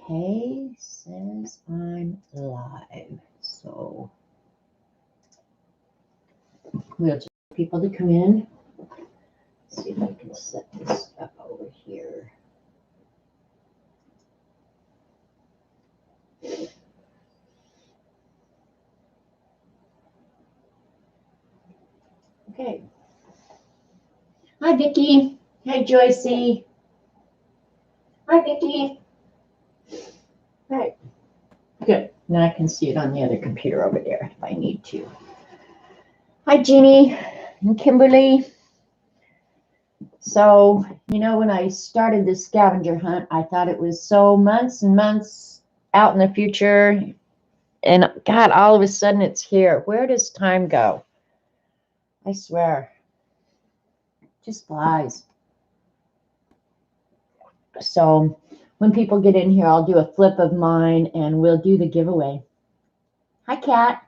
Okay, says I'm live. So we'll just get people to come in. See if I can set this up over here. Okay. Hi, Vicki. Hey, Joycey. Hi, Vicki. Right. Good. Now I can see it on the other computer over there if I need to. Hi, Jeannie and Kimberly. So, you know, when I started this scavenger hunt, I thought it was so months and months out in the future. And God, all of a sudden it's here. Where does time go? I swear. It just flies. So when people get in here, I'll do a flip of mine and we'll do the giveaway. Hi, Kat.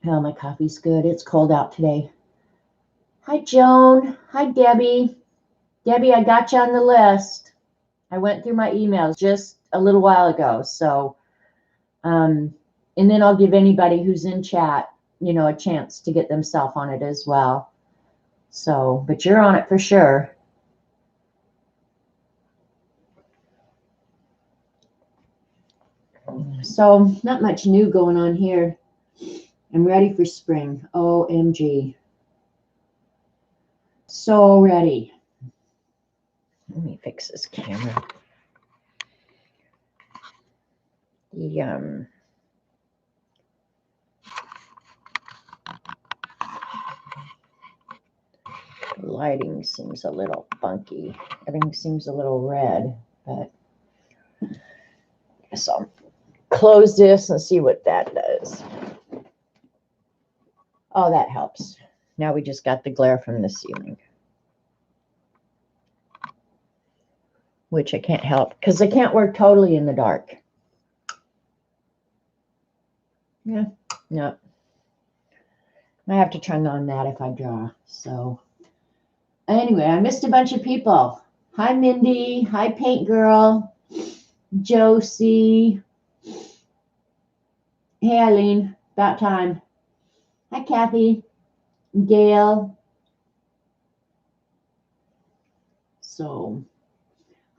Oh, my coffee's good. It's cold out today. Hi, Joan. Hi, Debbie. Debbie, I got you on the list. I went through my emails just a little while ago. So, and then I'll give anybody who's in chat, you know, a chance to get themselves on it as well. So, but you're on it for sure. So, not much new going on here. I'm ready for spring. OMG. So ready. Let me fix this camera. The lighting seems a little funky. Everything seems a little red, but I guess I'll close this and see what that does. Oh, that helps. Now we just got the glare from the ceiling, which I can't help because I can't work totally in the dark. Yeah, no. I have to turn on that if I draw. So anyway, I missed a bunch of people. Hi, Mindy. Hi, Paint Girl. Josie. Hey, Eileen. About time. Hi, Kathy. Gail. So,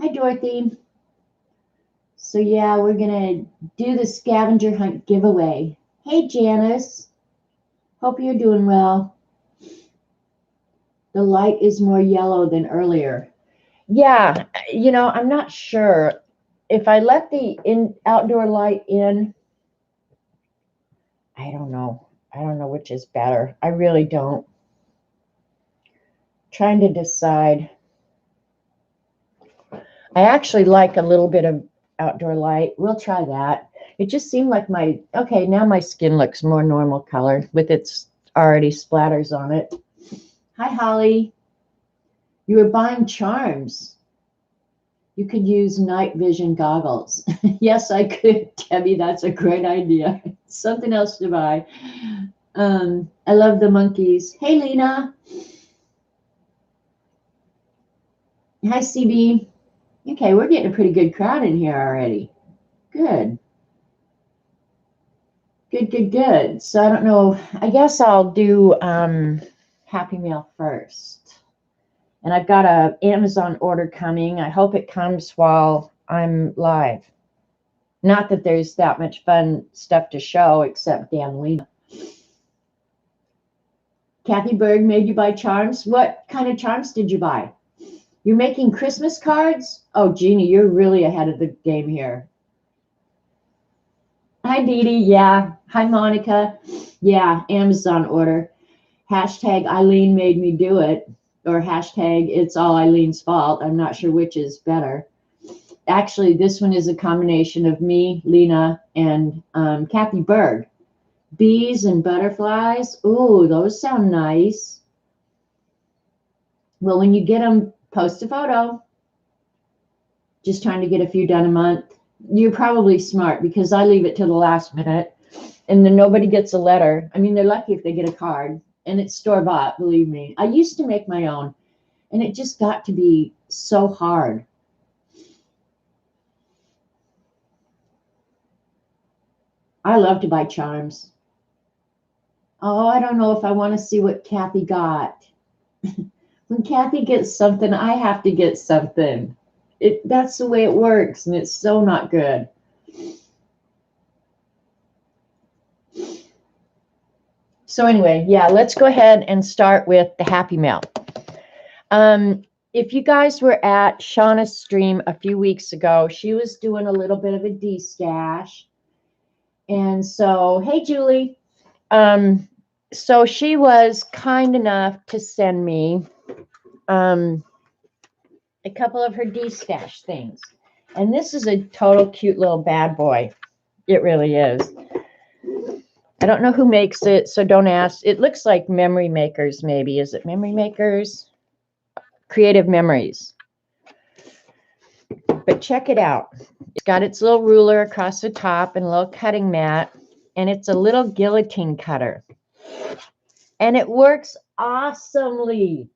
hi, Dorothy. So, yeah, we're going to do the scavenger hunt giveaway. Hey, Janice. Hope you're doing well. The light is more yellow than earlier. Yeah, you know, I'm not sure. If I let the outdoor light in, I don't know. I don't know which is better. I really don't. Trying to decide. I actually like a little bit of outdoor light. We'll try that. It just seemed like okay, now my skin looks more normal color with its already splatters on it. Hi, Holly. You were buying charms. You could use night vision goggles. Yes, I could, Debbie. That's a great idea. Something else to buy. I love the monkeys. Hey, Lena. Hi, CB. Okay, we're getting a pretty good crowd in here already. Good. Good, good, good. So I don't know. I guess I'll do Happy Meal first. And I've got a Amazon order coming. I hope it comes while I'm live. Not that there's that much fun stuff to show except Dan Lena. Kathy Berg made you buy charms. What kind of charms did you buy? You're making Christmas cards? Oh, Jeannie, you're really ahead of the game here. Hi, Dee Dee. Yeah. Hi, Monica. Yeah, Amazon order. Hashtag Eileen made me do it. Or hashtag it's all Eileen's fault. I'm not sure which is better. Actually, this one is a combination of me, Lena, and Kathy Berg. Bees and butterflies. Ooh, those sound nice. Well, when you get them, post a photo. Just trying to get a few done a month. You're probably smart because I leave it till the last minute and then nobody gets a letter. I mean, they're lucky if they get a card, and it's store-bought, believe me. I used to make my own and it just got to be so hard. I love to buy charms. Oh, I don't know if I want to see what Kathy got. When Kathy gets something, I have to get something. That's the way it works, and it's so not good. So anyway, yeah, let's go ahead and start with the Happy Mail. If you guys were at Shauna's stream a few weeks ago, she was doing a little bit of a de-stash. And so, hey, Julie. So she was kind enough to send me a couple of her de-stash things. And this is a total cute little bad boy. It really is. I don't know who makes it, so don't ask. It looks like Memory Makers, maybe. Is it Memory Makers? Creative Memories. But check it out. It's got its little ruler across the top and a little cutting mat. And it's a little guillotine cutter. And it works awesomely.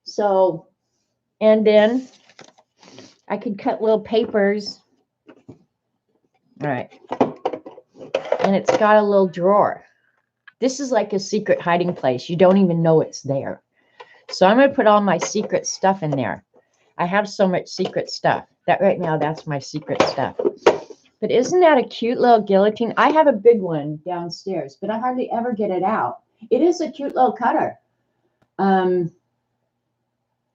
So, and then I could cut little papers. All right. And it's got a little drawer. This is like a secret hiding place. You don't even know it's there. So I'm going to put all my secret stuff in there. I have so much secret stuff that right now that's my secret stuff. But isn't that a cute little guillotine? I have a big one downstairs, but I hardly ever get it out. It is a cute little cutter.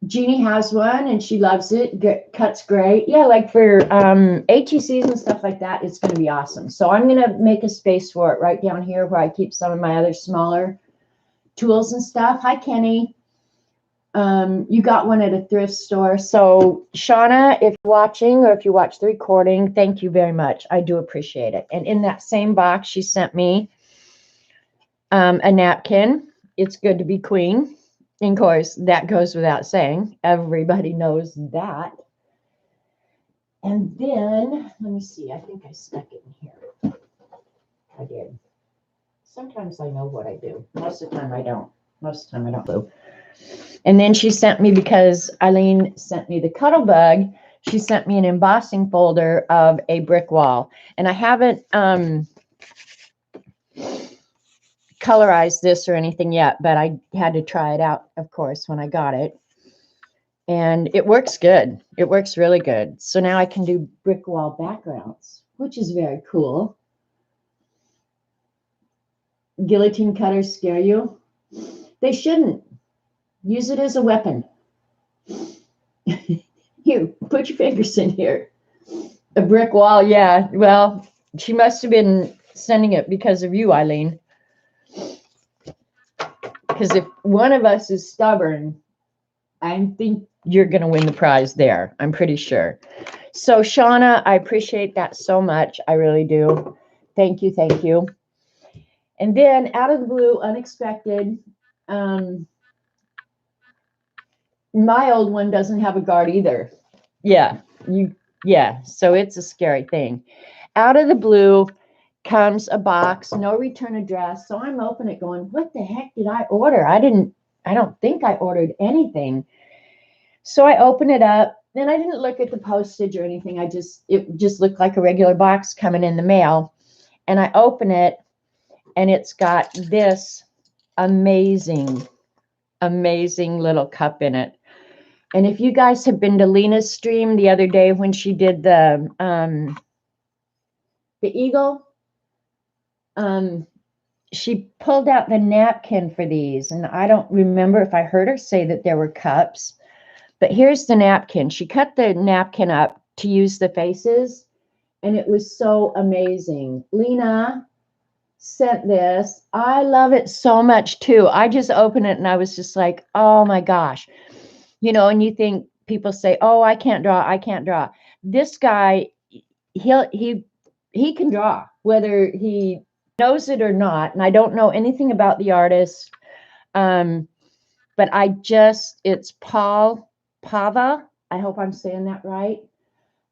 Jeannie has one and she loves it. Cuts great. Yeah, like for ATCs and stuff like that, it's going to be awesome. So I'm going to make a space for it right down here where I keep some of my other smaller tools and stuff. Hi, Kenny. You got one at a thrift store. So Shauna, if you're watching or if you watch the recording, thank you very much. I do appreciate it. And in that same box, she sent me a napkin. It's good to be queen. And of course, that goes without saying. Everybody knows that. And then, let me see. I think I stuck it in here. I did. Sometimes I know what I do. Most of the time I don't. Most of the time I don't. And then she sent me, because Eileen sent me the cuddle bug, she sent me an embossing folder of a brick wall. And I haven't colorized this or anything yet, but I had to try it out, of course, when I got it. And it works good. It works really good. So now I can do brick wall backgrounds, which is very cool. Guillotine cutters scare you? They shouldn't. Use it as a weapon. Here, put your fingers in here. A brick wall, yeah. Well, she must have been sending it because of you, Eileen. Because if one of us is stubborn, I think you're going to win the prize there. I'm pretty sure. So, Shauna, I appreciate that so much. I really do. Thank you. Thank you. And then out of the blue, unexpected, my old one doesn't have a guard either. Yeah, so it's a scary thing. Out of the blue comes a box, no return address. So I'm opening it going, what the heck did I order? I don't think I ordered anything. So I open it up, and I didn't look at the postage or anything. It just looked like a regular box coming in the mail. And I open it, and it's got this amazing little cup in it. And if you guys have been to Lena's stream the other day when she did the eagle, she pulled out the napkin for these. And I don't remember if I heard her say that there were cups. But here's the napkin. She cut the napkin up to use the faces. And it was so amazing. Lena sent this. I love it so much too. I just opened it and I was just like, oh my gosh. You know, and you think people say, oh, I can't draw. This guy, he can draw, whether he knows it or not. And I don't know anything about the artist. But it's Paul Pava. I hope I'm saying that right.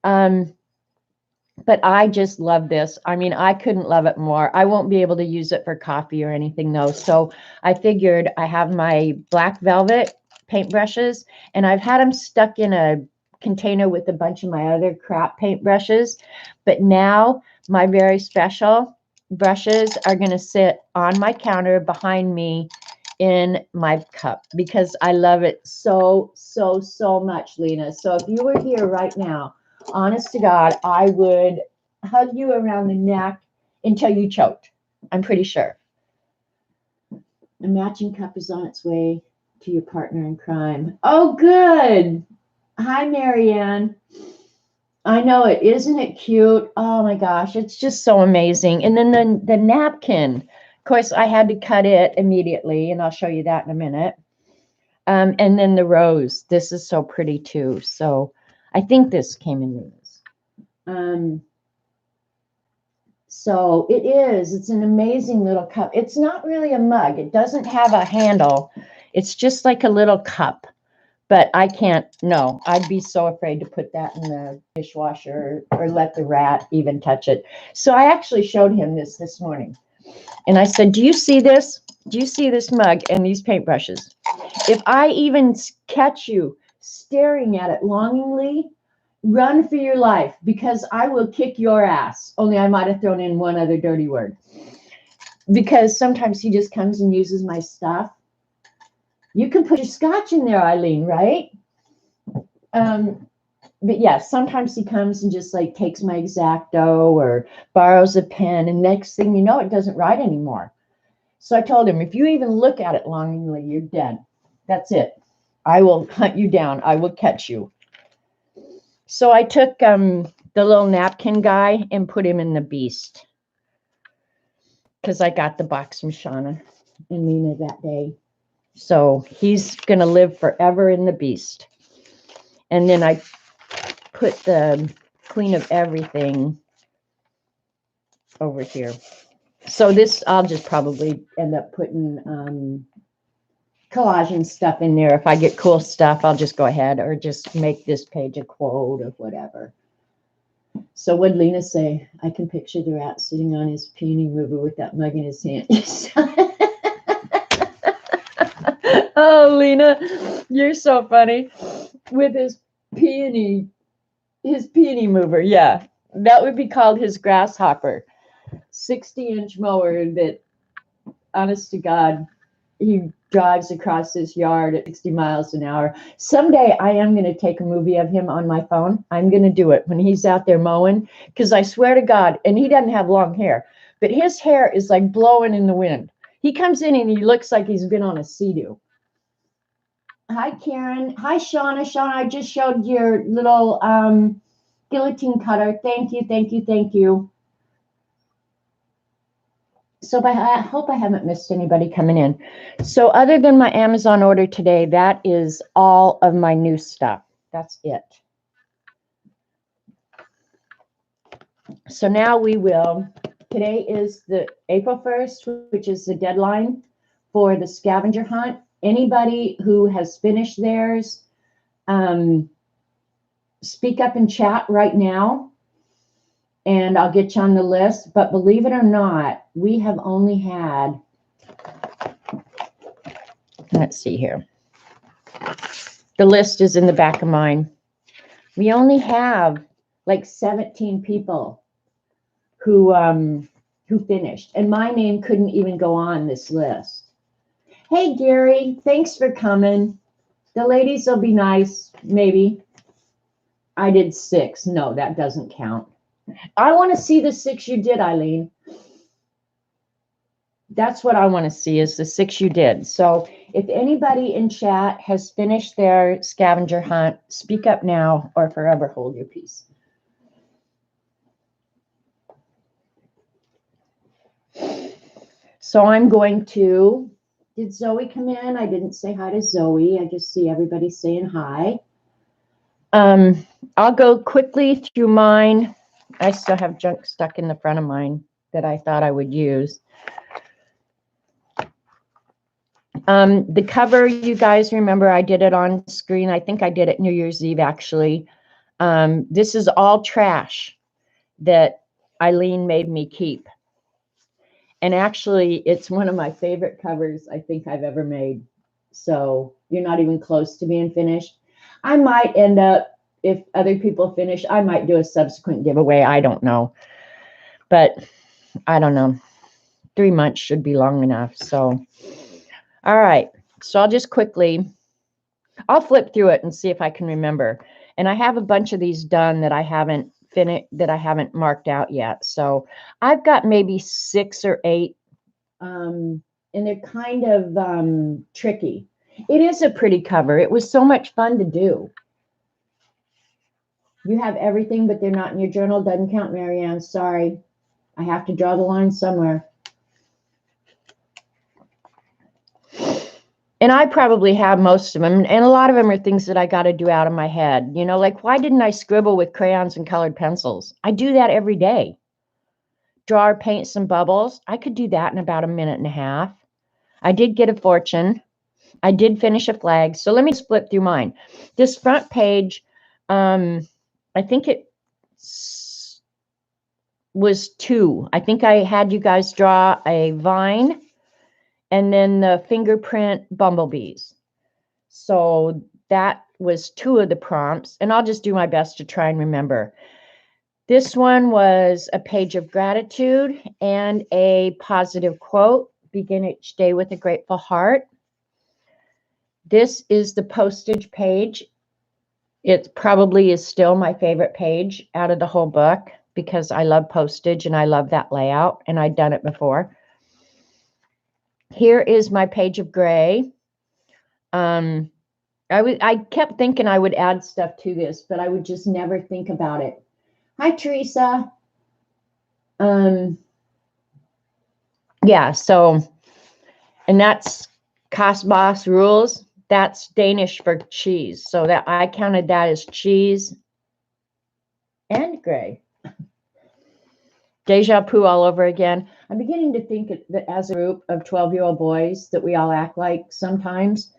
But I just love this. I mean, I couldn't love it more. I won't be able to use it for coffee or anything though. So I figured I have my black velvet paintbrushes, and I've had them stuck in a container with a bunch of my other crap paintbrushes. But now my very special brushes are going to sit on my counter behind me in my cup because I love it so, so, so much, Lena. So if you were here right now, honest to God, I would hug you around the neck until you choked. I'm pretty sure. A matching cup is on its way to your partner in crime. Oh, good. Hi, Marianne. I know it. Isn't it cute? Oh my gosh, it's just so amazing. And then the napkin. Of course, I had to cut it immediately, and I'll show you that in a minute. And then the rose. This is so pretty too. So I think this came in these. So it is. It's an amazing little cup. It's not really a mug. It doesn't have a handle. It's just like a little cup. But I can't, no, I'd be so afraid to put that in the dishwasher or let the rat even touch it. So I actually showed him this morning. And I said, do you see this? Do you see this mug and these paintbrushes? If I even catch you staring at it longingly, run for your life because I will kick your ass. Only I might have thrown in one other dirty word. Because sometimes he just comes and uses my stuff. You can put your scotch in there, Eileen, right? But yeah, sometimes he comes and just like takes my X-Acto or borrows a pen, and next thing you know, it doesn't write anymore. So I told him, if you even look at it longingly, you're dead. That's it. I will hunt you down. I will catch you. So I took the little napkin guy and put him in the beast because I got the box from Shauna and Lena that day. So he's going to live forever in the beast. And then I put the Queen of Everything over here. So this, I'll just probably end up putting collage and stuff in there. If I get cool stuff, I'll just go ahead or just make this page a quote or whatever. So what'd Lena say? I can picture the rat sitting on his peony mover with that mug in his hand. Oh, Lena, you're so funny. With his peony mover, yeah. That would be called his grasshopper. 60-inch mower that, honest to God, he drives across this yard at 60 miles an hour. Someday I am going to take a movie of him on my phone. I'm going to do it when he's out there mowing, because I swear to God, and he doesn't have long hair, but his hair is like blowing in the wind. He comes in and he looks like he's been on a sea-doo. Hi, Karen. Hi, Shauna. Shauna, I just showed your little guillotine cutter. Thank you, thank you, thank you. So I hope I haven't missed anybody coming in. So other than my Amazon order today, that is all of my new stuff. That's it. So now we will, today is the April 1st, which is the deadline for the scavenger hunt. Anybody who has finished theirs, speak up in chat right now, and I'll get you on the list. But believe it or not, we have only had, let's see here. The list is in the back of mine. We only have like 17 people who finished, and my name couldn't even go on this list. Hey, Gary, thanks for coming. The ladies will be nice, maybe. I did 6. No, that doesn't count. I want to see the 6 you did, Eileen. That's what I want to see, is the 6 you did. So if anybody in chat has finished their scavenger hunt, speak up now or forever hold your peace. So I'm going to, did Zoe come in? I didn't say hi to Zoe. I just see everybody saying hi. I'll go quickly through mine. I still have junk stuck in the front of mine that I thought I would use. The cover, you guys remember I did it on screen. I think I did it New Year's Eve, actually. This is all trash that Eileen made me keep. And actually, it's one of my favorite covers I think I've ever made. So you're not even close to being finished. I might end up, if other people finish, I might do a subsequent giveaway. I don't know. but I don't know. 3 months should be long enough. So, all right. So I'll just quickly, I'll flip through it and see if I can remember. And I have a bunch of these done that I haven't finished, that I haven't marked out yet. So I've got maybe 6 or 8, and they're kind of tricky. It is a pretty cover. It was so much fun to do. You have everything, but they're not in your journal. Doesn't count, Marianne. Sorry. I have to draw the line somewhere. And I probably have most of them. And a lot of them are things that I got to do out of my head. You know, like, why didn't I scribble with crayons and colored pencils? I do that every day. Draw or paint some bubbles. I could do that in about a minute and a half. I did get a fortune. I did finish a flag. So let me split through mine. This front page, I think it was 2. I think I had you guys draw a vine and then the fingerprint bumblebees. So that was 2 of the prompts, and I'll just do my best to try and remember. This one was a page of gratitude and a positive quote. Begin each day with a grateful heart. This is the postage page. It probably is still my favorite page out of the whole book because I love postage and I love that layout, and I'd done it before. Here is my page of gray. I kept thinking I would add stuff to this, but I would just never think about it. Hi, Teresa. Yeah, so, and that's Kosbos rules. That's Danish for cheese. So that I counted that as cheese and gray. Deja vu all over again. I'm beginning to think that as a group of 12-year-old boys that we all act like sometimes,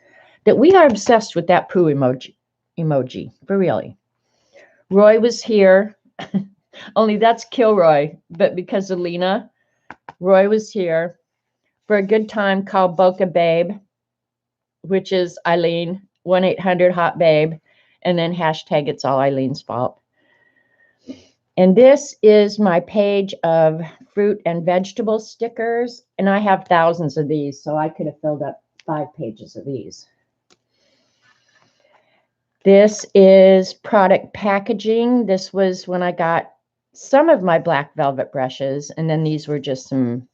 that we are obsessed with that poo emoji, for really. Roy was here, only that's Kilroy, but because of Lena, Roy was here for a good time called Boca Babe, which is Eileen, 1-800-HOT-BABE, and then hashtag it's all Eileen's fault. And this is my page of fruit and vegetable stickers, and I have thousands of these, so I could have filled up 5 pages of these. This is product packaging. This was when I got some of my black velvet brushes, and then these were just some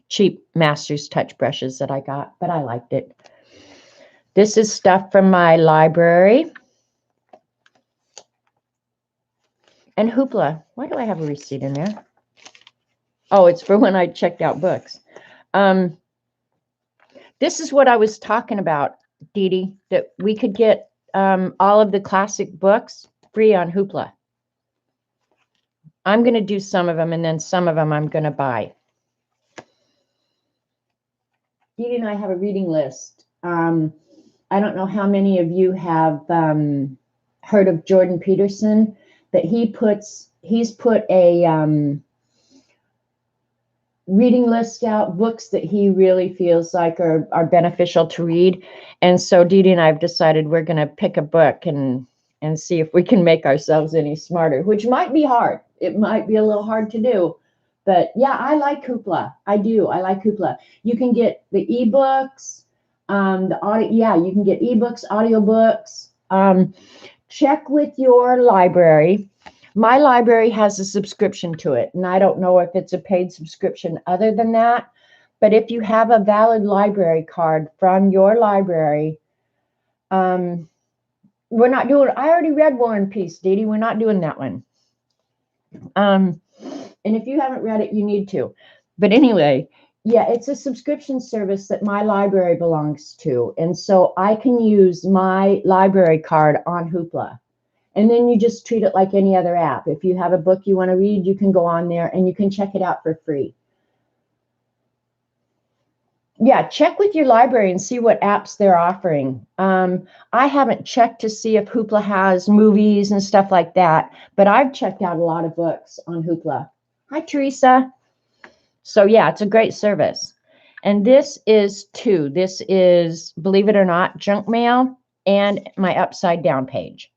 cheap Master's Touch brushes that I got, but I liked it. This is stuff from my library. And Hoopla. Why do I have a receipt in there? Oh, it's for when I checked out books. This is what I was talking about, Dee Dee, that we could get all of the classic books free on Hoopla. I'm going to do some of them, and then some of them I'm going to buy. Dee Dee and I have a reading list. I don't know how many of you have heard of Jordan Peterson, but he's put a reading list out, books that he really feels like are beneficial to read. And so Dee Dee and I have decided we're going to pick a book and see if we can make ourselves any smarter, which might be hard. It might be a little hard to do. But yeah, I like Hoopla. I do. I like Hoopla. You can get the ebooks, the audio. Yeah, you can get ebooks, audiobooks. Check with your library. My library has a subscription to it, and I don't know if it's a paid subscription other than that. But if you have a valid library card from your library, we're not doing. I already read War and Peace, Dee Dee. We're not doing that one. And if you haven't read it, you need to. But anyway, yeah, it's a subscription service that my library belongs to. And so I can use my library card on Hoopla. And then you just treat it like any other app. If you have a book you want to read, you can go on there and you can check it out for free. Yeah, check with your library and see what apps they're offering. I haven't checked to see if Hoopla has movies and stuff like that, but I've checked out a lot of books on Hoopla. Hi, Teresa. So yeah, it's a great service. And this is 2. This is, believe it or not, junk mail and my upside down page.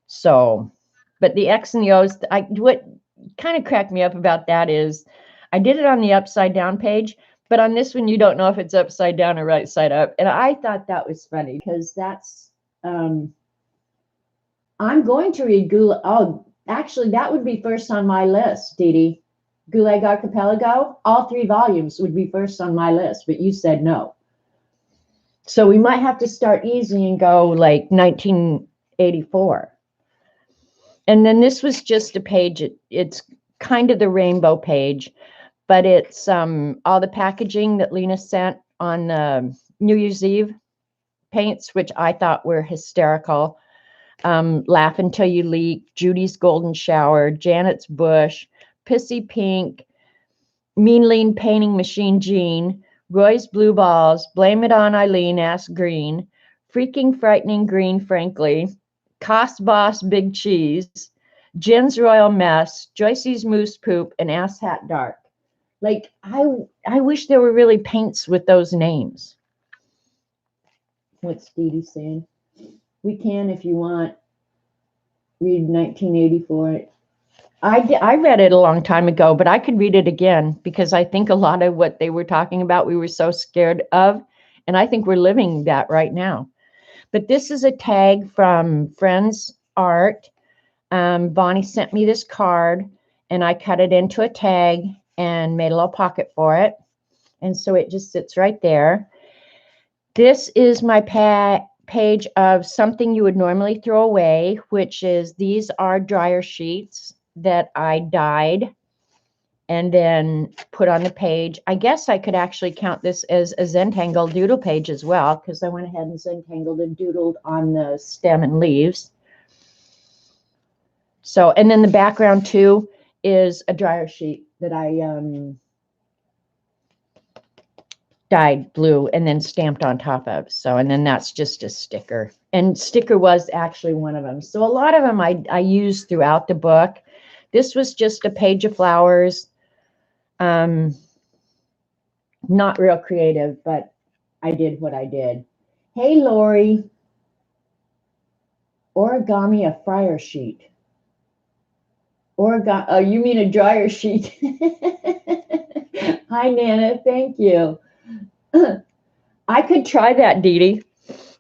So, but the X and the O's, kind of cracked me up about that is I did it on the upside down page, but on this one, you don't know if it's upside down or right side up. And I thought that was funny because that's, I'm going to read Gulag. Oh, actually, that would be first on my list, Dee Dee. Gulag Archipelago, all 3 volumes would be first on my list, but you said no. So we might have to start easy and go like 1984. And then this was just a page. It's kind of the rainbow page, but it's all the packaging that Lena sent on New Year's Eve paints, which I thought were hysterical. Laugh Until You Leak, Judy's Golden Shower, Janet's Bush, Pissy Pink, Mean Lean Painting Machine Jean, Roy's Blue Balls, Blame It on Eileen, Ass Green, Freaking Frightening Green, Frankly, Cost Boss Big Cheese, Jen's Royal Mess, Joycey's Moose Poop, and Ass Hat Dark. Like, I wish there were really paints with those names. What's Dee Dee saying? We can, if you want, read 1984. I read it a long time ago, but I could read it again because I think a lot of what they were talking about, we were so scared of. And I think we're living that right now. But this is a tag from Friends Art. Bonnie sent me this card and I cut it into a tag and made a little pocket for it. And so it just sits right there. This is my page of something you would normally throw away, which is these are dryer sheets that I dyed and then put on the page. I guess I could actually count this as a Zentangle doodle page as well, because I went ahead and Zentangled and doodled on the stem and leaves. So, and then the background too is a dryer sheet that I dyed blue and then stamped on top of. So, and then that's just a sticker. And sticker was actually one of them. So a lot of them I used throughout the book. This was just a page of flowers. Not real creative, but I did what I did. Hey, Lori. Origami a fryer sheet. Origami, oh, you mean a dryer sheet. Hi, Nana. Thank you. I could try that, Dee Dee.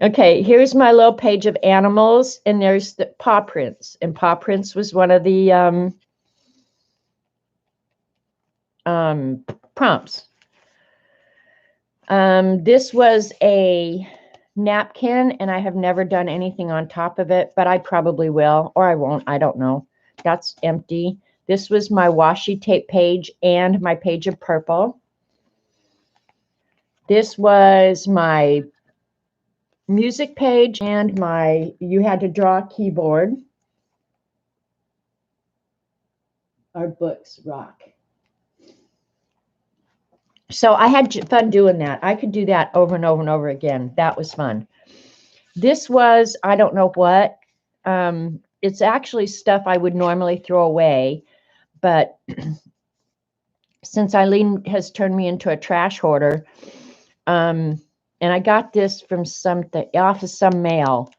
Okay, here's my little page of animals, and there's the paw prints. And paw prints was one of the prompts. This was a napkin, and I have never done anything on top of it, but I probably will, or I won't. I don't know. That's empty. This was my washi tape page and my page of purple. This was my music page and my you had to draw keyboard. Our books rock. So I had fun doing that. I could do that over and over and over again. That was fun. This was, I don't know what. It's actually stuff I would normally throw away, but since Eileen has turned me into a trash hoarder, and I got this from off of some mail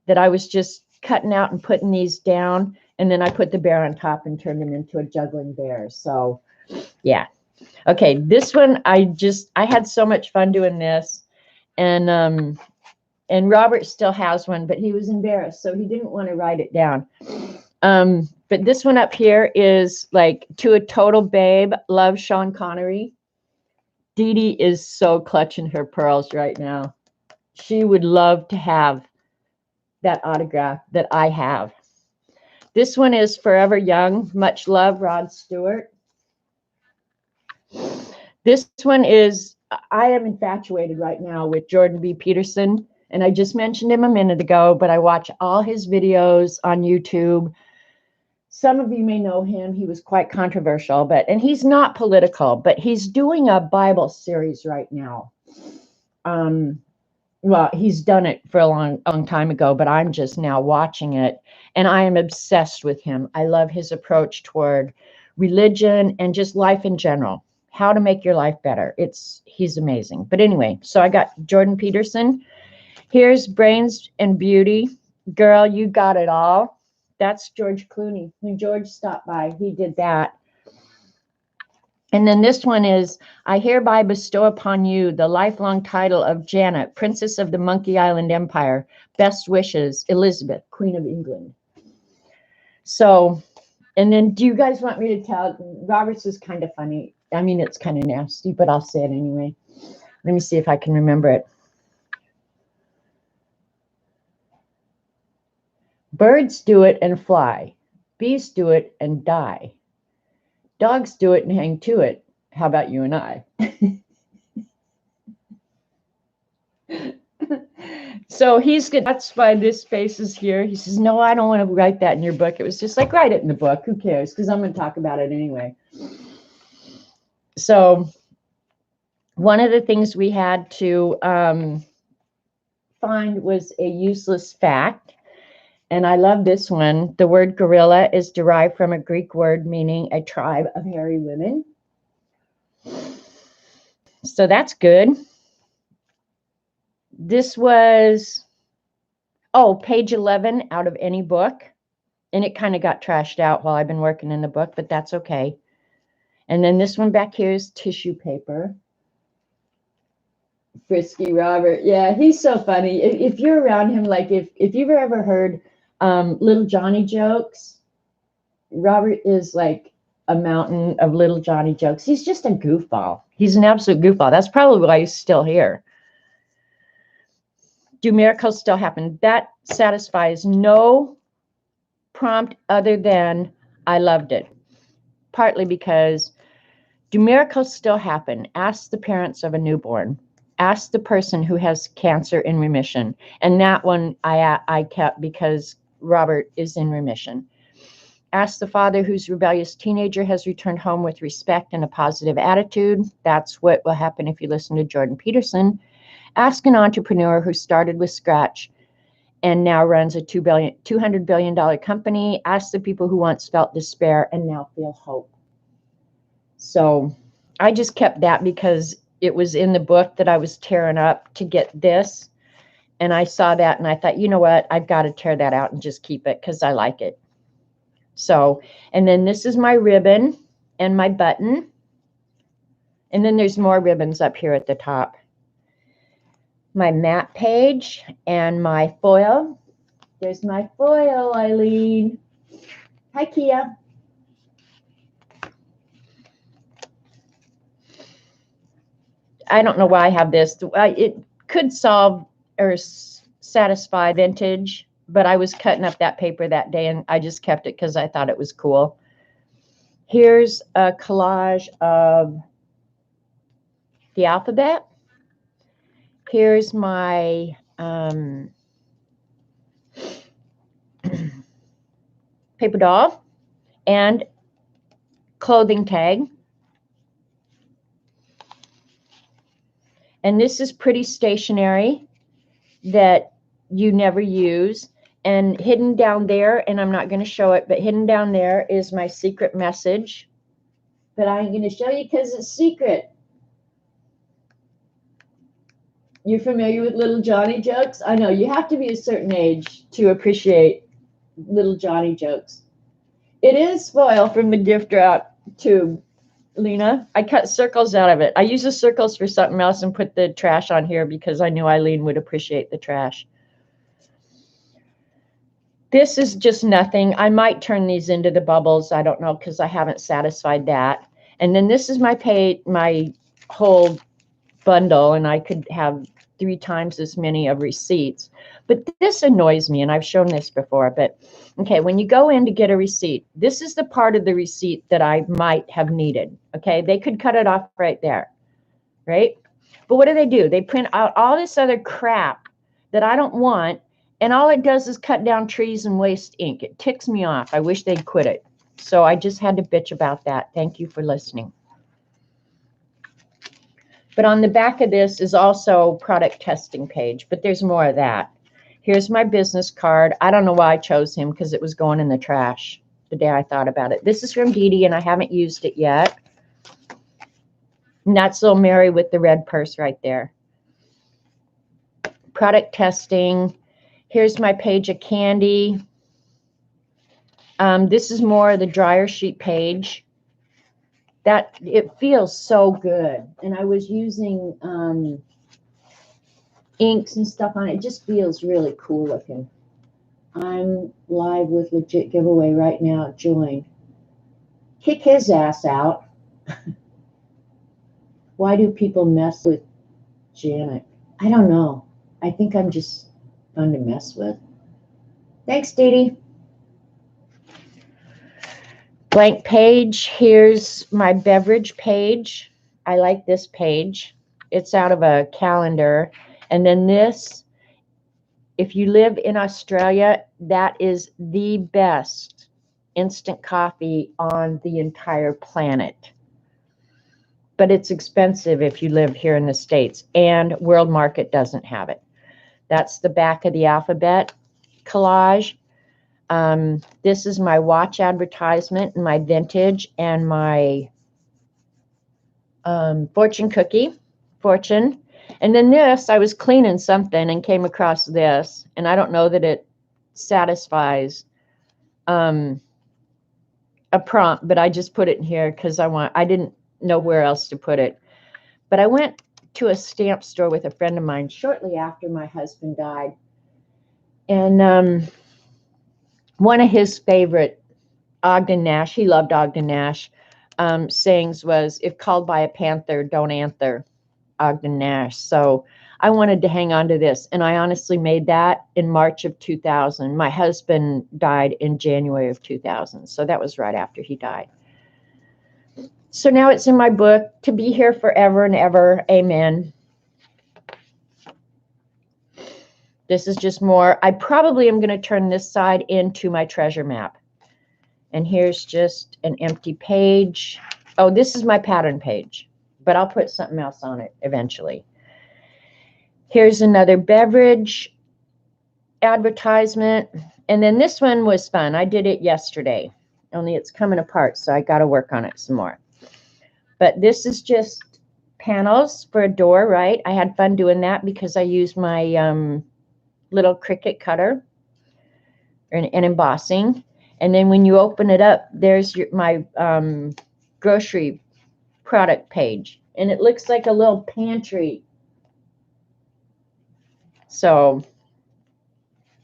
that I was just cutting out and putting these down, and then I put the bear on top and turned him into a juggling bear. So, yeah. Okay, this one I had so much fun doing this, and Robert still has one, but he was embarrassed, so he didn't want to write it down. But this one up here is like To a Total Babe, Love Sean Connery. Dee Dee is so clutching her pearls right now. She would love to have that autograph that I have. This one is Forever Young, Much Love, Rod Stewart. This one is, I am infatuated right now with Jordan B. Peterson, and I just mentioned him a minute ago, but I watch all his videos on YouTube. Some of you may know him. He was quite controversial, and he's not political, but he's doing a Bible series right now. Well, he's done it for a long time ago, but I'm just now watching it, and I am obsessed with him. I love his approach toward religion and just life in general, how to make your life better. He's amazing. But anyway, so I got Jordan Peterson. Here's Brains and Beauty. Girl, you got it all. That's George Clooney. When George stopped by, he did that. And then this one is, I hereby bestow upon you the lifelong title of Janet, Princess of the Monkey Island Empire. Best wishes, Elizabeth, Queen of England. So, and then do you guys want me to tell? Robert's is kind of funny. I mean, it's kind of nasty, but I'll say it anyway. Let me see if I can remember it. Birds do it and fly. Bees do it and die. Dogs do it and hang to it. How about you and I? So he's good. That's why this space is here. He says, no, I don't want to write that in your book. It was just like, write it in the book. Who cares? Because I'm going to talk about it anyway. So one of the things we had to find was a useless fact. And I love this one. The word gorilla is derived from a Greek word meaning a tribe of hairy women. So that's good. This was, page 11 out of any book. And it kind of got trashed out while I've been working in the book, but that's okay. And then this one back here is tissue paper. Frisky Robert. Yeah, he's so funny. If you're around him, like if you've ever heard Little Johnny jokes, Robert is like a mountain of Little Johnny jokes. He's just a goofball. He's an absolute goofball. That's probably why he's still here. Do miracles still happen? That satisfies no prompt other than I loved it. Partly because do miracles still happen? Ask the parents of a newborn. Ask the person who has cancer in remission. And that one I kept because Robert is in remission. Ask the father whose rebellious teenager has returned home with respect and a positive attitude. That's what will happen if you listen to Jordan Peterson. Ask an entrepreneur who started with scratch and now runs a $200 billion company. Ask the people who once felt despair and now feel hope. So I just kept that because it was in the book that I was tearing up to get this. And I saw that and I thought, you know what? I've got to tear that out and just keep it because I like it. So, and then this is my ribbon and my button. And then there's more ribbons up here at the top. My map page and my foil. There's my foil, Eileen. Hi, Kia. I don't know why I have this. It could solve or satisfy vintage, but I was cutting up that paper that day and I just kept it because I thought it was cool. Here's a collage of the alphabet. Here's my paper doll and clothing tag. And this is pretty stationery that you never use. And hidden down there, and I'm not going to show it, but hidden down there is my secret message. But I ain't going to show you because it's secret. You're familiar with Little Johnny jokes? I know, you have to be a certain age to appreciate Little Johnny jokes. It is foil from the gift wrap tube, Lena. I cut circles out of it. I use the circles for something else and put the trash on here because I knew Eileen would appreciate the trash. This is just nothing. I might turn these into the bubbles. I don't know because I haven't satisfied that. And then this is my whole bundle, and I could have 3 times as many of receipts. But this annoys me, and I've shown this before. But okay, when you go in to get a receipt, this is the part of the receipt that I might have needed. Okay, they could cut it off right there, right? But what do? They print out all this other crap that I don't want, and all it does is cut down trees and waste ink. It ticks me off. I wish they'd quit it. So I just had to bitch about that. Thank you for listening. But on the back of this is also product testing page, but there's more of that. Here's my business card. I don't know why I chose him because it was going in the trash the day I thought about it. This is from Dee Dee, and I haven't used it yet. And that's little Mary with the red purse right there. Product testing. Here's my page of candy. This is more the drier sheet page. That it feels so good. And I was using inks and stuff on it. It just feels really cool looking. I'm live with legit giveaway right now. Join. Kick his ass out. Why do people mess with Janet? I don't know. I think I'm just fun to mess with. Thanks, Dee Dee. Blank page. Here's my beverage page. I like this page. It's out of a calendar. And then this, if you live in Australia, that is the best instant coffee on the entire planet. But it's expensive if you live here in the States, and World Market doesn't have it. That's the back of the alphabet collage. This is my watch advertisement and my vintage and my fortune cookie, fortune. And then this, I was cleaning something and came across this, and I don't know that it satisfies a prompt, but I just put it in here because I didn't know where else to put it. But I went to a stamp store with a friend of mine shortly after my husband died. And one of his favorite Ogden Nash, he loved Ogden Nash, sayings was, if called by a panther, don't answer, Ogden Nash. So I wanted to hang on to this. And I honestly made that in March of 2000. My husband died in January of 2000. So that was right after he died. So now it's in my book, To Be Here Forever and Ever. Amen. This is just more. I probably am going to turn this side into my treasure map. And here's just an empty page. Oh, this is my pattern page, but I'll put something else on it eventually. Here's another beverage advertisement. And then this one was fun. I did it yesterday, only it's coming apart, so I got to work on it some more. But this is just panels for a door, right? I had fun doing that because I used my little Cricut cutter and embossing. And then when you open it up, there's my grocery product page. And it looks like a little pantry. So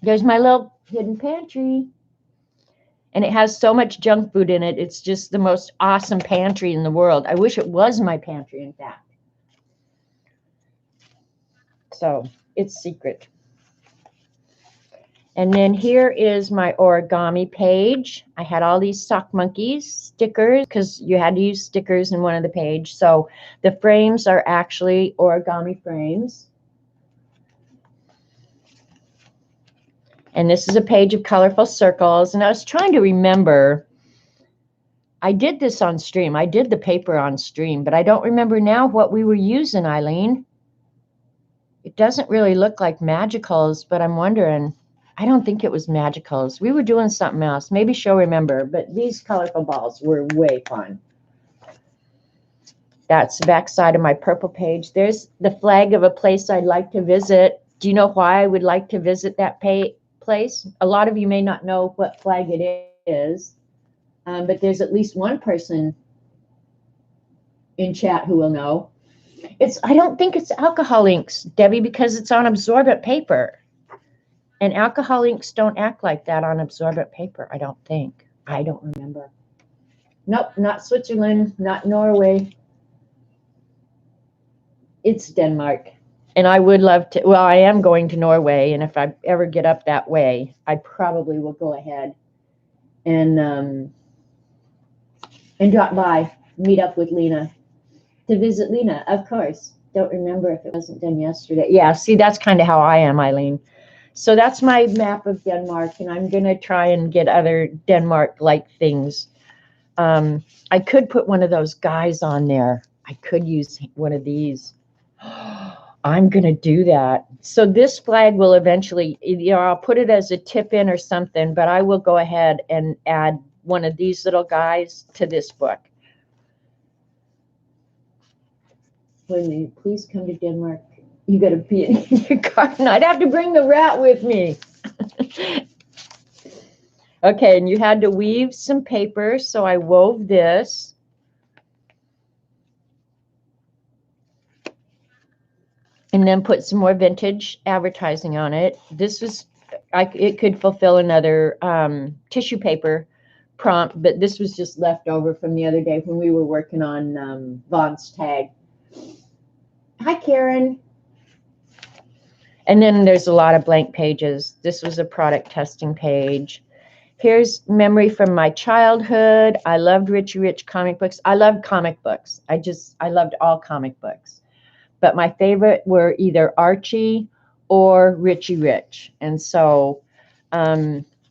there's my little hidden pantry. And it has so much junk food in it. It's just the most awesome pantry in the world. I wish it was my pantry, in fact. So it's secret. And then here is my origami page. I had all these sock monkeys stickers because you had to use stickers in one of the pages. So the frames are actually origami frames. And this is a page of colorful circles. And I was trying to remember, I did this on stream. I did the paper on stream, but I don't remember now what we were using, Eileen. It doesn't really look like Magicals, but I'm wondering. I don't think it was Magicals. We were doing something else. Maybe she'll remember, but these colorful balls were way fun. That's the back side of my purple page. There's the flag of a place I'd like to visit. Do you know why I would like to visit that place? A lot of you may not know what flag it is, but there's at least one person in chat who will know. I don't think it's alcohol inks, Debbie, because it's on absorbent paper. And alcohol inks don't act like that on absorbent paper, I don't think. I don't remember. Nope, not Switzerland, not Norway. It's Denmark. And I would love to, well, I am going to Norway, and if I ever get up that way, I probably will go ahead and drop by, meet up with Lena, to visit Lena, of course. Don't remember if it wasn't done yesterday. Yeah, see, that's kind of how I am, Eileen. So that's my map of Denmark, and I'm going to try and get other Denmark-like things. I could put one of those guys on there. I could use one of these. I'm going to do that. So this flag will eventually, I'll put it as a tip in or something, but I will go ahead and add one of these little guys to this book. When please come to Denmark. You got to pee in your garden. I'd have to bring the rat with me. Okay, and you had to weave some paper, so I wove this. And then put some more vintage advertising on it. This was, it could fulfill another tissue paper prompt, but this was just left over from the other day when we were working on Vaughn's tag. Hi, Karen. And then there's a lot of blank pages. This was a product testing page. Here's memory from my childhood. I loved Richie Rich comic books. I loved comic books. I loved all comic books. But my favorite were either Archie or Richie Rich. And so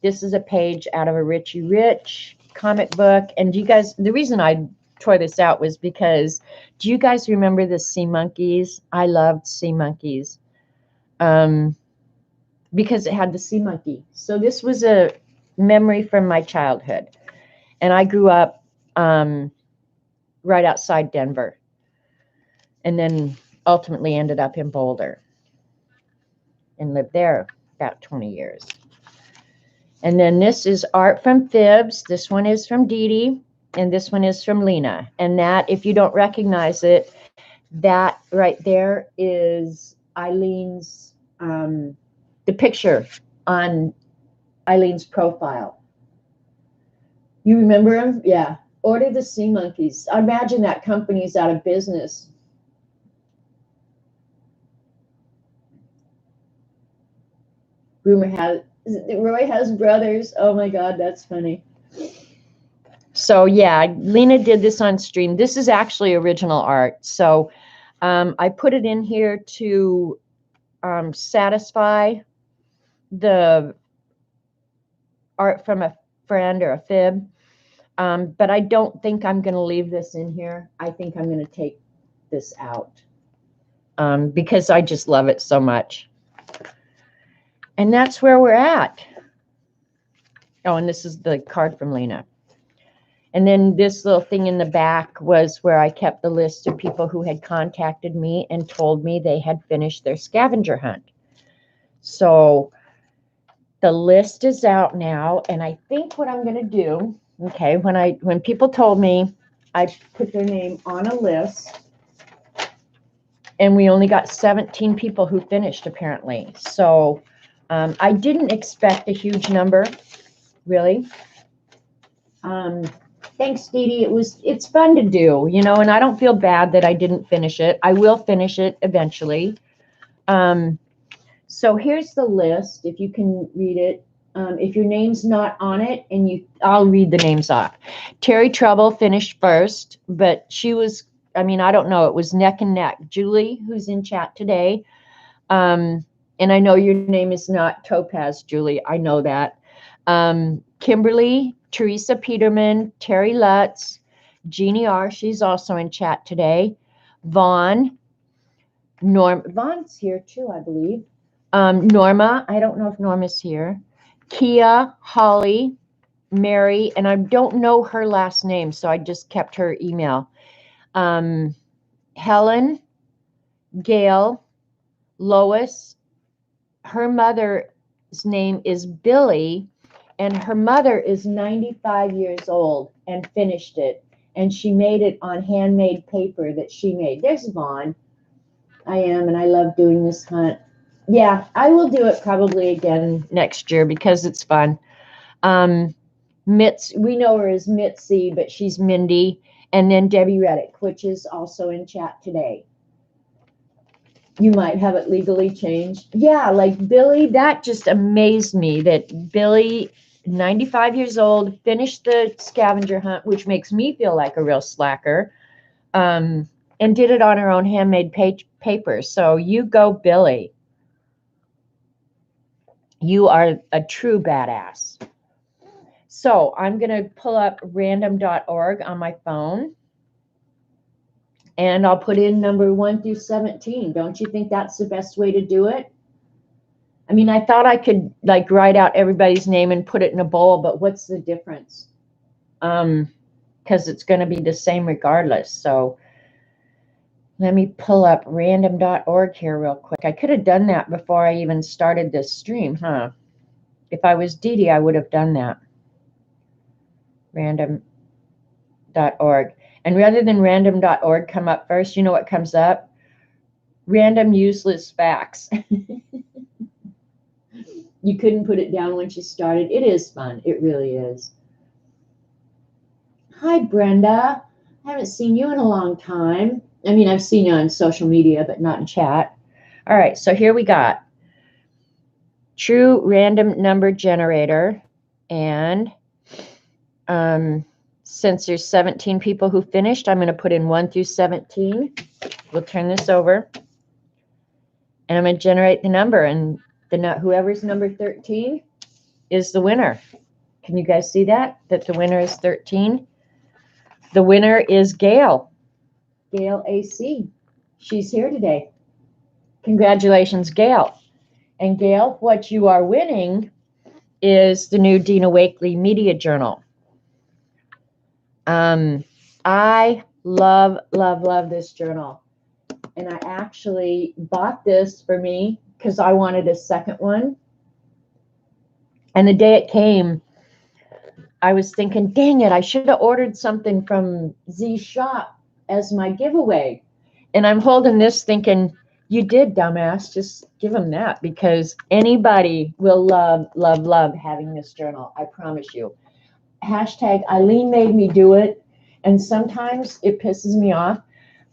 this is a page out of a Richie Rich comic book. And do you guys, the reason I tore this out was because, do you guys remember the sea monkeys? I loved sea monkeys because it had the sea monkey. So this was a memory from my childhood. And I grew up right outside Denver. And then ultimately ended up in Boulder and lived there about 20 years. And then this is art from Fibs. This one is from Dee Dee, and this one is from Lena. And that, if you don't recognize it, that right there is Eileen's, the picture on Eileen's profile. You remember him? Yeah. Order the Sea Monkeys. I imagine that company's out of business. Rumor has Roy has brothers. Oh my God, that's funny. So yeah, Lena did this on stream. This is actually original art. So I put it in here to satisfy the art from a friend or a fib. But I don't think I'm going to leave this in here. I think I'm going to take this out because I just love it so much. And that's where we're at. Oh, and this is the card from Lena. And then this little thing in the back was where I kept the list of people who had contacted me and told me they had finished their scavenger hunt. So the list is out now, and I think what I'm going to do, okay, when people told me, I put their name on a list, and we only got 17 people who finished apparently. So I didn't expect a huge number, really. Thanks, Dee Dee. It's fun to do, you know, and I don't feel bad that I didn't finish it. I will finish it eventually. So here's the list, if you can read it. If your name's not on it, and I'll read the names off. Terry Trouble finished first, but she was, I mean, I don't know, it was neck and neck. Julie, who's in chat today, and I know your name is not Topaz, Julie. I know that. Kimberly, Teresa Peterman, Terry Lutz, Jeannie R. She's also in chat today. Vaughn. Vaughn's here too, I believe. Norma. I don't know if Norma's here. Kia, Holly, Mary, and I don't know her last name, so I just kept her email. Helen, Gail, Lois. Her mother's name is Billy, and her mother is 95 years old and finished it. And she made it on handmade paper that she made. There's Vaughn. I am, and I love doing this hunt. Yeah, I will do it probably again next year because it's fun. Mitz, we know her as Mitzi, but she's Mindy. And then Debbie Reddick, which is also in chat today. You might have it legally changed. Yeah, like Billy, that just amazed me that Billy, 95 years old, finished the scavenger hunt, which makes me feel like a real slacker, and did it on her own handmade paper. So you go, Billy. You are a true badass. So I'm going to pull up random.org on my phone. And I'll put in number 1 through 17. Don't you think that's the best way to do it? I mean, I thought I could like write out everybody's name and put it in a bowl, but what's the difference? Because it's going to be the same regardless. So let me pull up random.org here real quick. I could have done that before I even started this stream, huh? If I was Dee Dee, I would have done that. Random.org. And rather than random.org come up first, you know what comes up? Random useless facts. You couldn't put it down when she started. It is fun. It really is. Hi, Brenda. I haven't seen you in a long time. I mean, I've seen you on social media, but not in chat. All right, so here we got true random number generator. And since there's 17 people who finished, I'm going to put in 1 through 17. We'll turn this over. And I'm going to generate the number. And whoever's number 13 is the winner. Can you guys see that? That the winner is 13? The winner is Gail. Gail AC. She's here today. Congratulations, Gail. And Gail, what you are winning is the new Dina Wakley Media Journal. I love, love, love this journal. And I actually bought this for me because I wanted a second one. And the day it came, I was thinking, dang it, I should have ordered something from Z Shop as my giveaway. And I'm holding this thinking, you did, dumbass. Just give them that because anybody will love, love, love having this journal. I promise you. Hashtag Eileen made me do it. And sometimes it pisses me off.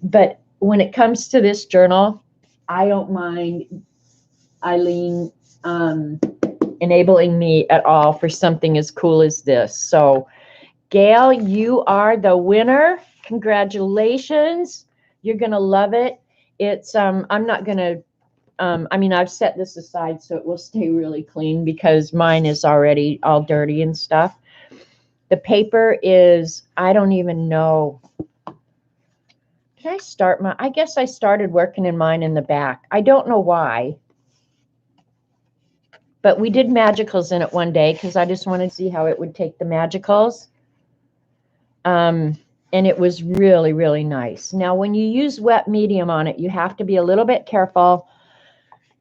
But when it comes to this journal, I don't mind Eileen enabling me at all for something as cool as this. So, Gail, you are the winner. Congratulations. You're going to love it. It's, I'm not going to, I mean, I've set this aside so it will stay really clean because mine is already all dirty and stuff. The paper is, I don't even know. Can I start my, I guess I started working in mine in the back. I don't know why. But we did magicals in it one day because I just wanted to see how it would take the magicals. And it was really, really nice. Now, when you use wet medium on it, you have to be a little bit careful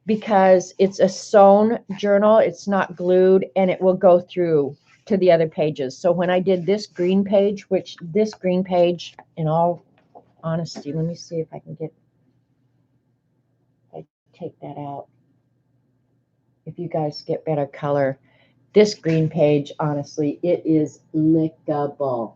because it's a sewn journal. It's not glued, and it will go through to the other pages. So when I did this green page, which this green page, in all honesty, let me see if I can get, I take that out. If you guys get better color, this green page, honestly, it is lickable.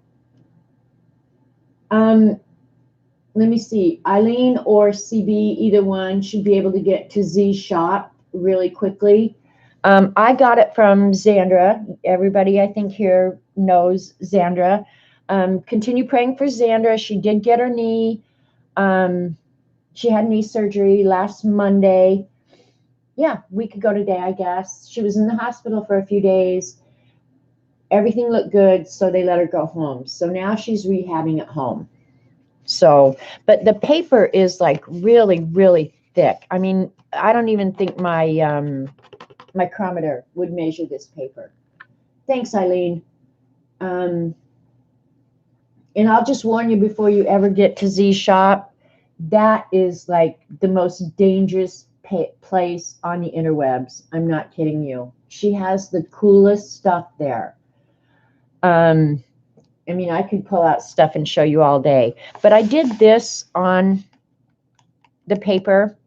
Let me see. Eileen or CB, either one, should be able to get to Z Shop really quickly. I got it from Xandra. Everybody, I think, here knows Xandra. Continue praying for Xandra. She did get her knee. She had knee surgery last Monday. Yeah, a week ago today, I guess. She was in the hospital for a few days. Everything looked good, so they let her go home. So now she's rehabbing at home. So, but the paper is like really, really thick. I mean, I don't even think my micrometer would measure this paper. Thanks, Eileen. And I'll just warn you before you ever get to Z Shop, that is like the most dangerous place on the interwebs. I'm not kidding you. She has the coolest stuff there. I mean, I could pull out stuff and show you all day, but I did this on the paper,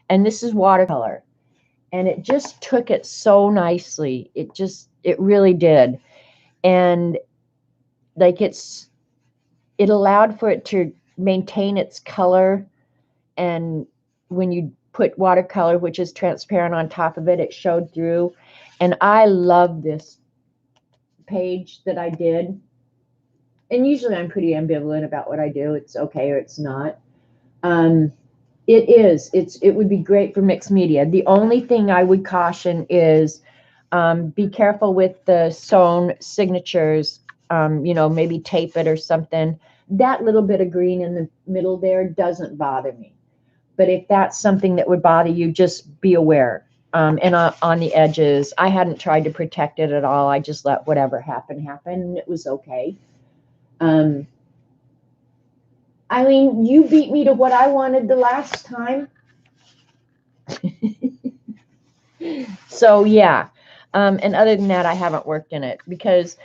and this is watercolor, and it just took it so nicely. It really did. And like it allowed for it to maintain its color. And when you put watercolor, which is transparent, on top of it, it showed through. And I love this page that I did. And usually I'm pretty ambivalent about what I do. It's okay or it's not. It would be great for mixed media. The only thing I would caution is be careful with the sewn signatures. Maybe tape it or something. That little bit of green in the middle there doesn't bother me. But if that's something that would bother you, just be aware. And on the edges, I hadn't tried to protect it at all. I just let whatever happen. And it was okay. Eileen, you beat me to what I wanted the last time. So, yeah. And other than that, I haven't worked in it because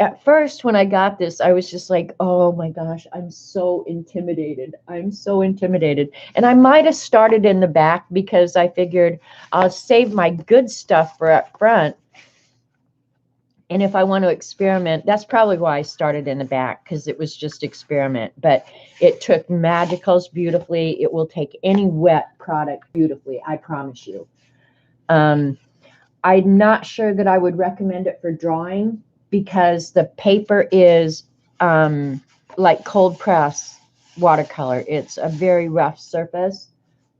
at first when I got this, I was just like, oh my gosh, I'm so intimidated. I'm so intimidated. And I might have started in the back because I figured I'll save my good stuff for up front. And if I want to experiment, that's probably why I started in the back, because it was just experiment. But it took magicals beautifully. It will take any wet product beautifully, I promise you. I'm not sure that I would recommend it for drawing because the paper is like cold press watercolor. It's a very rough surface,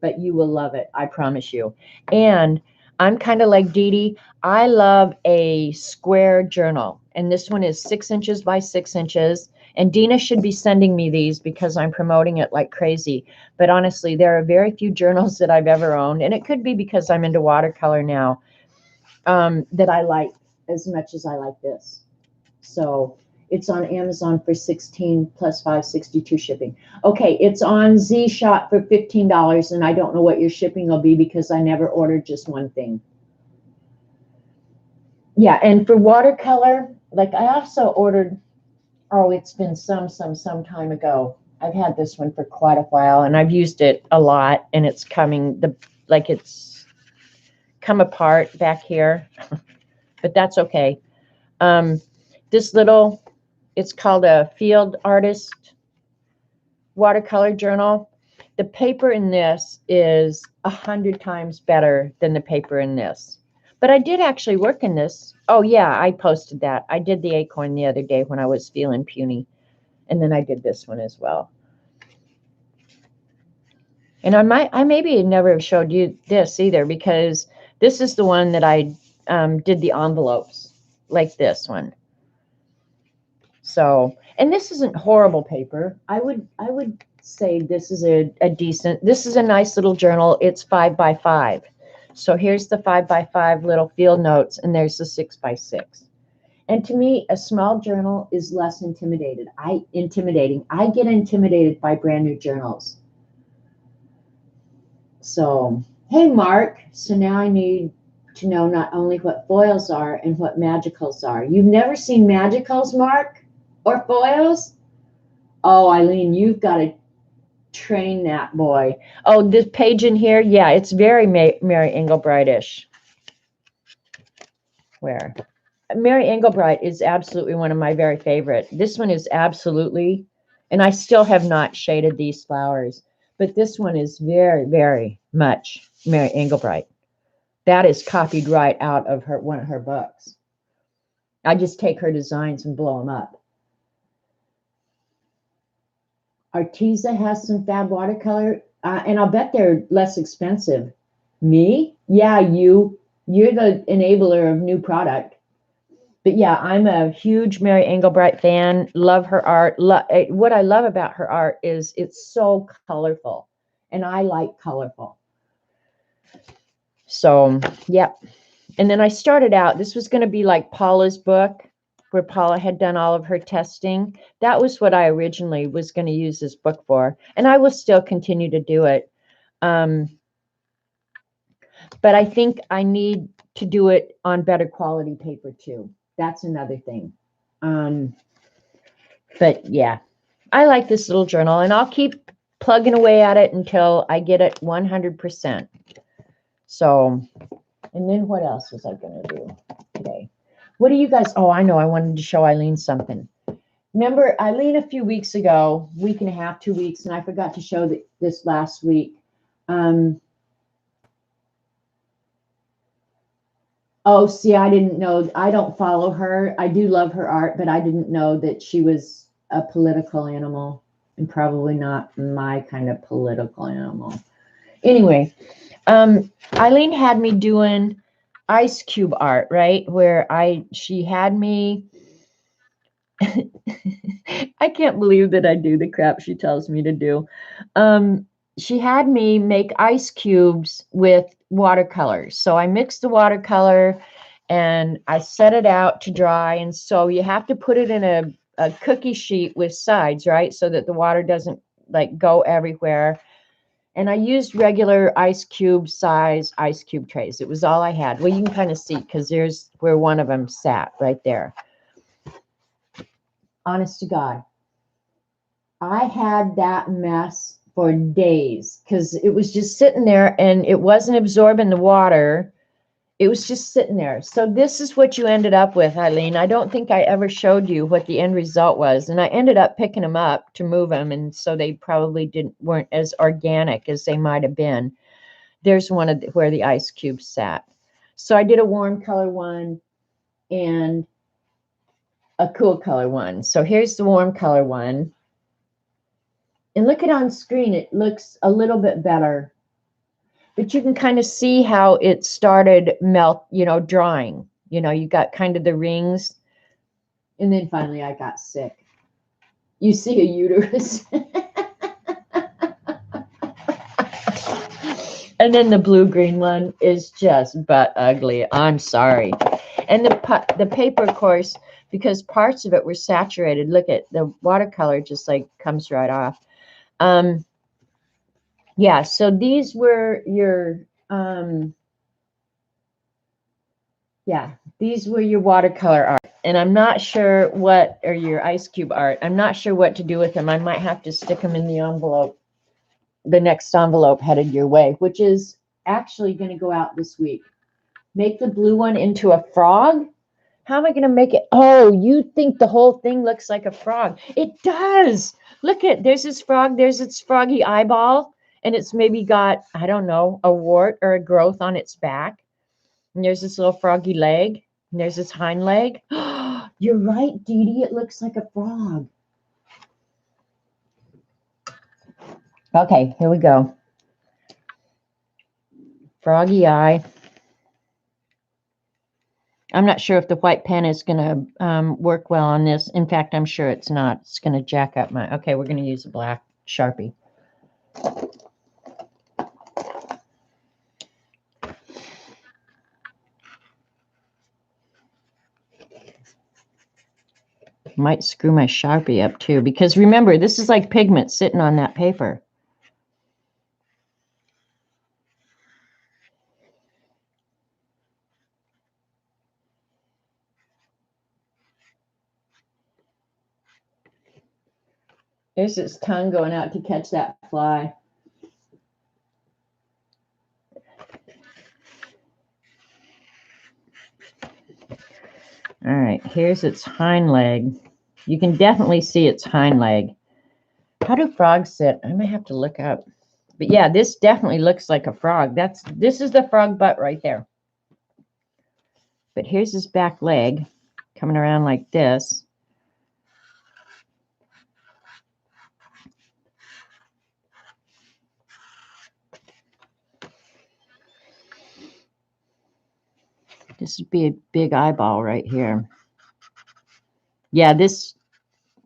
but you will love it, I promise you. And I'm kind of like Dee Dee. I love a square journal, and this one is 6 inches by 6 inches. And Dina should be sending me these because I'm promoting it like crazy. But honestly, there are very few journals that I've ever owned, and it could be because I'm into watercolor now, that I like as much as I like this. So it's on Amazon for $16 plus $5.62 shipping. Okay, it's on Z Shop for $15, and I don't know what your shipping will be because I never ordered just one thing. Yeah, and for watercolor, like I also ordered, oh, it's been some time ago. I've had this one for quite a while, and I've used it a lot, and it's it's come apart back here, but that's okay. This little, it's called a Field Artist watercolor journal. The paper in this is 100 times better than the paper in this. But I did actually work in this. Oh yeah, I posted that. I did the acorn the other day when I was feeling puny. And then I did this one as well. And I maybe never have showed you this either, because this is the one that I did the envelopes, like this one. So, and this isn't horrible paper. I would say this is a decent, this is a nice little journal. It's 5 by 5. So here's the 5 by 5 little field notes, and there's the 6 by 6. And to me, a small journal is less intimidating. I get intimidated by brand new journals. So, hey, Mark. So now I need to know not only what foils are and what magicals are. You've never seen magicals, Mark, or foils? Oh, Eileen, you've got to train that boy. Oh, this page in here, yeah, it's very Mary Engelbright-ish. Where? Mary Engelbright is absolutely one of my very favorite. This one is absolutely, and I still have not shaded these flowers, but this one is very, very much Mary Engelbright. That is copied right out of one of her books. I just take her designs and blow them up. Arteza has some fab watercolor, and I'll bet they're less expensive. Me? Yeah, you're the enabler of new product. But yeah, I'm a huge Mary Engelbright fan. Love her art. What I love about her art is it's so colorful, and I like colorful. So, yep. And then I started out, this was going to be like Paula's book, where Paula had done all of her testing. That was what I originally was going to use this book for, and I will still continue to do it. But I think I need to do it on better quality paper too. That's another thing. But yeah, I like this little journal, and I'll keep plugging away at it until I get it 100%. So, and then what else was I going to do today? What do you guys, oh, I know, I wanted to show Eileen something. Remember Eileen a few weeks ago, week and a half, 2 weeks, and I forgot to show this last week. Oh, see, I didn't know. I don't follow her. I do love her art, but I didn't know that she was a political animal, and probably not my kind of political animal. Anyway, Eileen had me doing ice cube art, right? Where she had me, I can't believe that I do the crap she tells me to do. She had me make ice cubes with watercolors. So I mixed the watercolor and I set it out to dry. And so you have to put it in a cookie sheet with sides, right? So that the water doesn't like go everywhere. And I used regular ice cube size ice cube trays. It was all I had. Well, you can kind of see because there's where one of them sat right there. Honest to God. I had that mess for days because it was just sitting there and it wasn't absorbing the water. It was just sitting there. So this is what you ended up with, Eileen. I don't think I ever showed you what the end result was. And I ended up picking them up to move them. And so they probably weren't as organic as they might have been. There's one of where the ice cubes sat. So I did a warm color one and a cool color one. So here's the warm color one. And look at on screen, it looks a little bit better. But you can kind of see how it started drying. You got kind of the rings. And then finally I got sick. You see a uterus. And then the blue-green one is just butt ugly. I'm sorry. And the paper, of course, because parts of it were saturated. Look at the watercolor just like comes right off. Yeah, so these were your these were your watercolor art. And I'm not sure or your ice cube art. I'm not sure what to do with them. I might have to stick them in the envelope, the next envelope headed your way, which is actually going to go out this week. Make the blue one into a frog. How am I going to make it? Oh, you think the whole thing looks like a frog. It does. Look there's this frog. There's its froggy eyeball. And it's maybe got, I don't know, a wart or a growth on its back. And there's this little froggy leg. And there's this hind leg. You're right, Dee Dee. It looks like a frog. Okay, here we go. Froggy eye. I'm not sure if the white pen is going to work well on this. In fact, I'm sure it's not. It's going to jack up my... Okay, we're going to use a black Sharpie. Might screw my Sharpie up too, because remember, this is like pigment sitting on that paper. There's its tongue going out to catch that fly. All right, here's its hind leg. You can definitely see its hind leg. How do frogs sit? I might have to look up. But yeah, this definitely looks like a frog. This is the frog butt right there. But here's his back leg coming around like this. This would be a big eyeball right here. Yeah,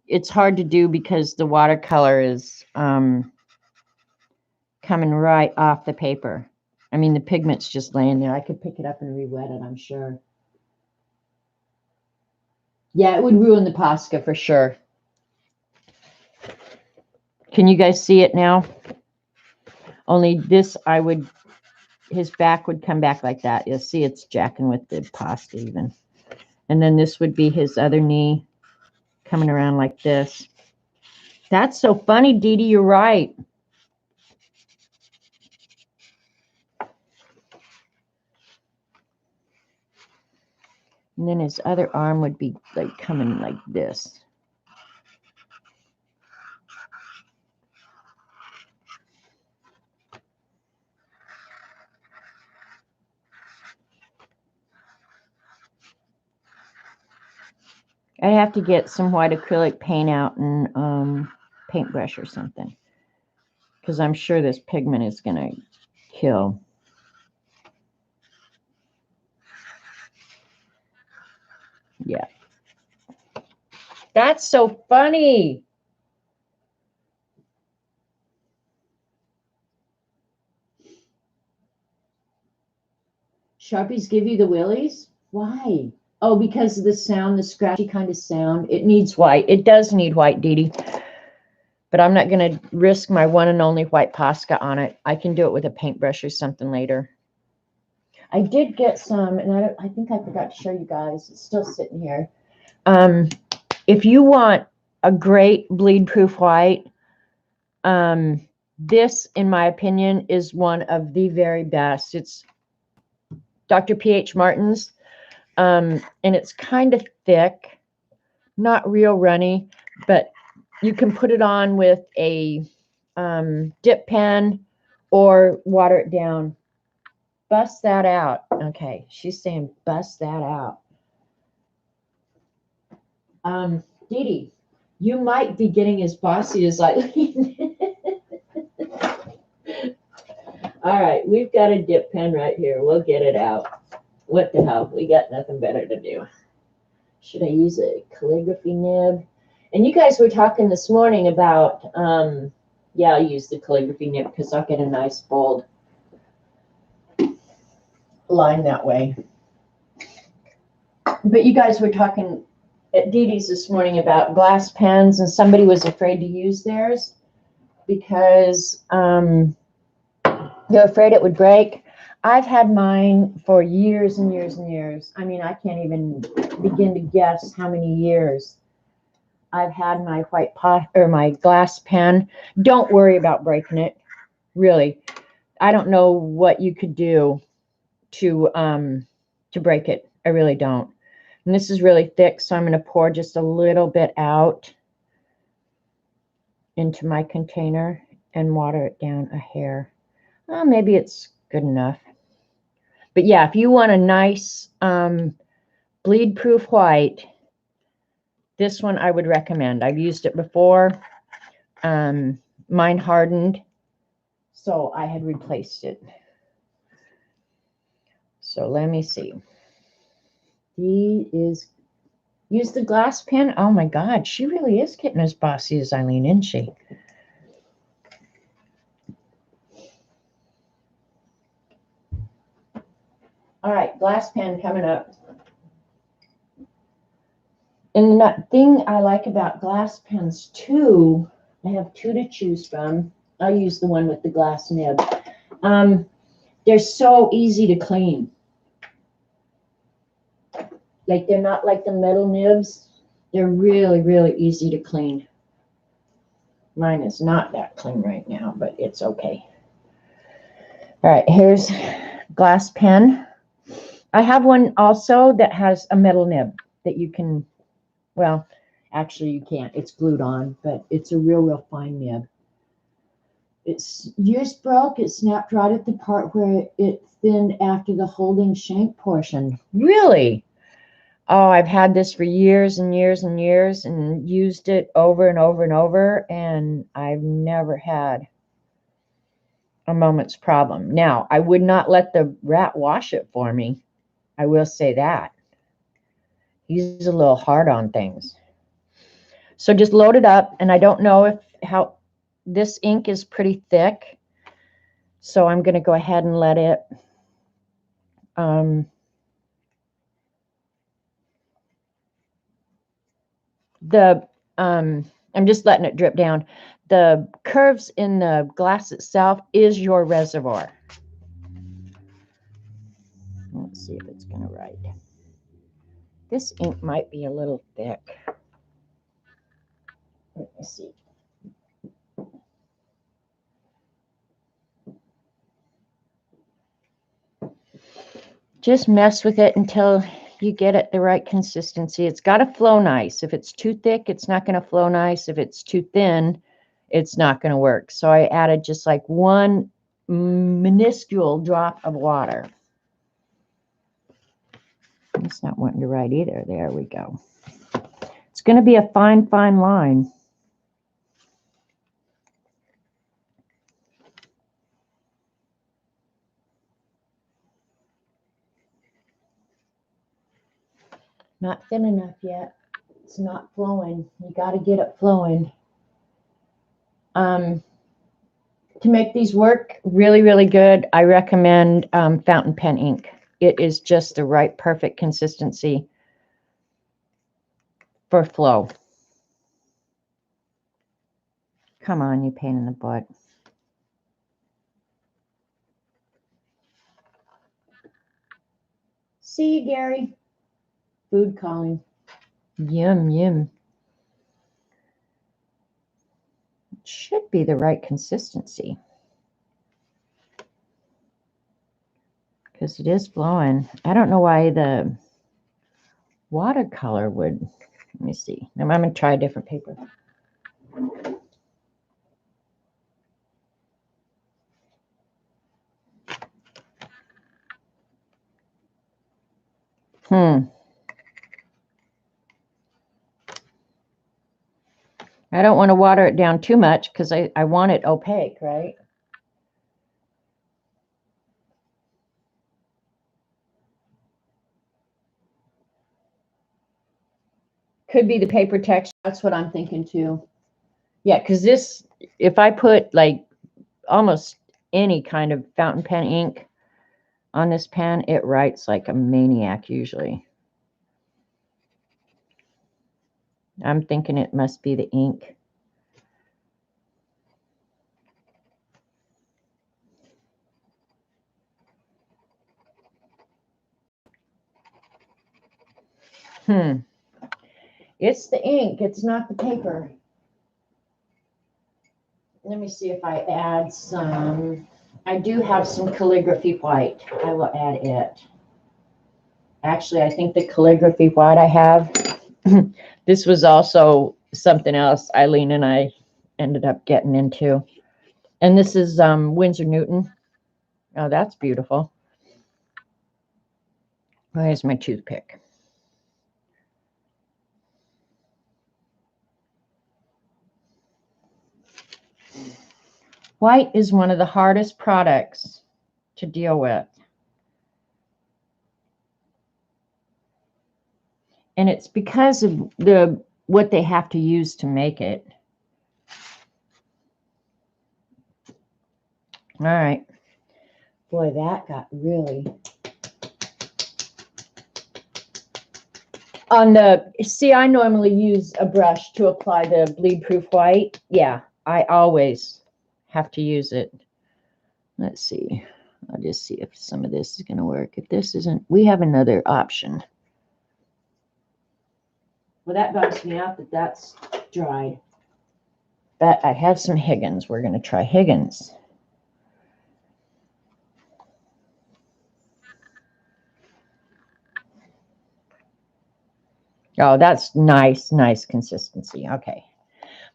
it's hard to do because the watercolor is coming right off the paper. I mean, the pigment's just laying there. I could pick it up and re-wet it, I'm sure. Yeah, it would ruin the Posca for sure. Can you guys see it now? Only this, his back would come back like that. You'll see it's jacking with the Posca even. And then this would be his other knee coming around like this. That's so funny, Dee Dee, you're right. And then his other arm would be like coming like this. I have to get some white acrylic paint out and paintbrush or something, because I'm sure this pigment is going to kill. Yeah. That's so funny. Sharpies give you the willies? Why? Oh, because of the sound, the scratchy kind of sound. It needs white. It does need white, Dee Dee. But I'm not going to risk my one and only white Posca on it. I can do it with a paintbrush or something later. I did get some, and I think I forgot to show you guys. It's still sitting here. if you want a great bleed-proof white, this, in my opinion, is one of the very best. It's Dr. P.H. Martin's, and it's kind of thick, not real runny, but you can put it on with a dip pen or water it down. Bust that out. Okay, she's saying bust that out. Dee Dee, you might be getting as bossy as Eileen. All right, we've got a dip pen right here. We'll get it out. What the hell? We got nothing better to do. Should I use a calligraphy nib? And you guys were talking this morning about, yeah, I'll use the calligraphy nib because I'll get a nice bold line that way. But you guys were talking at Dee Dee's this morning about glass pens, and somebody was afraid to use theirs because they're afraid it would break. I've had mine for years and years and years. I mean, I can't even begin to guess how many years I've had my white pot or my glass pen. Don't worry about breaking it. Really. I don't know what you could do to break it. I really don't. And this is really thick, so I'm going to pour just a little bit out into my container and water it down a hair. Well, maybe it's good enough. But yeah, if you want a nice bleed-proof white, this one I would recommend. I've used it before. Mine hardened, so I had replaced it. So let me see. He is, use the glass pen. Oh my God, she really is getting as bossy as Eileen, isn't she? All right, glass pen coming up. And the thing I like about glass pens too, I have two to choose from. I'll use the one with the glass nib. They're so easy to clean. Like, they're not like the metal nibs. They're really, really easy to clean. Mine is not that clean right now, but it's okay. All right, here's glass pen. I have one also that has a metal nib that you can, well, actually you can't. It's glued on, but it's a real, real fine nib. It's yours broke. It snapped right at the part where it thinned after the holding shank portion. Really? Oh, I've had this for years and years and years and used it over and over and over, and I've never had a moment's problem. Now, I would not let the rat wash it for me. I will say that. He's a little hard on things. So just load it up, and I don't know how this ink is pretty thick, so I'm going to go ahead and let it I'm just letting it drip down. The curves in the glass itself is your reservoir. Let's see if it's going to write. This ink might be a little thick. Let me see. Just mess with it until you get it the right consistency. It's got to flow nice. If it's too thick, it's not going to flow nice. If it's too thin, it's not going to work. So I added just like one minuscule drop of water. It's not wanting to write either. There we go. It's going to be a fine, fine line. Not thin enough yet. It's not flowing. You got to get it flowing. To make these work really, really good, I recommend fountain pen ink. It is just the right, perfect consistency for flow. Come on, you pain in the butt. See you, Gary. Food calling. Yum, yum. be the right consistency. Because it is flowing. I don't know why the watercolor would. Let me see. I'm going to try a different paper. I don't want to water it down too much because I want it opaque, right? Could be the paper texture. That's what I'm thinking too. Yeah, because this, if I put like almost any kind of fountain pen ink on this pen, it writes like a maniac usually. I'm thinking it must be the ink. It's the ink. It's not the paper. Let me see if I add some. I do have some calligraphy white. I will add it. Actually, I think the calligraphy white I have, this was also something else Eileen and I ended up getting into. And this is Winsor Newton. Oh, that's beautiful. Where's my toothpick? White is one of the hardest products to deal with. And it's because of what they have to use to make it. All right. Boy, that got really... On the, see, I normally use a brush to apply the bleed-proof white. Yeah, I always have to use it. Let's see. I'll just see if some of this is going to work. If this isn't, we have another option. Well, that bumps me out that that's dried. But I have some Higgins. We're going to try Higgins. Oh, that's nice, nice consistency. Okay.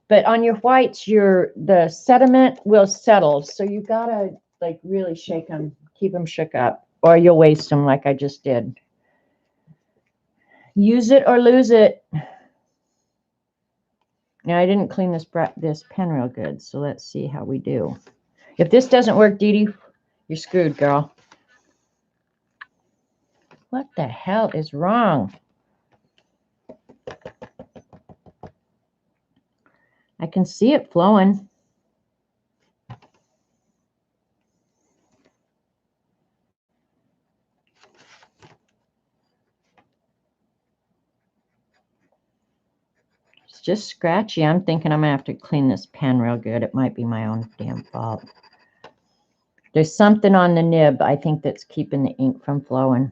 But on your whites, the sediment will settle. So you got to like really shake them, keep them shook up, or you'll waste them like I just did. Use it or lose it. Now, I didn't clean this pen real good, so let's see how we do. If this doesn't work, Dee Dee, you're screwed, girl. What the hell is wrong? I can see it flowing. It's just scratchy. I'm thinking I'm going to have to clean this pen real good. It might be my own damn fault. There's something on the nib, I think, that's keeping the ink from flowing.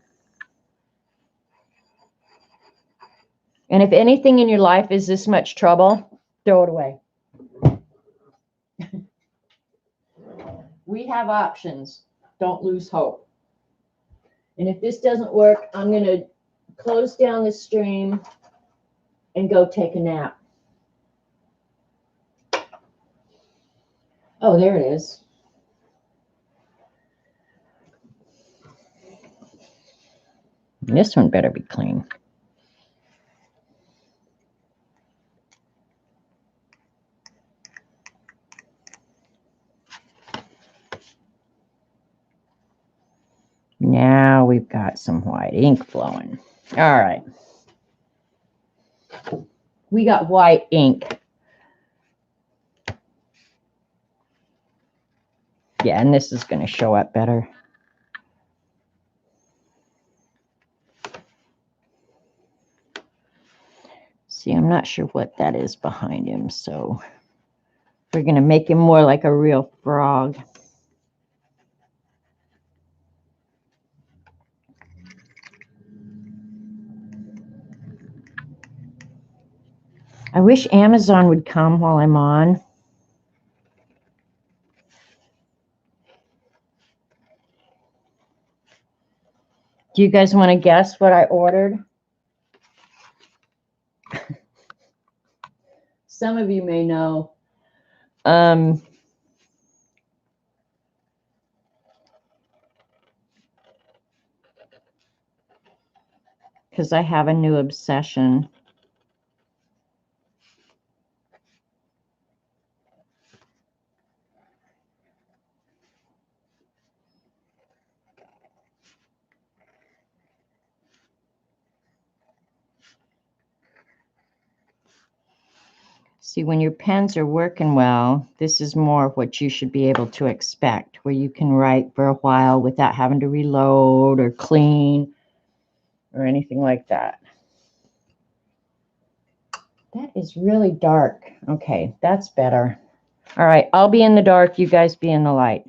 And if anything in your life is this much trouble, throw it away. We have options. Don't lose hope. And if this doesn't work, I'm going to close down the stream and go take a nap. Oh, there it is. This one better be clean. Now we've got some white ink flowing. All right. We got white ink. Yeah, and this is going to show up better. See, I'm not sure what that is behind him, so we're going to make him more like a real frog. I wish Amazon would come while I'm on. Do you guys want to guess what I ordered? Some of you may know. Because I have a new obsession. See, when your pens are working well, this is more of what you should be able to expect, where you can write for a while without having to reload or clean or anything like that. That is really dark. Okay, that's better. All right, I'll be in the dark, you guys be in the light.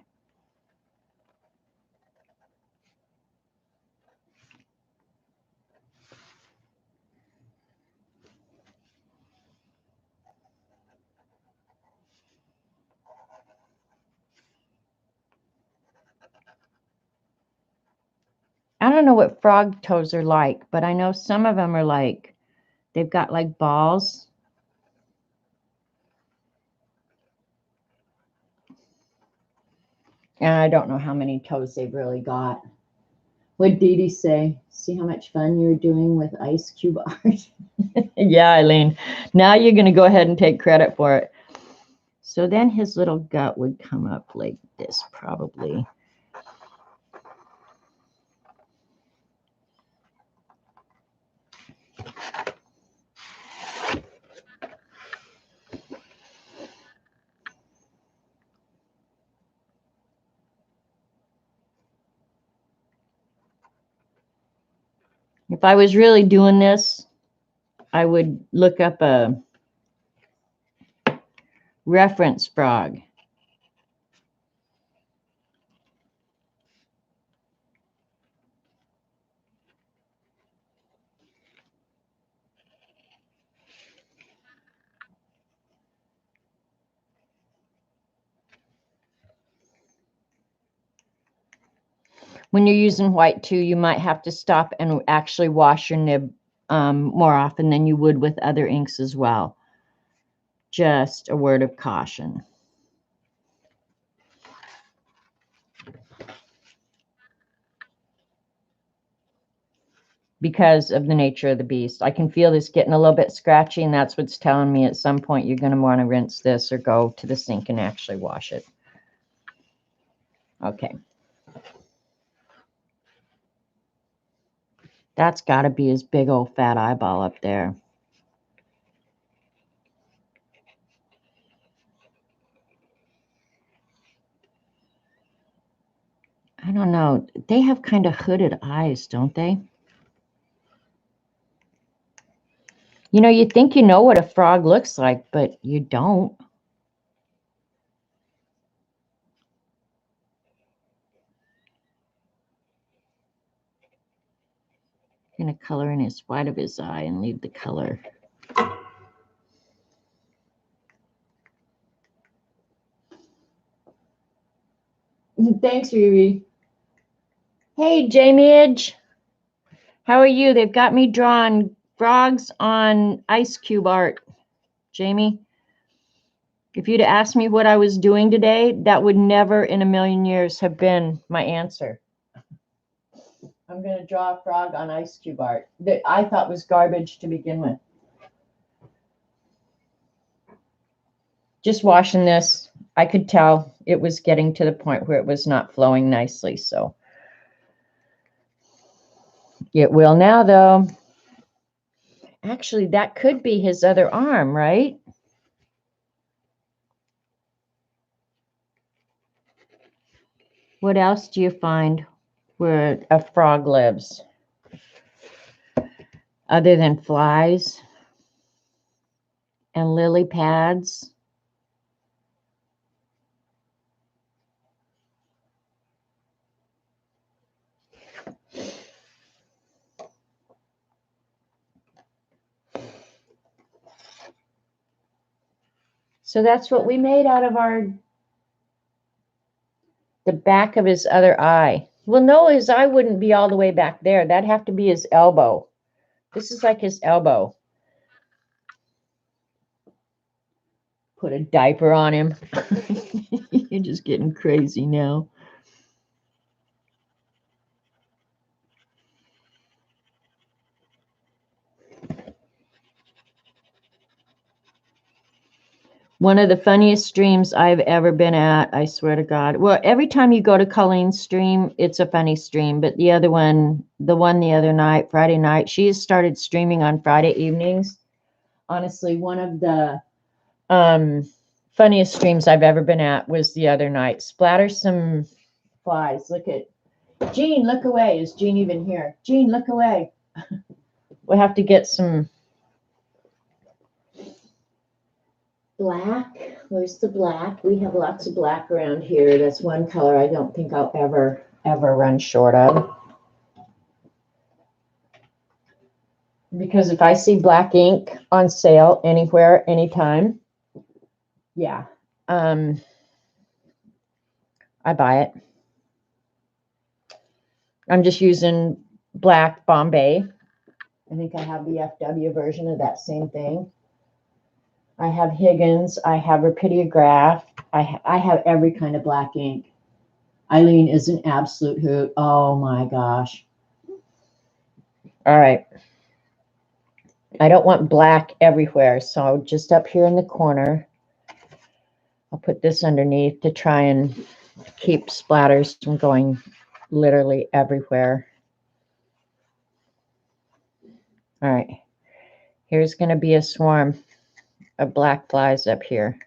I don't know what frog toes are like, but I know some of them are like, they've got like balls. And I don't know how many toes they've really got. What'd Dee Dee say? See how much fun you're doing with ice cube art? Yeah, Eileen. Now you're going to go ahead and take credit for it. So then his little gut would come up like this, probably. If I was really doing this, I would look up a reference frog. When you're using white too, you might have to stop and actually wash your nib more often than you would with other inks as well. Just a word of caution. Because of the nature of the beast. I can feel this getting a little bit scratchy, and that's what's telling me at some point you're going to want to rinse this or go to the sink and actually wash it. Okay. That's got to be his big old fat eyeball up there. I don't know. They have kind of hooded eyes, don't they? You know, you think you know what a frog looks like, but you don't. I'm going to color in his white of his eye and leave the color. Thanks, Ruby. Hey, Jamie. How are you? They've got me drawing frogs on ice cube art. Jamie, if you'd asked me what I was doing today, that would never in a million years have been my answer. I'm going to draw a frog on ice cube art that I thought was garbage to begin with. Just washing this, I could tell it was getting to the point where it was not flowing nicely, so it will now, though. Actually, that could be his other arm, right? What else do you find where a frog lives? Other than flies and lily pads. So that's what we made out of the back of his other eye. Well, no, his eye wouldn't be all the way back there. That'd have to be his elbow. This is like his elbow. Put a diaper on him. You're just getting crazy now. One of the funniest streams I've ever been at, I swear to God. Well, every time you go to Colleen's stream, it's a funny stream. But the other one, the other night, Friday night, she started streaming on Friday evenings. Honestly, one of the funniest streams I've ever been at was the other night. Splatter some flies. Look at Jean, look away. Is Jean even here? Jean, look away. We'll have to get some black. Where's the black? We have lots of black around here. That's one color I don't think I'll ever run short of. Because if I see black ink on sale anywhere, anytime, yeah, I buy it. I'm just using black Bombay. I think I have the FW version of that same thing. I have Higgins. I have Rapidograph. I have every kind of black ink. Eileen is an absolute hoot. Oh my gosh. All right. I don't want black everywhere, so just up here in the corner, I'll put this underneath to try and keep splatters from going literally everywhere. All right. Here's going to be a swarm of black flies up here.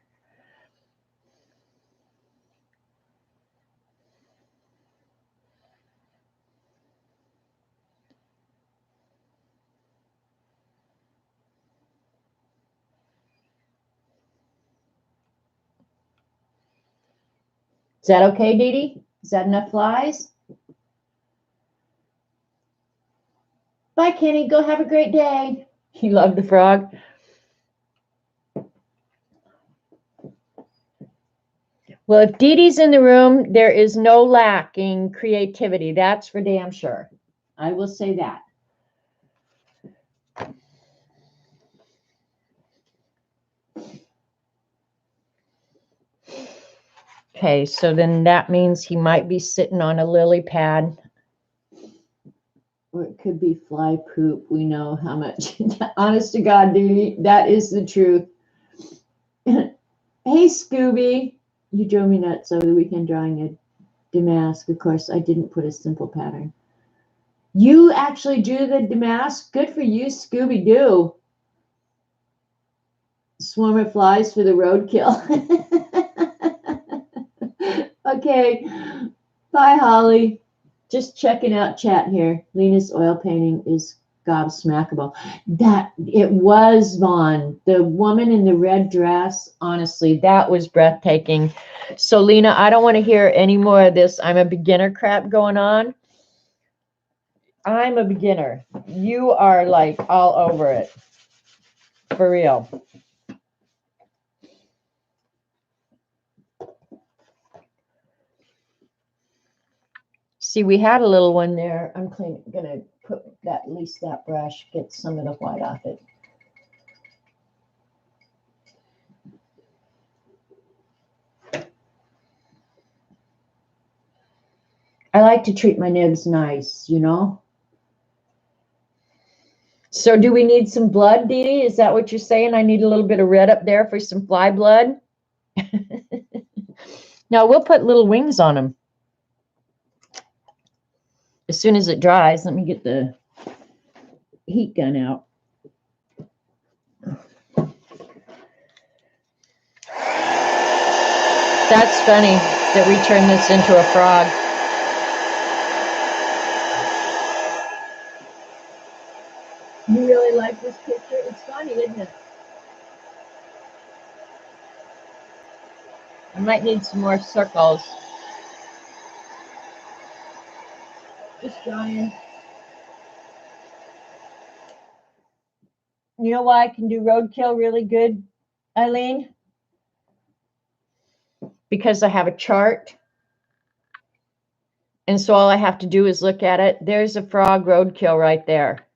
Is that okay, Dee Dee? Is that enough flies? Bye, Kenny. Go have a great day. You love the frog? Well, if Dee Dee's in the room, there is no lack in creativity. That's for damn sure. I will say that. Okay, so then that means he might be sitting on a lily pad. Or it could be fly poop. We know how much. Honest to God, Dee Dee, that is the truth. Hey, Scooby. You drove me nuts over the weekend drawing a damask. Of course, I didn't put a simple pattern. You actually drew the damask? Good for you, Scooby-Doo. Swarm of flies for the roadkill. Okay. Bye, Holly. Just checking out chat here. Lena's oil painting is gobsmackable. That it was Vaughn, the woman in the red dress. Honestly, that was breathtaking. So, Lena, I don't want to hear any more of this I'm a beginner crap going on. I'm a beginner. You are like all over it. For real. See, we had a little one there. I'm gonna put that, at least that brush, get some of the white off it. I like to treat my nibs nice, you know? So do we need some blood, Dee Dee? Is that what you're saying? I need a little bit of red up there for some fly blood? Now, we'll put little wings on them. As soon as it dries, let me get the heat gun out. That's funny that we turned this into a frog. You really like this picture? It's funny, isn't it? I might need some more circles. Just drawing. You know why I can do roadkill really good, Eileen? Because I have a chart. And so all I have to do is look at it. There's a frog roadkill right there.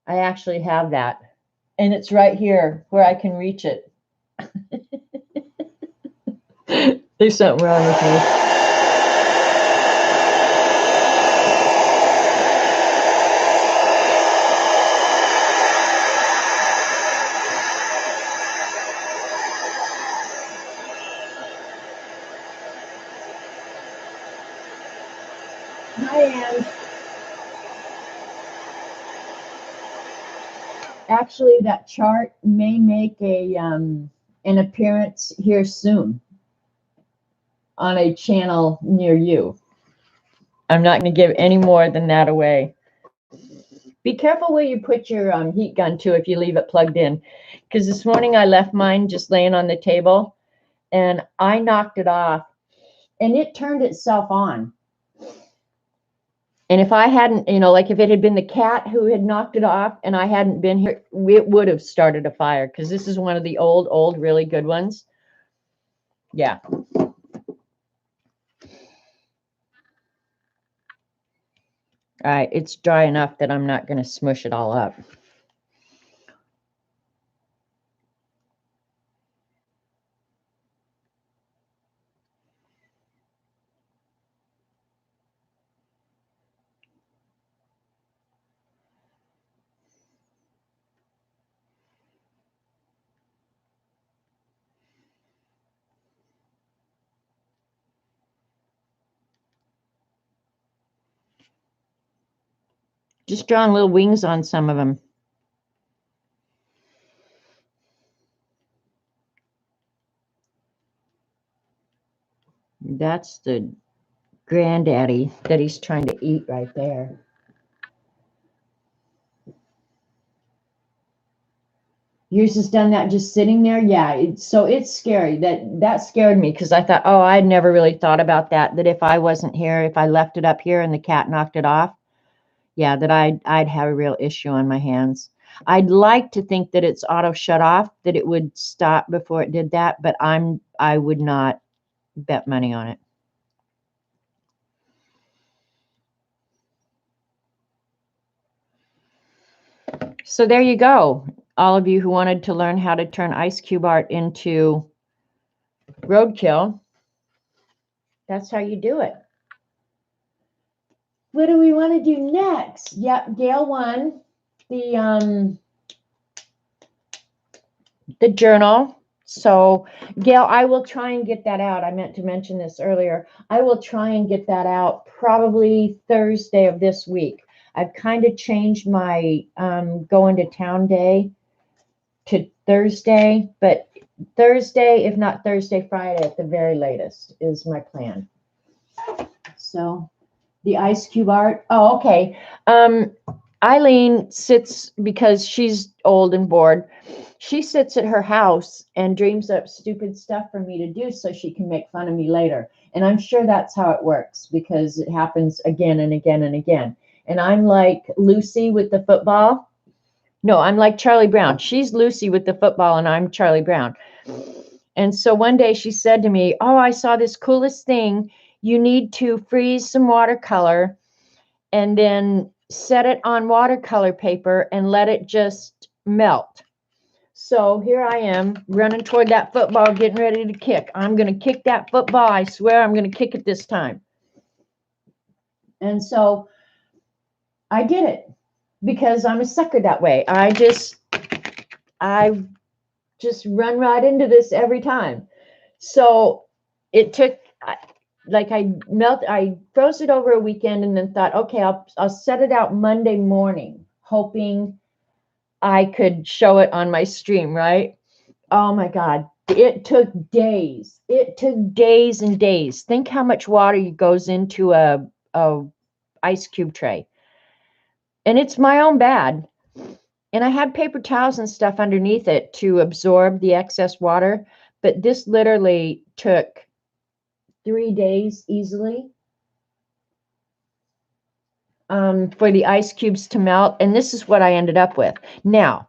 I actually have that. And it's right here where I can reach it. There's something wrong with me. Hi, Ann. Actually, that chart may make an appearance here soon on a channel near you. I'm not going to give any more than that away. Be careful where you put your heat gun too if you leave it plugged in, because this morning I left mine just laying on the table and I knocked it off and it turned itself on. And if I hadn't, like if it had been the cat who had knocked it off and I hadn't been here, it would have started a fire, because this is one of the old, really good ones. Yeah. All right, it's dry enough that I'm not going to smush it all up. Just drawing little wings on some of them. That's the granddaddy that he's trying to eat right there. Yours has done that just sitting there? Yeah, so it's scary. That scared me, because I thought, oh, I'd never really thought about that if I wasn't here, if I left it up here and the cat knocked it off, yeah, that I'd have a real issue on my hands. I'd like to think that it's auto shut off, that it would stop before it did that, but I would not bet money on it. So there you go. All of you who wanted to learn how to turn ice cube art into roadkill, that's how you do it. What do we want to do next? Yep, Gail won the journal. So Gail, I will try and get that out. I meant to mention this earlier. I will try and get that out probably Thursday of this week. I've kind of changed my going to town day to Thursday, but Thursday, if not Thursday, Friday at the very latest is my plan. So the ice cube art. Oh, okay. Eileen sits, because she's old and bored, she sits at her house and dreams up stupid stuff for me to do so she can make fun of me later. And I'm sure that's how it works, because it happens again and again and again. And I'm like Lucy with the football. No, I'm like Charlie Brown. She's Lucy with the football and I'm Charlie Brown. And so one day she said to me, oh, I saw this coolest thing. You need to freeze some watercolor and then set it on watercolor paper and let it just melt. So here I am running toward that football, getting ready to kick. I'm going to kick that football. I swear I'm going to kick it this time. And so I did it, because I'm a sucker that way. I just run right into this every time. So it took, I froze it over a weekend and then thought, okay, I'll set it out Monday morning, hoping I could show it on my stream, right? Oh my God. It took days. It took days and days. Think how much water goes into a ice cube tray. And it's my own bad. And I had paper towels and stuff underneath it to absorb the excess water. But this literally took 3 days easily for the ice cubes to melt. And this is what I ended up with. Now,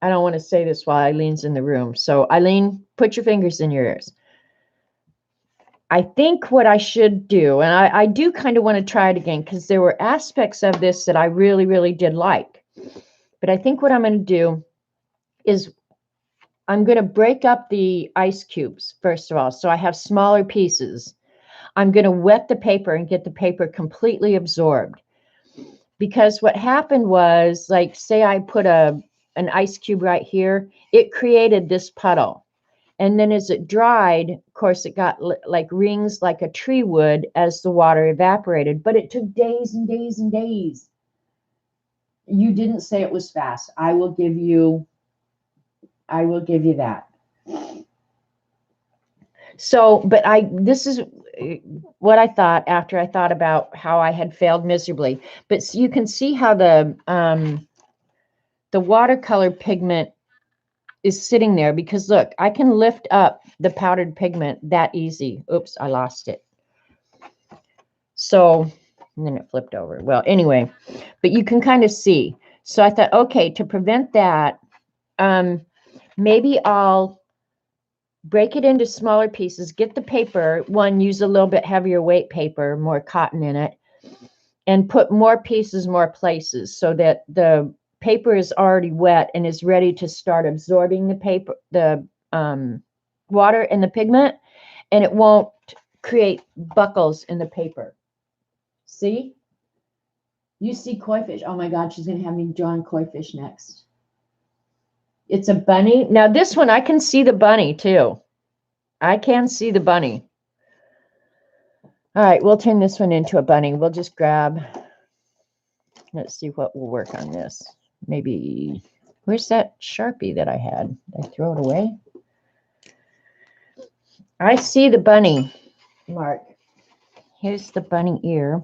I don't want to say this while Eileen's in the room. So Eileen, put your fingers in your ears. I think what I should do, and I do kind of want to try it again because there were aspects of this that I really, really did like. But I think what I'm going to do is I'm going to break up the ice cubes, first of all, so I have smaller pieces. I'm going to wet the paper and get the paper completely absorbed. Because what happened was, like, say I put an ice cube right here, it created this puddle. And then as it dried, of course, it got like rings like a tree would as the water evaporated. But it took days and days and days. You didn't say it was fast. I will give you that. So, but this is what I thought after I thought about how I had failed miserably. But you can see how the watercolor pigment is sitting there, because look, I can lift up the powdered pigment that easy. Oops, I lost it. So, and then it flipped over. Well, anyway, but you can kind of see. So I thought, okay, to prevent that, maybe I'll break it into smaller pieces, get the paper, use a little bit heavier weight paper, more cotton in it, and put more pieces, more places, so that the paper is already wet and is ready to start absorbing the water and the pigment, and it won't create buckles in the paper. See? You see koi fish. Oh my God, she's going to have me drawing koi fish next. It's a bunny. Now this one, I can see the bunny too. I can see the bunny. All right, we'll turn this one into a bunny. We'll just grab, let's see what will work on this. Maybe, where's that Sharpie that I had? Did I throw it away? I see the bunny, Mark. Here's the bunny ear.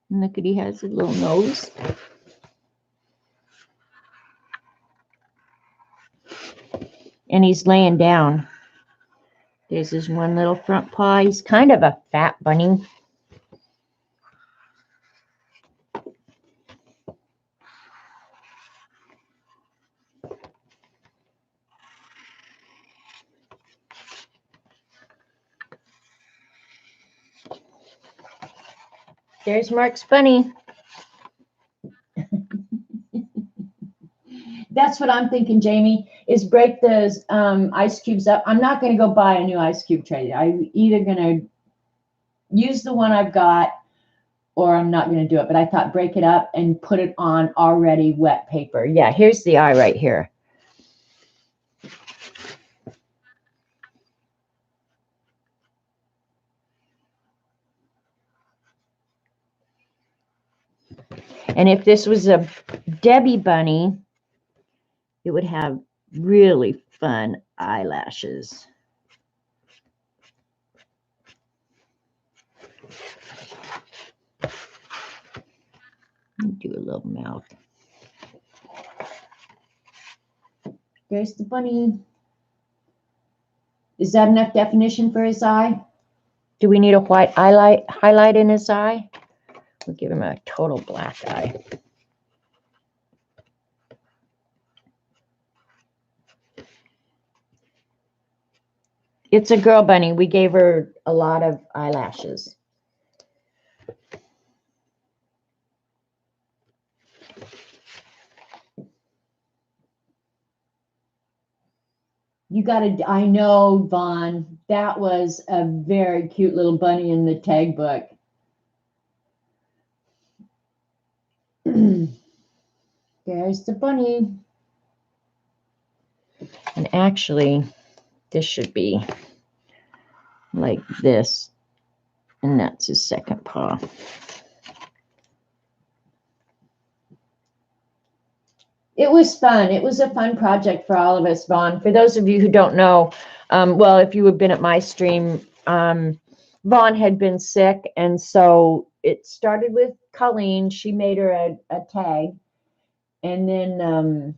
And look at, he has a little nose. And he's laying down. There's his one little front paw. He's kind of a fat bunny. There's Mark's bunny. That's what I'm thinking, Jamie, is break those ice cubes up. I'm not going to go buy a new ice cube tray. I'm either going to use the one I've got, or I'm not going to do it. But I thought break it up and put it on already wet paper. Yeah, here's the eye right here. And if this was a Debbie bunny, it would have really fun eyelashes. Do a little mouth. There's the bunny. Is that enough definition for his eye? Do we need a white highlight in his eye? We'll give him a total black eye. It's a girl bunny. We gave her a lot of eyelashes. You got to, I know, Vaughn, that was a very cute little bunny in the tag book. There's the bunny. And actually, this should be like this. And that's his second paw. It was fun. It was a fun project for all of us, Vaughn. For those of you who don't know, well, if you have been at my stream, Vaughn had been sick. And so it started with Colleen. She made her a tag. And then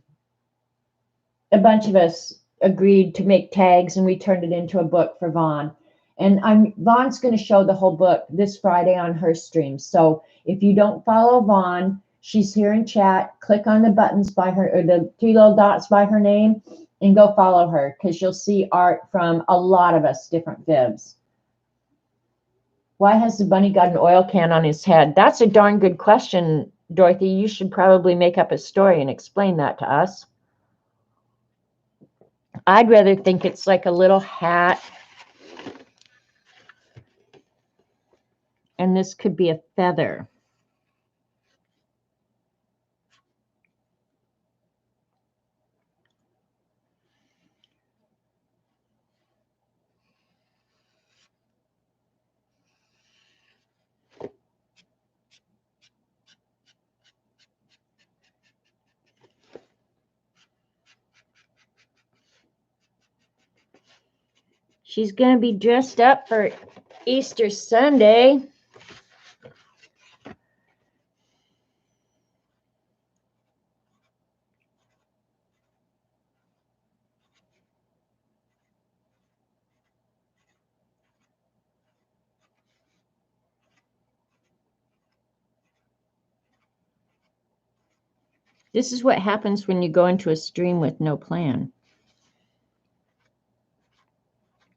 a bunch of us agreed to make tags, and we turned it into a book for Vaughn. And Vaughn's going to show the whole book this Friday on her stream. So if you don't follow Vaughn, she's here in chat. Click on the buttons by her, or the three little dots by her name, and go follow her, because you'll see art from a lot of us, different Vivs. Why has the bunny got an oil can on his head? That's a darn good question, Dorothy. You should probably make up a story and explain that to us. I'd rather think it's like a little hat. And this could be a feather. She's going to be dressed up for Easter Sunday. This is what happens when you go into a stream with no plan.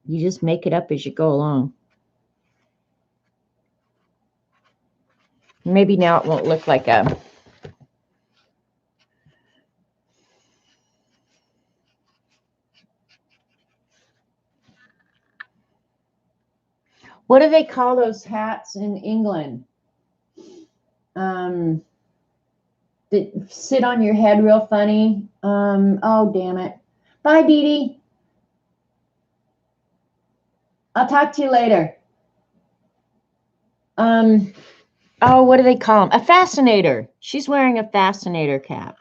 You just make it up as you go along. Maybe now it won't look like a... What do they call those hats in England? That sit on your head real funny. Oh, damn it. Bye, Dee Dee. I'll talk to you later. Oh, what do they call them? A fascinator. She's wearing a fascinator cap.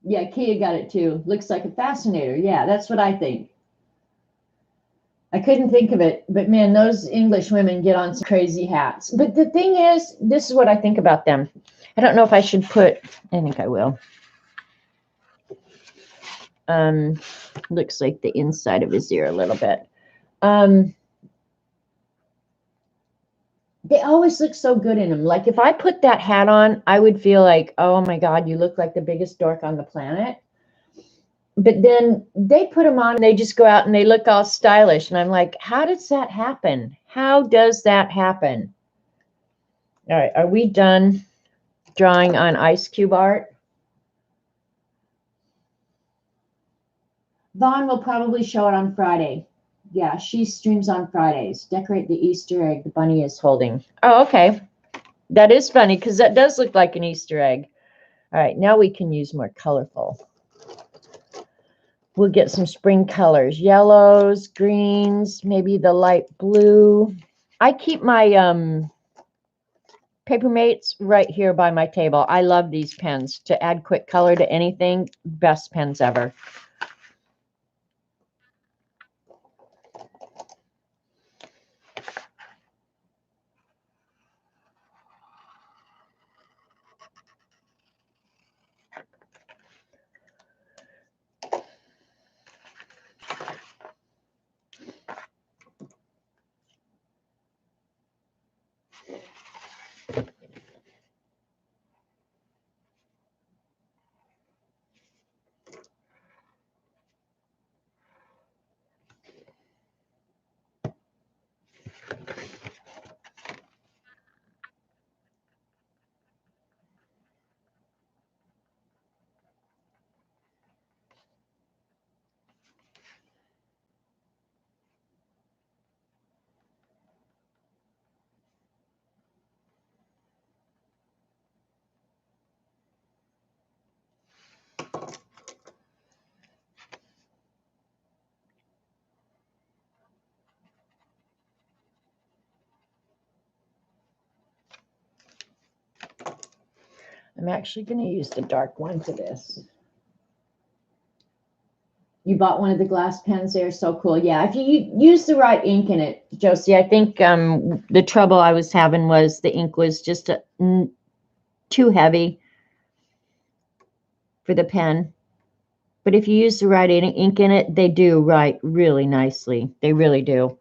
Yeah, Kia got it too. Looks like a fascinator. Yeah, that's what I think. I couldn't think of it, but man, those English women get on some crazy hats. But the thing is, this is what I think about them. I don't know if I should put, I think I will. Looks like the inside of his ear a little bit. They always look so good in them. Like if I put that hat on, I would feel like, oh my God, you look like the biggest dork on the planet. But then they put them on and they just go out and they look all stylish. And I'm like, how does that happen? How does that happen? All right, are we done drawing on ice cube art? Vaughn will probably show it on Friday. Yeah, she streams on Fridays. Decorate the Easter egg the bunny is holding. Oh, okay. That is funny because that does look like an Easter egg. All right, now we can use more colorful. We'll get some spring colors, yellows, greens, maybe the light blue. I keep my Paper Mates right here by my table. I love these pens to add quick color to anything. Best pens ever. I'm actually going to use the dark one for this. You bought one of the glass pens. They're so cool. Yeah, if you use the right ink in it, Josie, I think the trouble I was having was the ink was just too heavy for the pen. But if you use the right ink in it, they do write really nicely. They really do.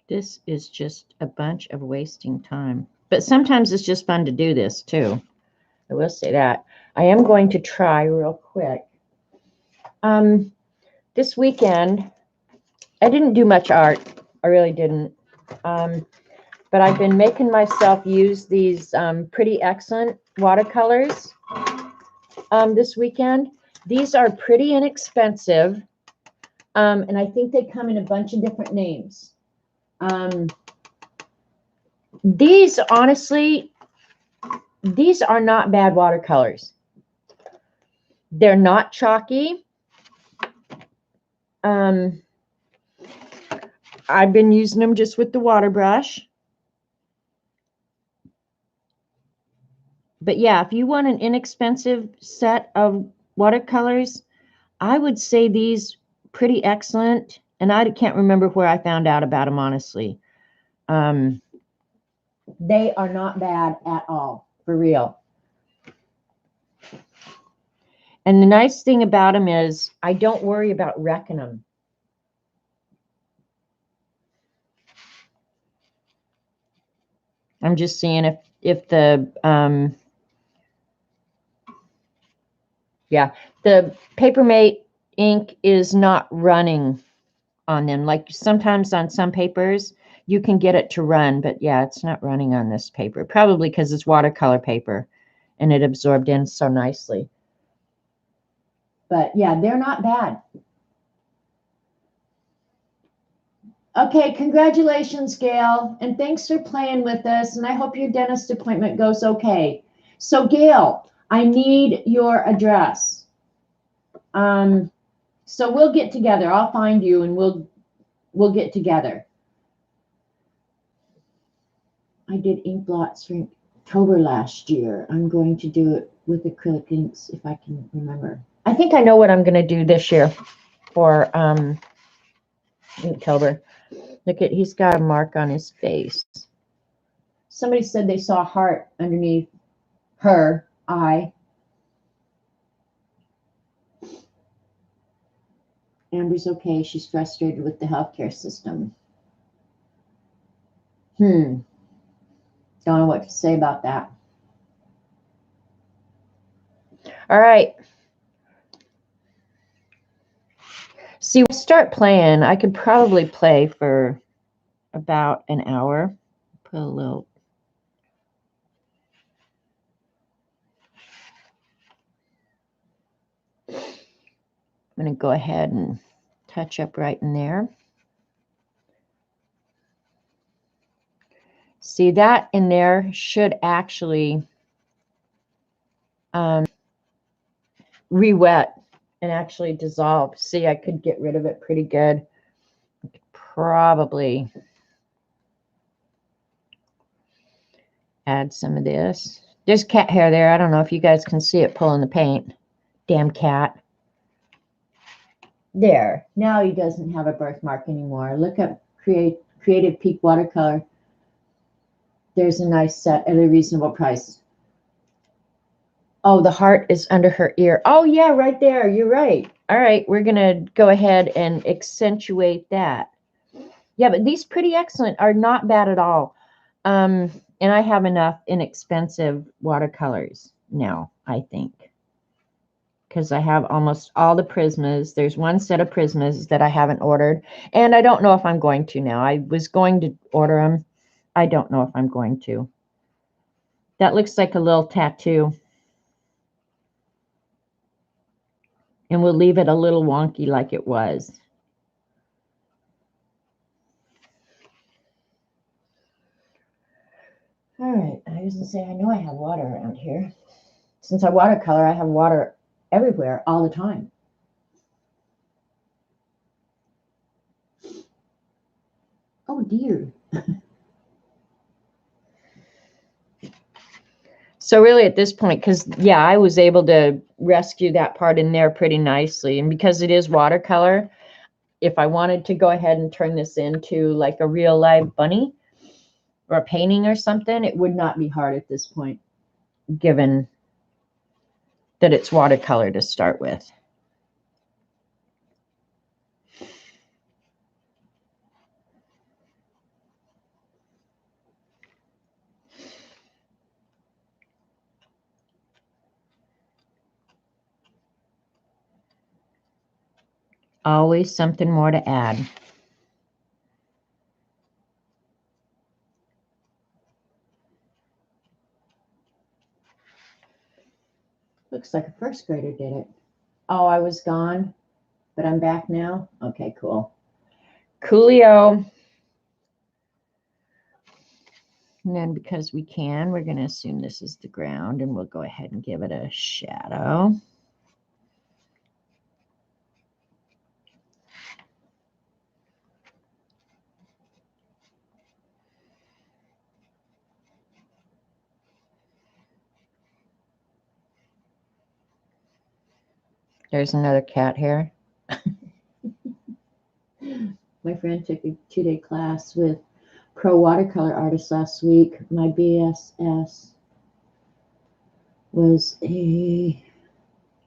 This is just a bunch of wasting time. But sometimes it's just fun to do this too. I will say that. I am going to try real quick. This weekend, I didn't do much art. I really didn't. But I've been making myself use these Pretty Excellent watercolors this weekend. These are pretty inexpensive. And I think they come in a bunch of different names. These, honestly, these are not bad watercolors. They're not chalky. I've been using them just with the water brush. But yeah, if you want an inexpensive set of watercolors, I would say these Pretty Excellent. And I can't remember where I found out about them, honestly. They are not bad at all, for real. And the nice thing about them is I don't worry about wrecking them. I'm just seeing if the the Papermate ink is not running on them. Like sometimes on some papers you can get it to run, but yeah, it's not running on this paper. Probably because it's watercolor paper and it absorbed in so nicely. But yeah, they're not bad. Okay, congratulations, Gail, and thanks for playing with us, and I hope your dentist appointment goes okay. So, Gail, I need your address. So we'll get together. I'll find you, and we'll get together. I did ink blots for October last year. I'm going to do it with acrylic inks if I can remember. I think I know what I'm going to do this year for Inktober. Look at, he's got a mark on his face. Somebody said they saw a heart underneath her eye. Amber's okay. She's frustrated with the healthcare system. Don't know what to say about that. All right. See, when I start playing, I could probably play for about an hour. Put a little. I'm going to go ahead and touch up right in there. See, that in there should actually re-wet and actually dissolve. See, I could get rid of it pretty good. Probably add some of this. There's cat hair there. I don't know if you guys can see it pulling the paint. Damn cat. There. Now he doesn't have a birthmark anymore. Look up Creative Peak Watercolor. There's a nice set at a reasonable price. Oh, the heart is under her ear. Oh, yeah, right there. You're right. All right, we're going to go ahead and accentuate that. Yeah, but these Pretty Excellent are not bad at all. And I have enough inexpensive watercolors now, I think, because I have almost all the Prismas. There's one set of Prismas that I haven't ordered, and I don't know if I'm going to now. I was going to order them. I don't know if I'm going to. That looks like a little tattoo. And we'll leave it a little wonky like it was. All right, I was going to say, I know I have water around here. Since I watercolor, I have water everywhere all the time. Oh, dear. So really at this point, because, yeah, I was able to rescue that part in there pretty nicely. And because it is watercolor, if I wanted to go ahead and turn this into like a real live bunny or a painting or something, it would not be hard at this point, given that it's watercolor to start with. Always something more to add. Looks like a first grader did it. Oh, I was gone, but I'm back now. Okay, cool. Coolio. And then because we can, we're going to assume this is the ground, and we'll go ahead and give it a shadow. There's another cat here. My friend took a 2-day class with pro watercolor artists last week. My BSS was a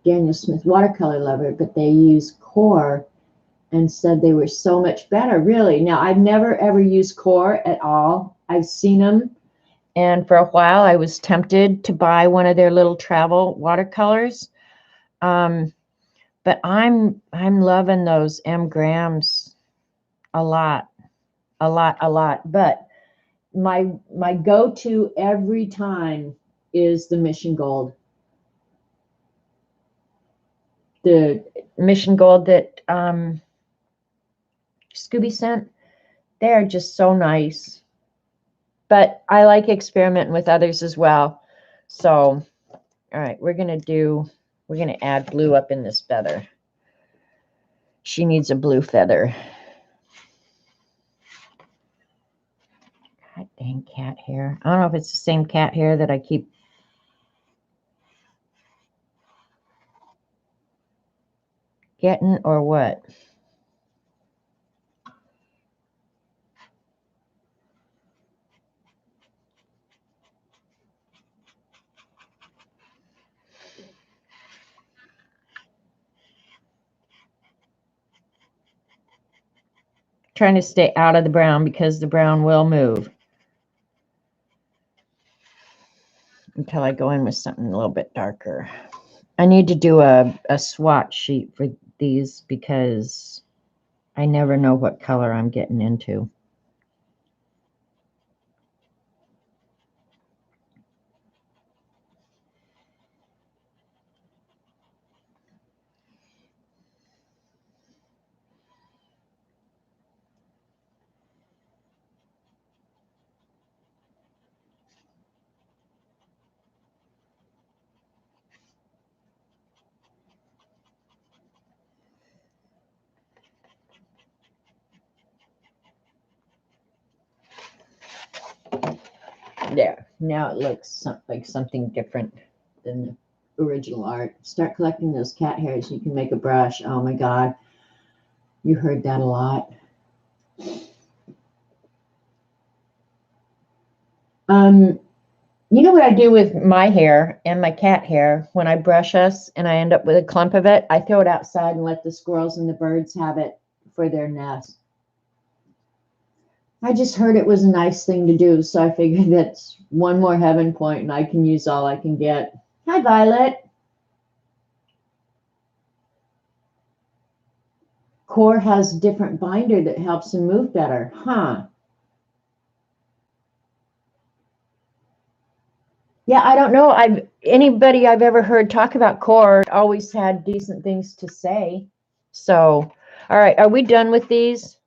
Daniel Smith watercolor lover, but they used core and said they were so much better, really. Now, I've never ever used core at all. I've seen them, and for a while I was tempted to buy one of their little travel watercolors. But I'm loving those M. Grahams a lot. But my go-to every time is the Mission Gold. The Mission Gold that Scooby sent. They're just so nice. But I like experimenting with others as well. So, all right, we're gonna add blue up in this feather. She needs a blue feather. God dang cat hair. I don't know if it's the same cat hair that I keep getting or what. Trying to stay out of the brown because the brown will move. Until I go in with something a little bit darker. I need to do a swatch sheet for these because I never know what color I'm getting into. There. Now it looks like something different than the original art. Start collecting those cat hairs. You can make a brush. Oh my God. You heard that a lot. You know what I do with my hair and my cat hair when I brush us and I end up with a clump of it? I throw it outside and let the squirrels and the birds have it for their nest. I just heard it was a nice thing to do, so I figured that's one more heaven point and I can use all I can get. Hi, Violet. Core has a different binder that helps them move better. Huh. Yeah, I don't know. Anybody I've ever heard talk about core always had decent things to say. So, all right, are we done with these?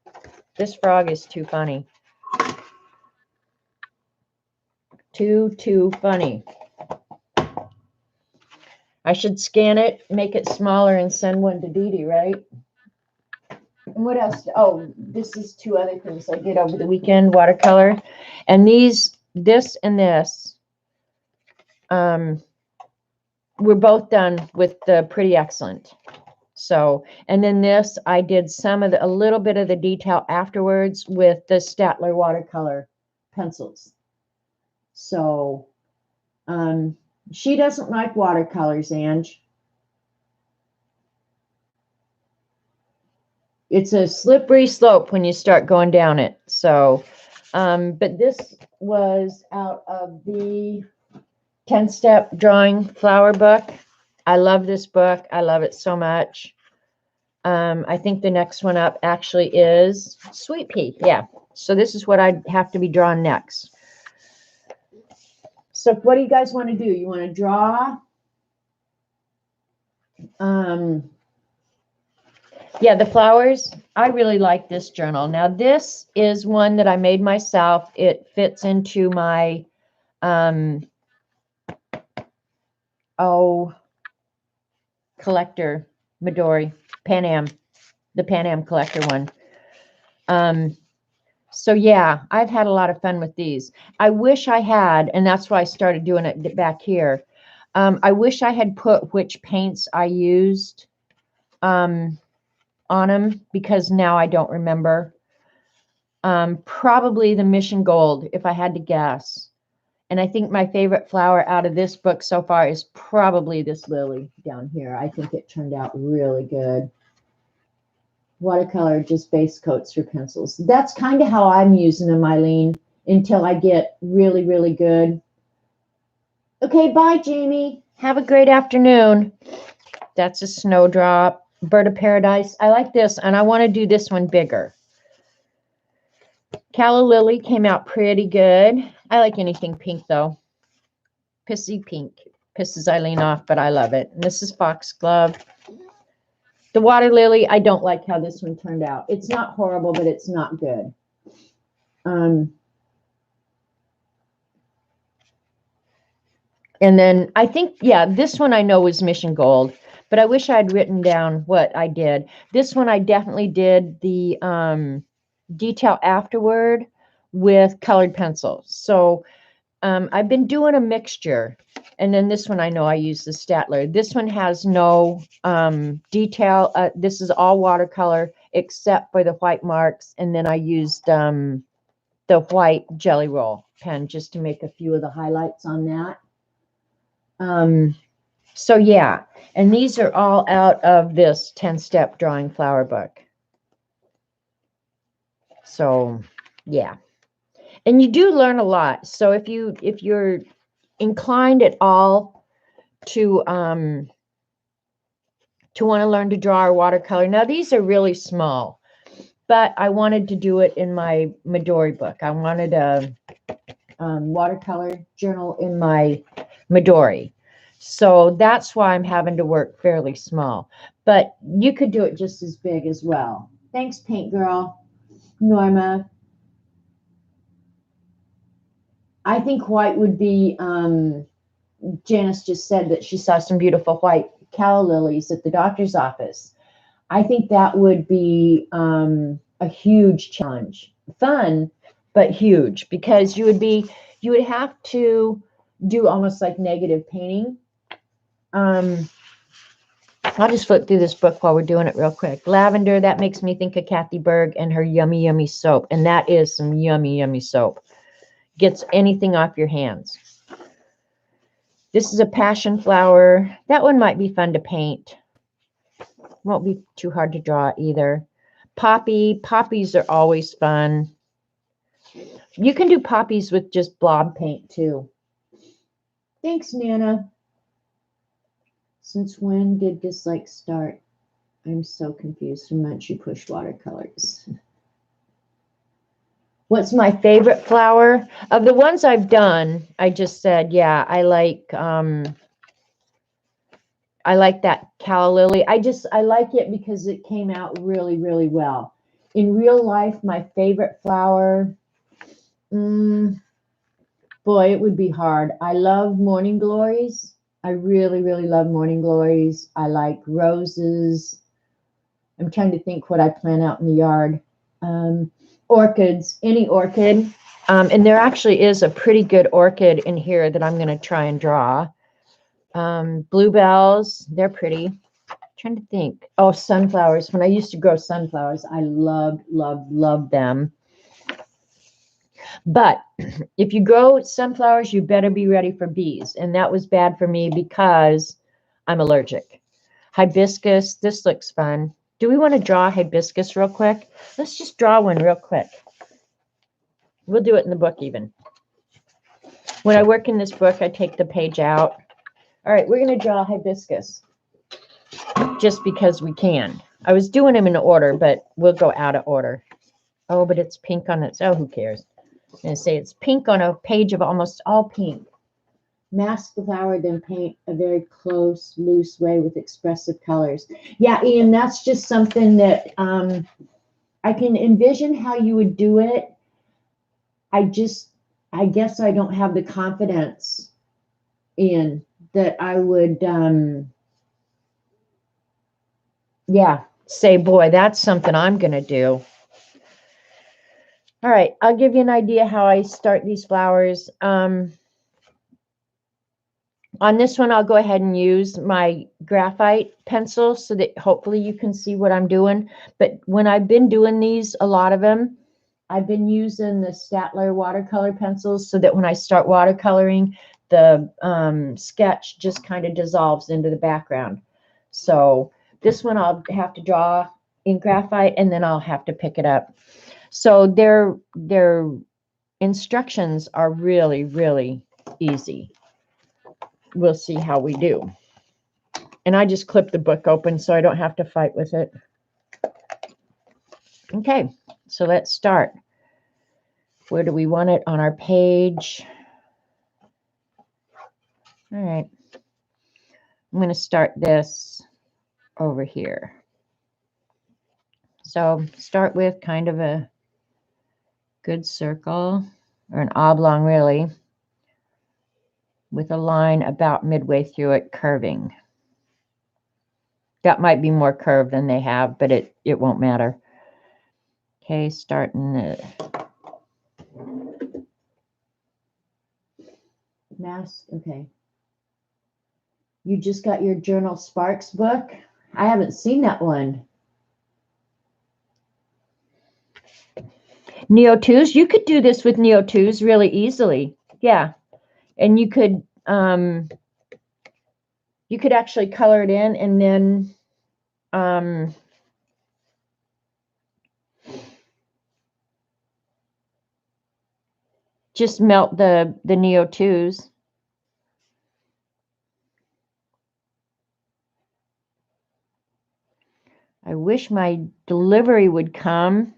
This frog is too funny. Too funny. I should scan it, make it smaller, and send one to Dee Dee, right? And what else? Oh, this is two other things I did over the weekend, watercolor. And this and this, we're both done with the Pretty Excellent. So, and then this, I did a little bit of the detail afterwards with the Staedtler watercolor pencils. So, she doesn't like watercolors, Ange. It's a slippery slope when you start going down it. So, but this was out of the 10-step drawing flower book. I love this book. I love it so much. I think the next one up actually is Sweet Pea. Yeah. So this is what I have to be drawn next. So what do you guys want to do? You want to draw? Yeah, the flowers. I really like this journal. Now this is one that I made myself. It fits into my collector Midori Pan Am, the Pan Am collector one. So yeah, I've had a lot of fun with these. I wish I had, and that's why I started doing it back here. I wish I had put which paints I used on them, because now I don't remember. Probably the Mission Gold, if I had to guess. And I think my favorite flower out of this book so far is probably this lily down here. I think it turned out really good. Watercolor, just base coats for pencils. That's kind of how I'm using them, Eileen, until I get really, really good. Okay, bye, Jamie. Have a great afternoon. That's a snowdrop. Bird of Paradise. I like this, and I want to do this one bigger. Calla Lily came out pretty good. I like anything pink, though. Pissy pink. Pisses Eileen off, but I love it. And this is Foxglove. The water lily, I don't like how this one turned out. It's not horrible, but it's not good. And then I think, yeah, this one I know was Mission Gold, but I wish I'd written down what I did. This one I definitely did the detail afterward with colored pencils. So I've been doing a mixture. And then this one, I know I use the Staedtler. This one has no detail. This is all watercolor except for the white marks. And then I used the white Jelly Roll pen just to make a few of the highlights on that. So yeah, and these are all out of this 10-step drawing flower book. So yeah, and you do learn a lot. So if you're inclined at all to want to learn to draw or watercolor, now these are really small, but I wanted to do it in my Midori book. I wanted a watercolor journal in my Midori. So that's why I'm having to work fairly small. But you could do it just as big as well. Thanks, Paint Girl. Norma. I think white would be, Janice just said that she saw some beautiful white calla lilies at the doctor's office. I think that would be a huge challenge. Fun, but huge, because you would be you would have to do almost like negative painting. I'll just flip through this book while we're doing it real quick. Lavender, that makes me think of Kathy Berg and her yummy, yummy soap. And that is some yummy, yummy soap. Gets anything off your hands. This is a passion flower. That one might be fun to paint. Won't be too hard to draw either. Poppy. Poppies are always fun. You can do poppies with just blob paint too. Thanks, Nana. Since when did dislike start? I'm so confused from when you push watercolors. What's my favorite flower? Of the ones I've done, I just said, yeah, I like that calla lily. I like it because it came out really, really well. In real life, my favorite flower, boy, it would be hard. I love morning glories. I really, really love morning glories. I like roses. I'm trying to think what I plant out in the yard. Orchids, any orchid. And there actually is a pretty good orchid in here that I'm going to try and draw. Bluebells, they're pretty. Trying to think. Oh, sunflowers. When I used to grow sunflowers, I loved, loved, loved them. But if you grow sunflowers, you better be ready for bees. And that was bad for me because I'm allergic. Hibiscus, this looks fun. Do we want to draw hibiscus real quick? Let's just draw one real quick. We'll do it in the book even. When I work in this book, I take the page out. All right, we're going to draw hibiscus just because we can. I was doing them in order, but we'll go out of order. Oh, but it's pink on it. Oh, who cares? I'm going to say it's pink on a page of almost all pink. Mask the flower, then paint a very close, loose way with expressive colors. Yeah, Ian, that's just something that I can envision how you would do it. I guess I don't have the confidence in that I would, say, boy, that's something I'm going to do. All right, I'll give you an idea how I start these flowers. On this one, I'll go ahead and use my graphite pencil so that hopefully you can see what I'm doing. But when I've been doing these, a lot of them, I've been using the Staedtler watercolor pencils so that when I start watercoloring, the sketch just kind of dissolves into the background. So this one I'll have to draw in graphite and then I'll have to pick it up. So their instructions are really, really easy. We'll see how we do. And I just clipped the book open so I don't have to fight with it. Okay, so let's start. Where do we want it on our page? All right. I'm going to start this over here. So start with kind of a good circle, or an oblong really, with a line about midway through it curving. That might be more curved than they have, but it won't matter. Okay, starting the mask. Okay. You just got your Journal Sparks book? I haven't seen that one. Neo 2s, you could do this with Neo 2s really easily. Yeah. And you could actually color it in and then just melt the Neo 2s. I wish my delivery would come.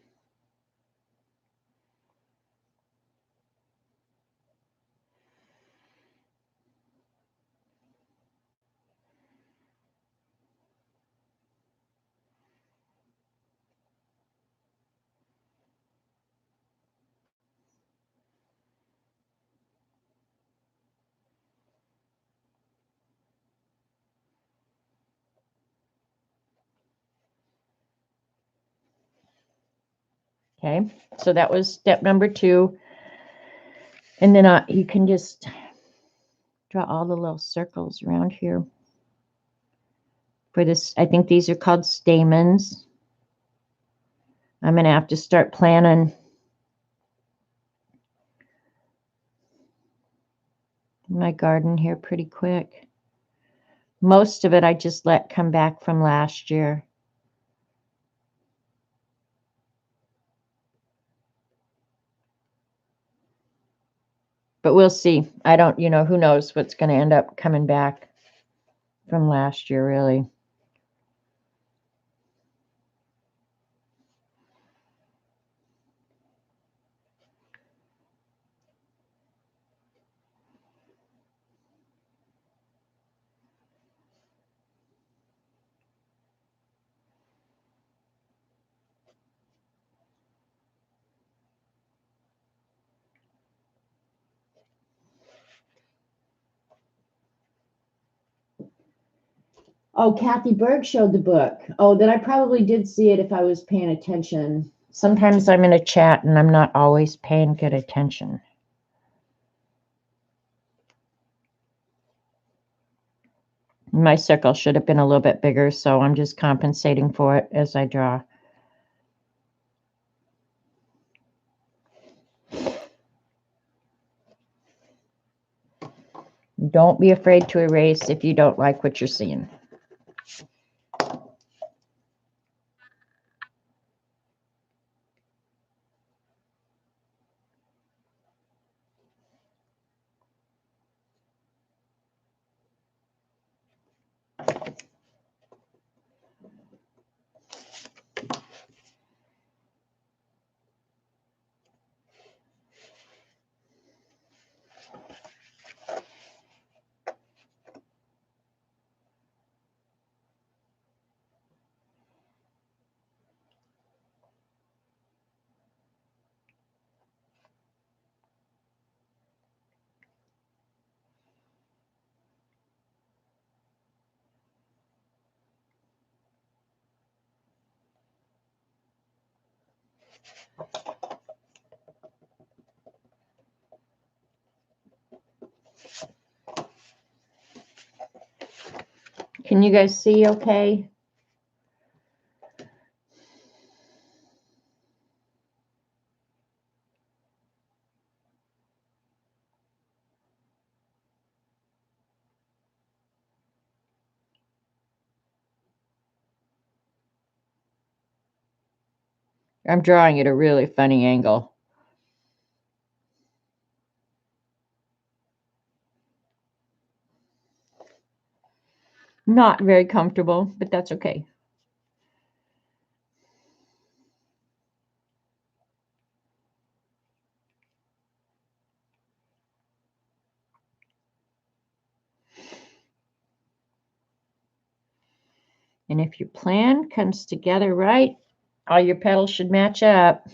Okay, so that was step number 2. And then you can just draw all the little circles around here. For this, I think these are called stamens. I'm going to have to start planning my garden here pretty quick. Most of it I just let come back from last year. But we'll see. I don't, who knows what's going to end up coming back from last year, really. Oh, Kathy Berg showed the book. Oh, then I probably did see it if I was paying attention. Sometimes I'm in a chat and I'm not always paying good attention. My circle should have been a little bit bigger, so I'm just compensating for it as I draw. Don't be afraid to erase if you don't like what you're seeing. Can you guys see okay? I'm drawing at a really funny angle. Not very comfortable, but that's okay. And if your plan comes together right, all your petals should match up.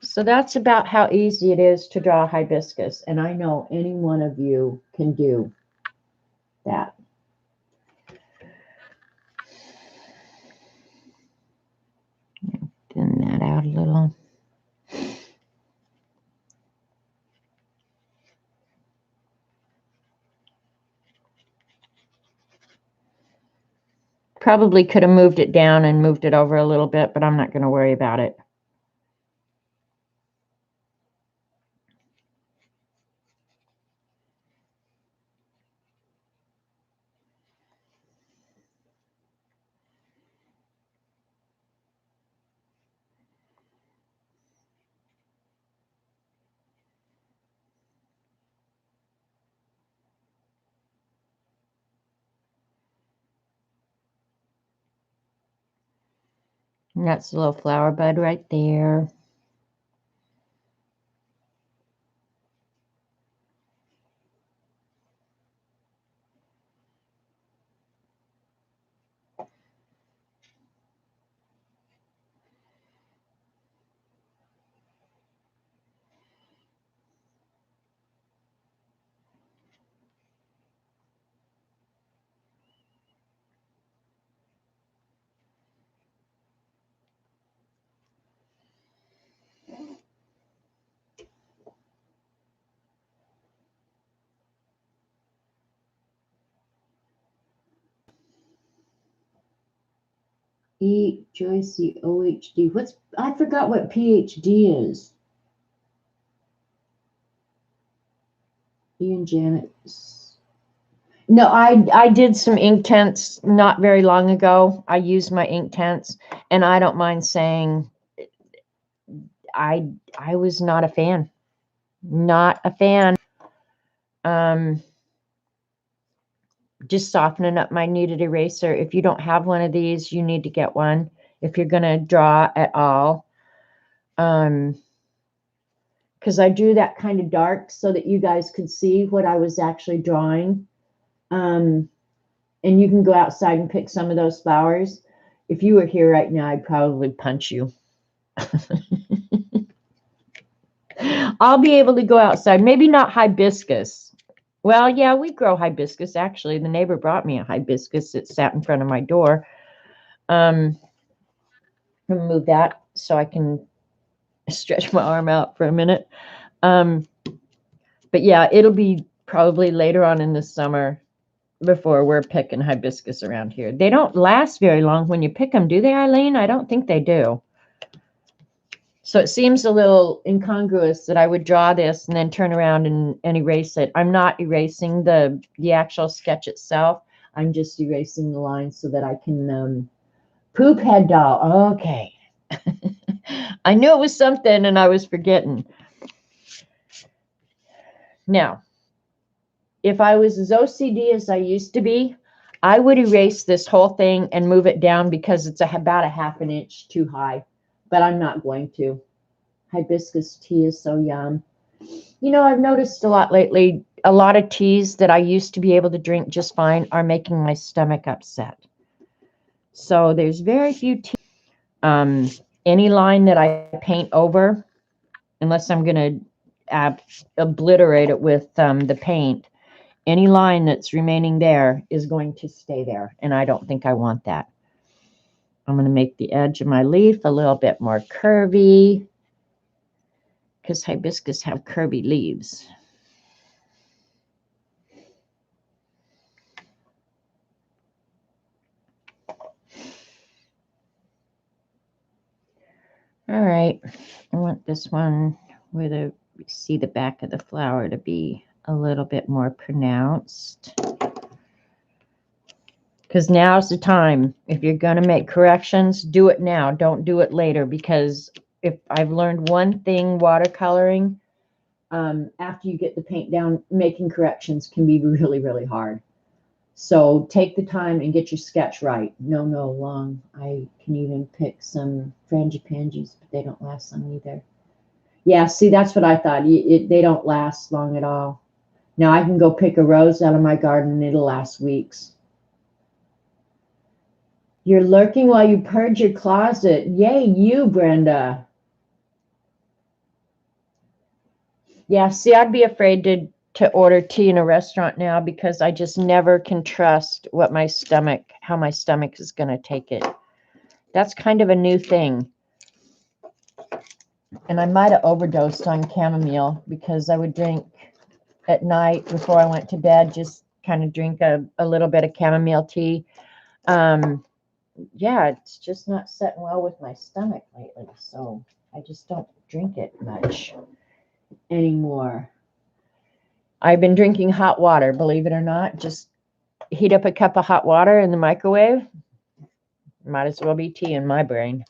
So that's about how easy it is to draw hibiscus. And I know any one of you can do that. Thin that out a little. Probably could have moved it down and moved it over a little bit, but I'm not going to worry about it. And that's a little flower bud right there. Joyce, OHD. I forgot what PhD is. Ian Janet. No, I did some ink tints not very long ago. I used my ink tints, and I don't mind saying I was not a fan. Not a fan. Just softening up my kneaded eraser. If you don't have one of these, you need to get one if you're going to draw at all. Because I drew that kind of dark so that you guys could see what I was actually drawing. And you can go outside and pick some of those flowers. If you were here right now, I'd probably punch you. I'll be able to go outside. Maybe not hibiscus. Well, yeah, we grow hibiscus. Actually, the neighbor brought me a hibiscus that sat in front of my door. Move that so I can stretch my arm out for a minute. But yeah, it'll be probably later on in the summer before we're picking hibiscus around here. They don't last very long when you pick them, do they, Eileen? I don't think they do. So it seems a little incongruous that I would draw this and then turn around and erase it. I'm not erasing the actual sketch itself. I'm just erasing the lines so that I can poop head doll. Okay. I knew it was something and I was forgetting. Now, if I was as OCD as I used to be, I would erase this whole thing and move it down because it's about a half an inch too high. But I'm not going to. Hibiscus tea is so yum. You know, I've noticed a lot lately, a lot of teas that I used to be able to drink just fine are making my stomach upset. So there's very few teas. Any line that I paint over, unless I'm going to obliterate it with the paint, any line that's remaining there is going to stay there. And I don't think I want that. I'm going to make the edge of my leaf a little bit more curvy because hibiscus have curvy leaves. All right, I want this one where you see the back of the flower to be a little bit more pronounced. Because now's the time. If you're going to make corrections, do it now. Don't do it later, because if I've learned one thing watercoloring, after you get the paint down, making corrections can be really, really hard. So take the time and get your sketch right. No, long. I can even pick some frangipanges, but they don't last long either. Yeah, see, that's what I thought. They don't last long at all. Now I can go pick a rose out of my garden and it'll last weeks. You're lurking while you purge your closet. Yay, you, Brenda. Yeah, see, I'd be afraid to order tea in a restaurant now because I just never can trust how my stomach is going to take it. That's kind of a new thing. And I might have overdosed on chamomile because I would drink at night before I went to bed, just kind of drink a little bit of chamomile tea. Yeah, it's just not setting well with my stomach lately. So I just don't drink it much anymore. I've been drinking hot water, believe it or not. Just heat up a cup of hot water in the microwave. Might as well be tea in my brain.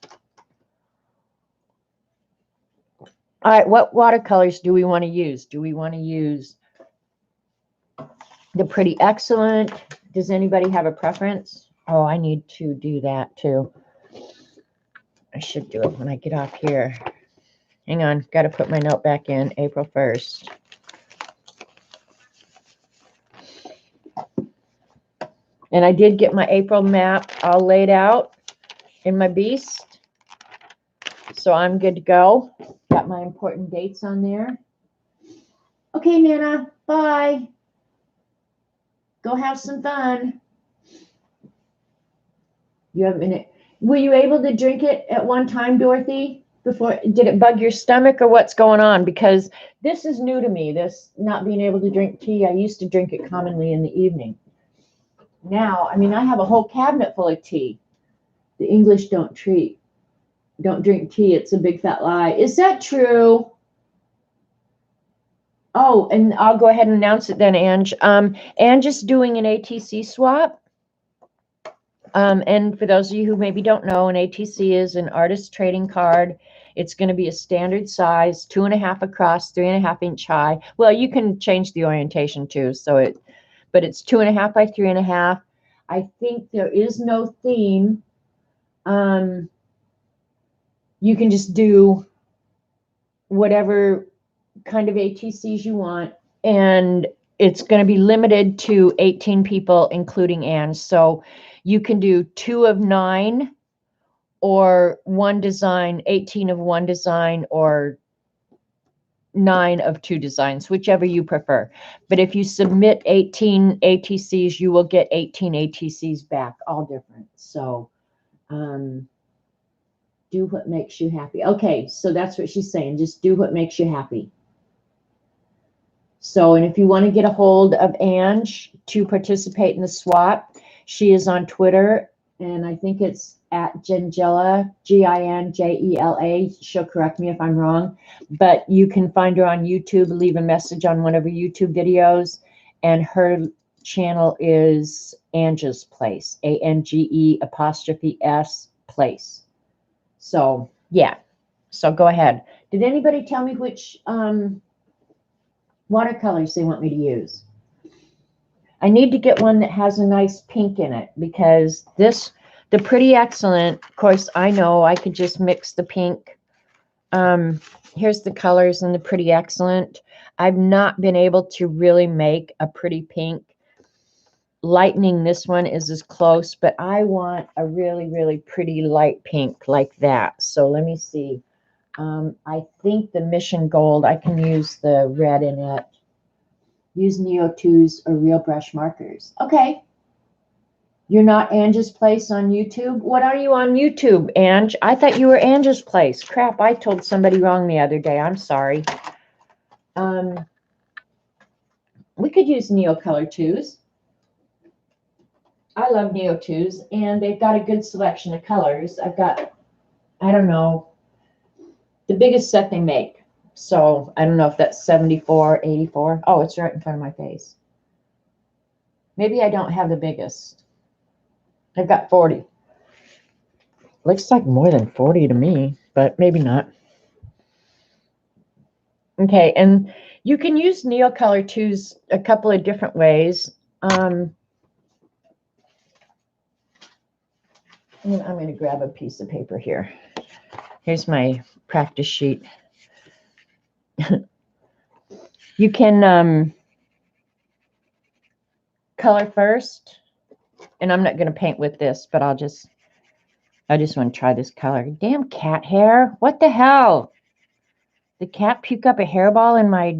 All right, what watercolors do we want to use? Do we want to use the Pretty Excellent? Does anybody have a preference? Oh, I need to do that too. I should do it when I get off here. Hang on, got to put my note back in, April 1st. And I did get my April map all laid out in my Beast. So I'm good to go. Got my important dates on there. Okay, Nana, bye. Go have some fun. You have a minute. Were you able to drink it at one time, Dorothy? Did it bug your stomach or what's going on? Because this is new to me, this not being able to drink tea. I used to drink it commonly in the evening. Now, I mean, I have a whole cabinet full of tea The English don't drink tea. It's a big fat lie. Is that true? Oh, and I'll go ahead and announce it then, Ange. Ange is doing an ATC swap. And for those of you who maybe don't know, an ATC is an artist trading card. It's going to be a standard size, 2.5 across, 3.5 inch high. Well, you can change the orientation too. But it's 2.5 by 3.5. I think there is no theme. You can just do whatever kind of ATCs you want, and it's going to be limited to 18 people, including Anne. So you can do 2 of 9 or one design, 18 of one design, or 9 of 2 designs, whichever you prefer. But if you submit 18 ATCs, you will get 18 ATCs back, all different. So do what makes you happy. Okay, so that's what she's saying. Just do what makes you happy. So, and if you want to get a hold of Ange to participate in the swap, she is on Twitter, and I think it's at Ginjela, Ginjela. She'll correct me if I'm wrong, but you can find her on YouTube, leave a message on one of her YouTube videos, and her channel is Ange's Place, ANGE' Place. So, yeah. So go ahead. Did anybody tell me which watercolors they want me to use? I need to get one that has a nice pink in it, because the Pretty Excellent, of course, I know I could just mix the pink. Here's the colors in the Pretty Excellent. I've not been able to really make a pretty pink. Lightening this one is as close, but I want a really, really pretty light pink like that. So let me see. I think the Mission Gold, I can use the red in it. Use Neo 2s or real brush markers. Okay. You're not Ange's Place on YouTube? What are you on YouTube, Ange? I thought you were Ange's Place. Crap, I told somebody wrong the other day. I'm sorry. We could use Neo Color 2s. I love Neo 2s, and they've got a good selection of colors. I've got, I don't know, the biggest set they make. So I don't know if that's 74, 84. Oh, it's right in front of my face. Maybe I don't have the biggest. I've got 40. Looks like more than 40 to me, but maybe not. Okay, and you can use Neo Color 2s a couple of different ways. I'm going to grab a piece of paper here. Here's my practice sheet. You can color first, and I'm not going to paint with this, but I just want to try this color. Damn cat hair. What the hell? The cat puke up a hairball in my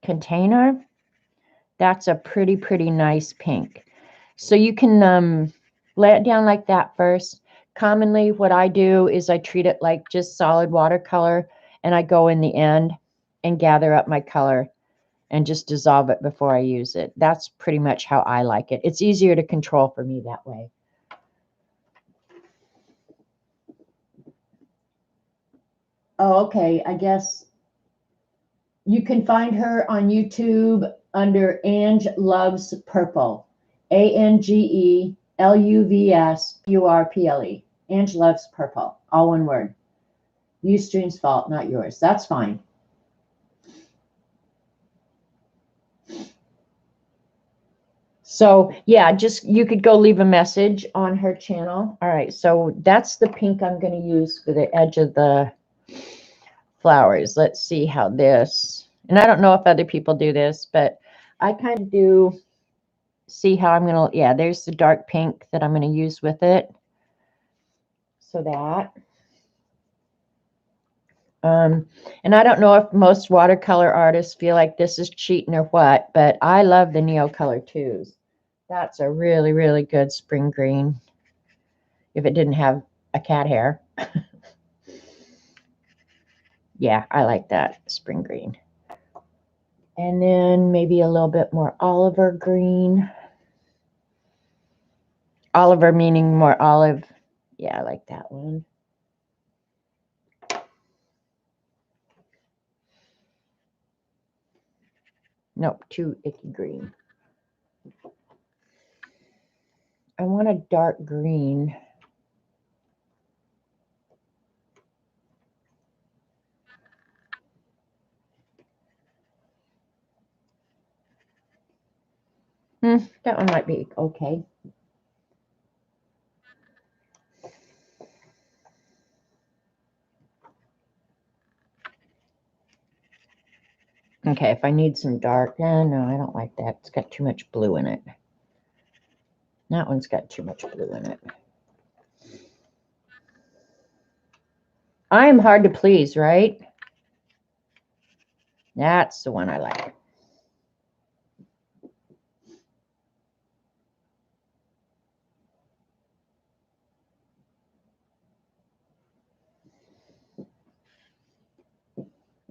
container? That's a pretty, pretty nice pink. So you can lay it down like that first. Commonly, what I do is I treat it like just solid watercolor, and I go in the end and gather up my color and just dissolve it before I use it. That's pretty much how I like it. It's easier to control for me that way. Oh, okay. I guess you can find her on YouTube under Ange Loves Purple. ANGELUVSPURPLE. Ange Loves Purple. All one word. Ustream's fault, not yours. That's fine. So yeah, just you could go leave a message on her channel. All right, so that's the pink I'm going to use for the edge of the flowers. Let's see how this, and I don't know if other people do this, but I kind of do. See how I'm going to, yeah, there's the dark pink that I'm going to use with it. So that. And I don't know if most watercolor artists feel like this is cheating or what, but I love the Neo Color 2s. That's a really, really good spring green. If it didn't have a cat hair. Yeah, I like that spring green. And then maybe a little bit more Oliver green. Oliver meaning more olive. Yeah, I like that one. Nope, too icky green. I want a dark green. That one might be okay. Okay, if I need some dark, no, I don't like that. It's got too much blue in it. That one's got too much blue in it. I am hard to please, right? That's the one I like.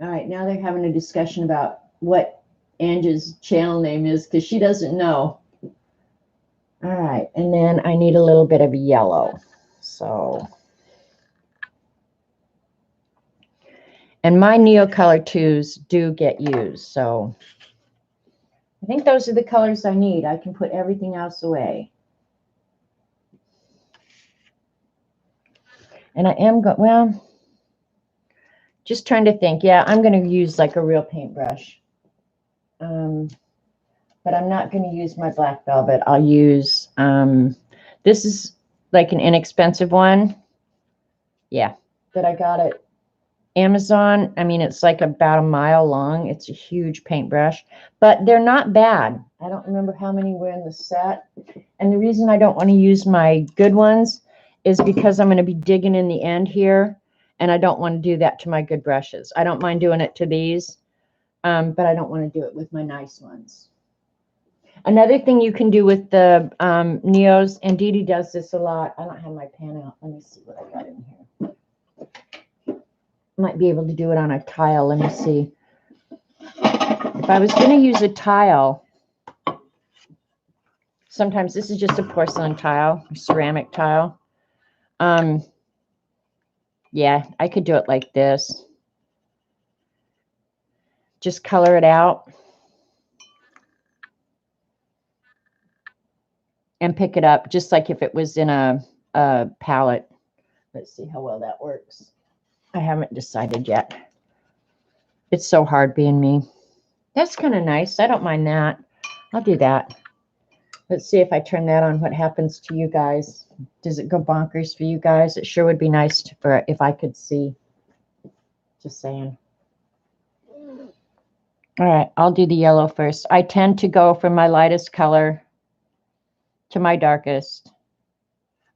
All right, now they're having a discussion about what Angie's channel name is because she doesn't know. All right, and then I need a little bit of yellow. So, and my Neocolor 2s do get used. So I think those are the colors I need. I can put everything else away. And I am going, well, just trying to think. Yeah, I'm going to use like a real paintbrush. But I'm not going to use my black velvet. I'll use, this is like an inexpensive one. Yeah, that I got at Amazon. I mean, it's like about a mile long. It's a huge paintbrush, but they're not bad. I don't remember how many were in the set. And the reason I don't want to use my good ones is because I'm going to be digging in the end here. And I don't want to do that to my good brushes. I don't mind doing it to these, but I don't want to do it with my nice ones. Another thing you can do with the Neos, and Dee Dee does this a lot. I don't have my pan out. Let me see what I got in here. Might be able to do it on a tile. Let me see. If I was going to use a tile, sometimes this is just a porcelain tile, or ceramic tile. Yeah, I could do it like this. Just color it out and pick it up, just like if it was in a palette. Let's see how well that works. I haven't decided yet. It's so hard being me. That's kind of nice. I don't mind that. I'll do that. Let's see if I turn that on, what happens to you guys. Does it go bonkers for you guys? It sure would be nice for if I could see. Just saying. All right, I'll do the yellow first. I tend to go from my lightest color to my darkest.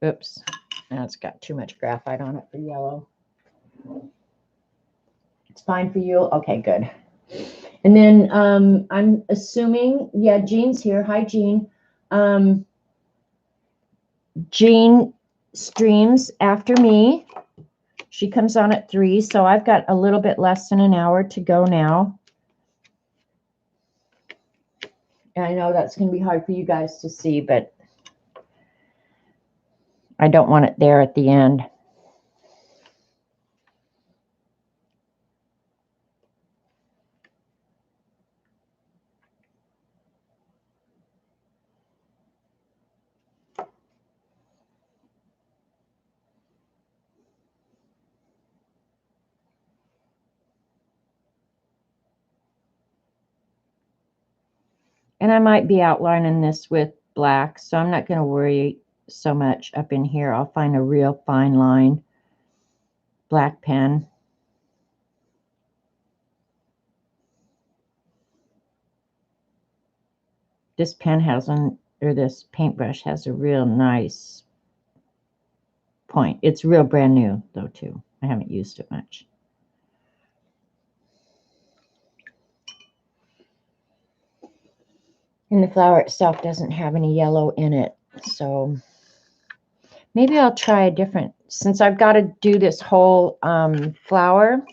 Oops, now it's got too much graphite on it for yellow. It's fine for you? Okay, good. And then I'm assuming, yeah, Jean's here. Hi, Jean. Jean streams after me. She comes on at 3, so I've got a little bit less than an hour to go now. And I know that's going to be hard for you guys to see, but I don't want it there at the end. And I might be outlining this with black, so I'm not going to worry so much up in here. I'll find a real fine line. Black pen. This pen has this paintbrush has a real nice point. It's real brand new though too. I haven't used it much. And the flower itself doesn't have any yellow in it. So maybe I'll try a different, since I've got to do this whole flower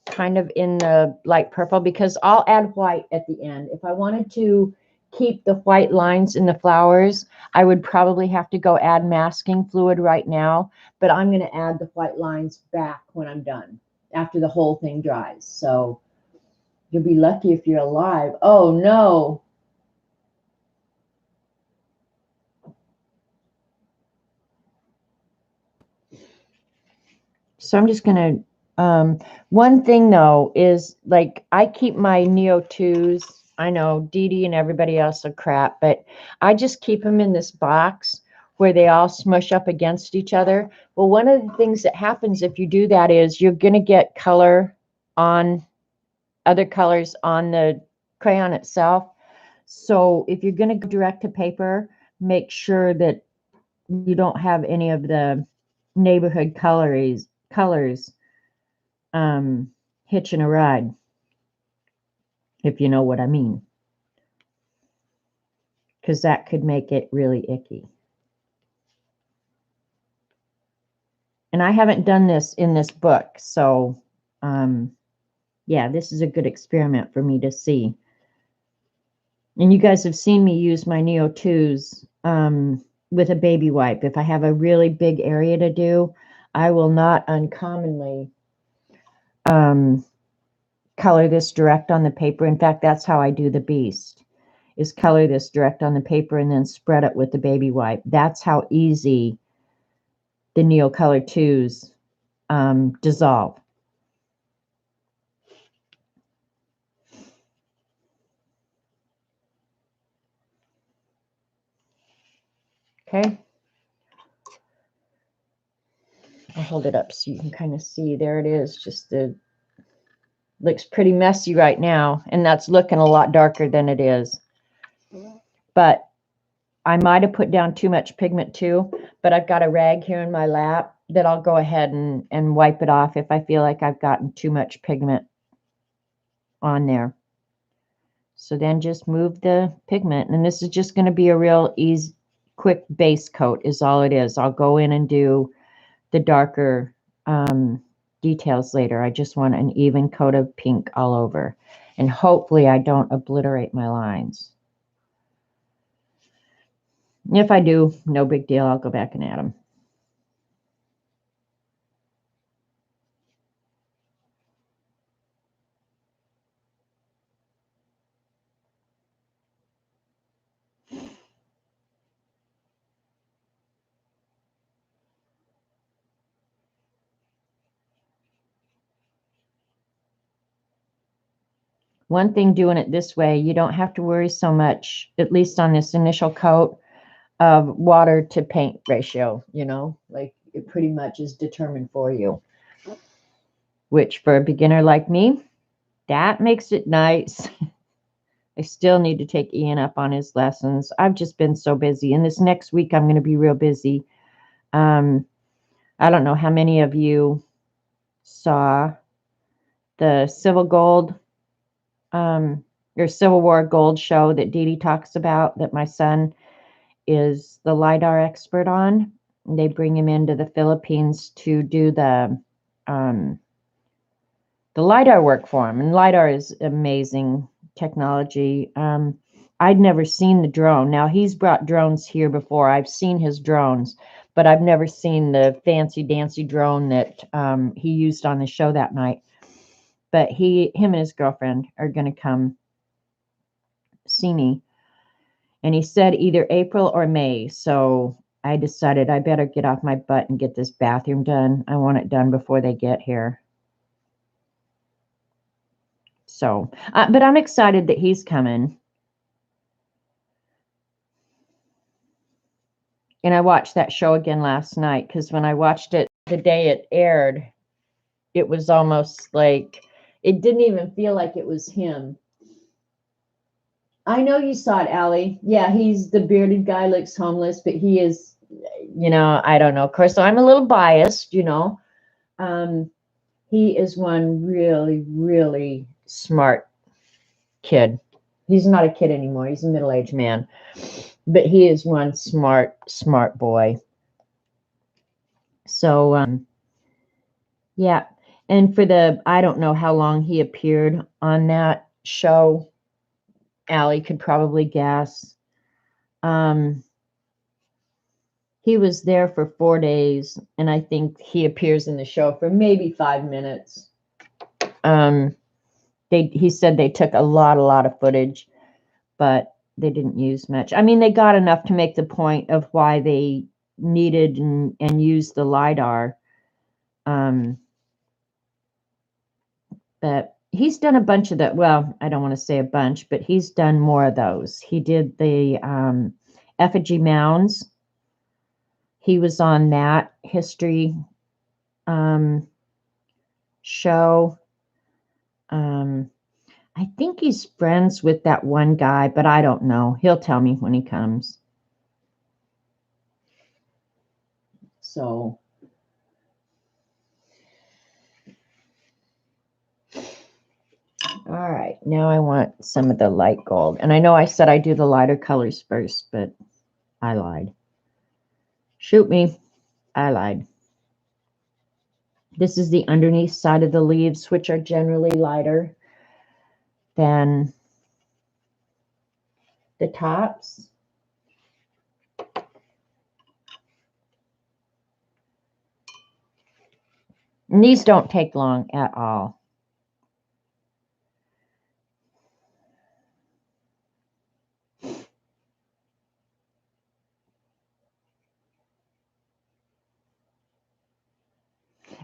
kind of in the light purple, because I'll add white at the end. If I wanted to keep the white lines in the flowers, I would probably have to go add masking fluid right now, but I'm going to add the white lines back when I'm done, after the whole thing dries. So you'll be lucky if you're alive. Oh no. So I'm just going to, one thing though is like I keep my Neo 2s. I know Dee Dee and everybody else are crap, but I just keep them in this box where they all smush up against each other. Well, one of the things that happens if you do that is you're going to get color on other colors on the crayon itself. So if you're going to go direct to paper, make sure that you don't have any of the neighborhood colors hitching a ride, if you know what I mean, because that could make it really icky. And I haven't done this in this book, so yeah, this is a good experiment for me to see. And you guys have seen me use my Neo 2s with a baby wipe. If I have a really big area to do, I will not uncommonly color this direct on the paper. In fact, that's how I do the beast, is color this direct on the paper and then spread it with the baby wipe. That's how easy the Neo Color 2s dissolve. Okay. I'll hold it up so you can kind of see. There it is. Just the looks pretty messy right now, and that's looking a lot darker than it is. But I might have put down too much pigment too, but I've got a rag here in my lap that I'll go ahead and wipe it off if I feel like I've gotten too much pigment on there. So then just move the pigment, and this is just going to be a real easy, quick base coat is all it is. I'll go in and do the darker details later. I just want an even coat of pink all over, and hopefully I don't obliterate my lines. If I do, no big deal. I'll go back and add them. One thing doing it this way, you don't have to worry so much, at least on this initial coat, of water to paint ratio, you know, like it pretty much is determined for you. Which for a beginner like me, that makes it nice. I still need to take Ian up on his lessons. I've just been so busy. And this next week, I'm going to be real busy. I don't know how many of you saw the Civil Gold or Civil War Gold show that Dee Dee talks about, that my son is the LiDAR expert on. They bring him into the Philippines to do the LiDAR work for him. And LiDAR is amazing technology. I'd never seen the drone. Now, he's brought drones here before. I've seen his drones, but I've never seen the fancy dancy drone that he used on the show that night. But him and his girlfriend are going to come see me. And he said either April or May. So I decided I better get off my butt and get this bathroom done. I want it done before they get here. So, but I'm excited that he's coming. And I watched that show again last night, because when I watched it the day it aired, it was almost like it didn't even feel like it was him. I know you saw it, Allie. Yeah, he's the bearded guy, looks homeless, but he is, you know, I don't know. Of course, I'm a little biased, you know. He is one really, really smart kid. He's not a kid anymore. He's a middle-aged man. But he is one smart boy. So, yeah. And for I don't know how long he appeared on that show. Allie could probably guess. He was there for 4 days, and I think he appears in the show for maybe 5 minutes. He said they took a lot of footage, but they didn't use much. I mean, they got enough to make the point of why they needed and used the LiDAR. But he's done a bunch of that. Well, I don't want to say a bunch, but he's done more of those. He did the effigy mounds. He was on that history show. I think he's friends with that one guy, but I don't know. He'll tell me when he comes. So, all right. Now I want some of the light gold. And I know I said I do the lighter colors first, but I lied. Shoot me. I lied. This is the underneath side of the leaves, which are generally lighter than the tops. And these don't take long at all.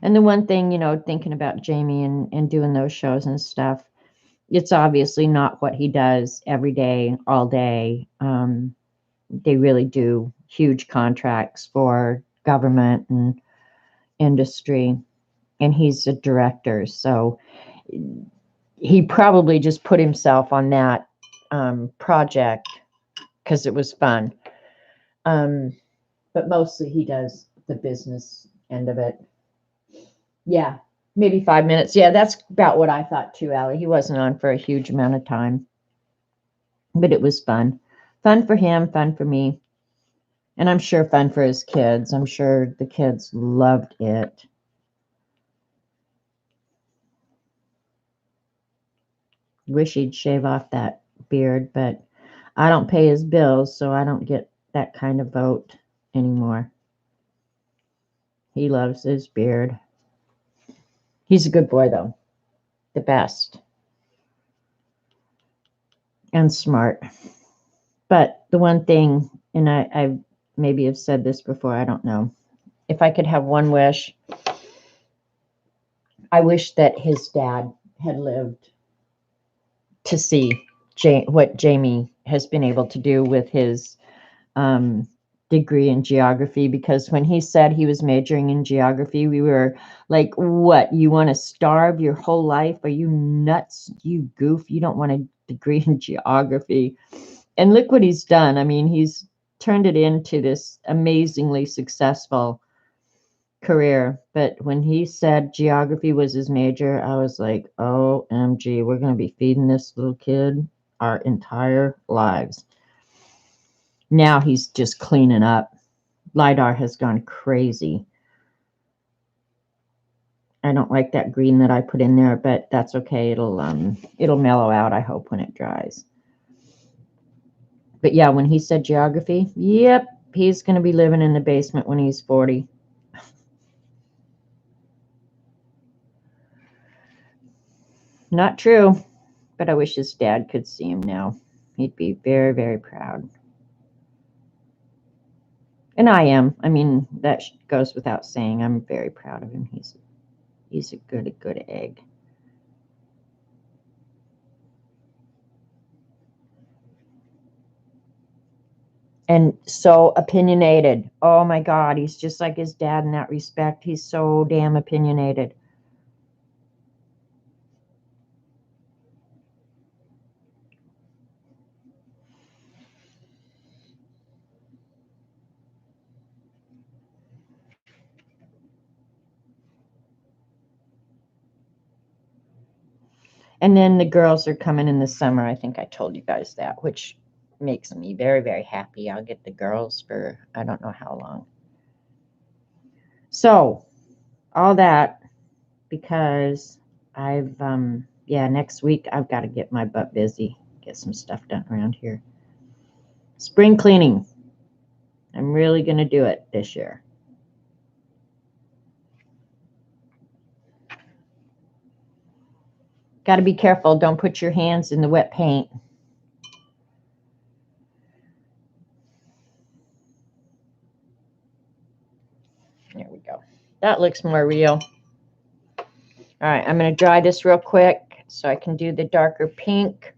And the one thing, you know, thinking about Jamie and doing those shows and stuff, it's obviously not what he does every day, all day. They really do huge contracts for government and industry, and he's a director, so he probably just put himself on that project because it was fun. But mostly he does the business end of it. Yeah, maybe 5 minutes. Yeah, that's about what I thought too, Allie. He wasn't on for a huge amount of time, but it was fun. Fun for him, fun for me. And I'm sure fun for his kids. I'm sure the kids loved it. Wish he'd shave off that beard, but I don't pay his bills, so I don't get that kind of vote anymore. He loves his beard. He's a good boy, though. The best. And smart. But the one thing, and I maybe have said this before, I don't know. If I could have one wish, I wish that his dad had lived to see what Jamie has been able to do with his degree in geography, because when he said he was majoring in geography, we were like, what, you want to starve your whole life? Are you nuts? You goof. You don't want a degree in geography. And look what he's done. I mean, he's turned it into this amazingly successful career. But when he said geography was his major, I was like, OMG, we're going to be feeding this little kid our entire lives. Now he's just cleaning up. LiDAR has gone crazy. I don't like that green that I put in there, but that's okay. It'll mellow out, I hope, when it dries. But yeah, when he said geography, yep, he's going to be living in the basement when he's 40. Not true, but I wish his dad could see him now. He'd be very, very proud. And I am. I mean, that goes without saying. I'm very proud of him. He's a good egg. And so opinionated. Oh my God, he's just like his dad in that respect. He's so damn opinionated. And then the girls are coming in the summer. I think I told you guys that, which makes me very, very happy. I'll get the girls for I don't know how long. So all that because I've next week I've got to get my butt busy. get some stuff done around here. Spring cleaning. I'm really going to do it this year. Got to be careful. Don't put your hands in the wet paint. There we go. That looks more real. All right, I'm going to dry this real quick so I can do the darker pink.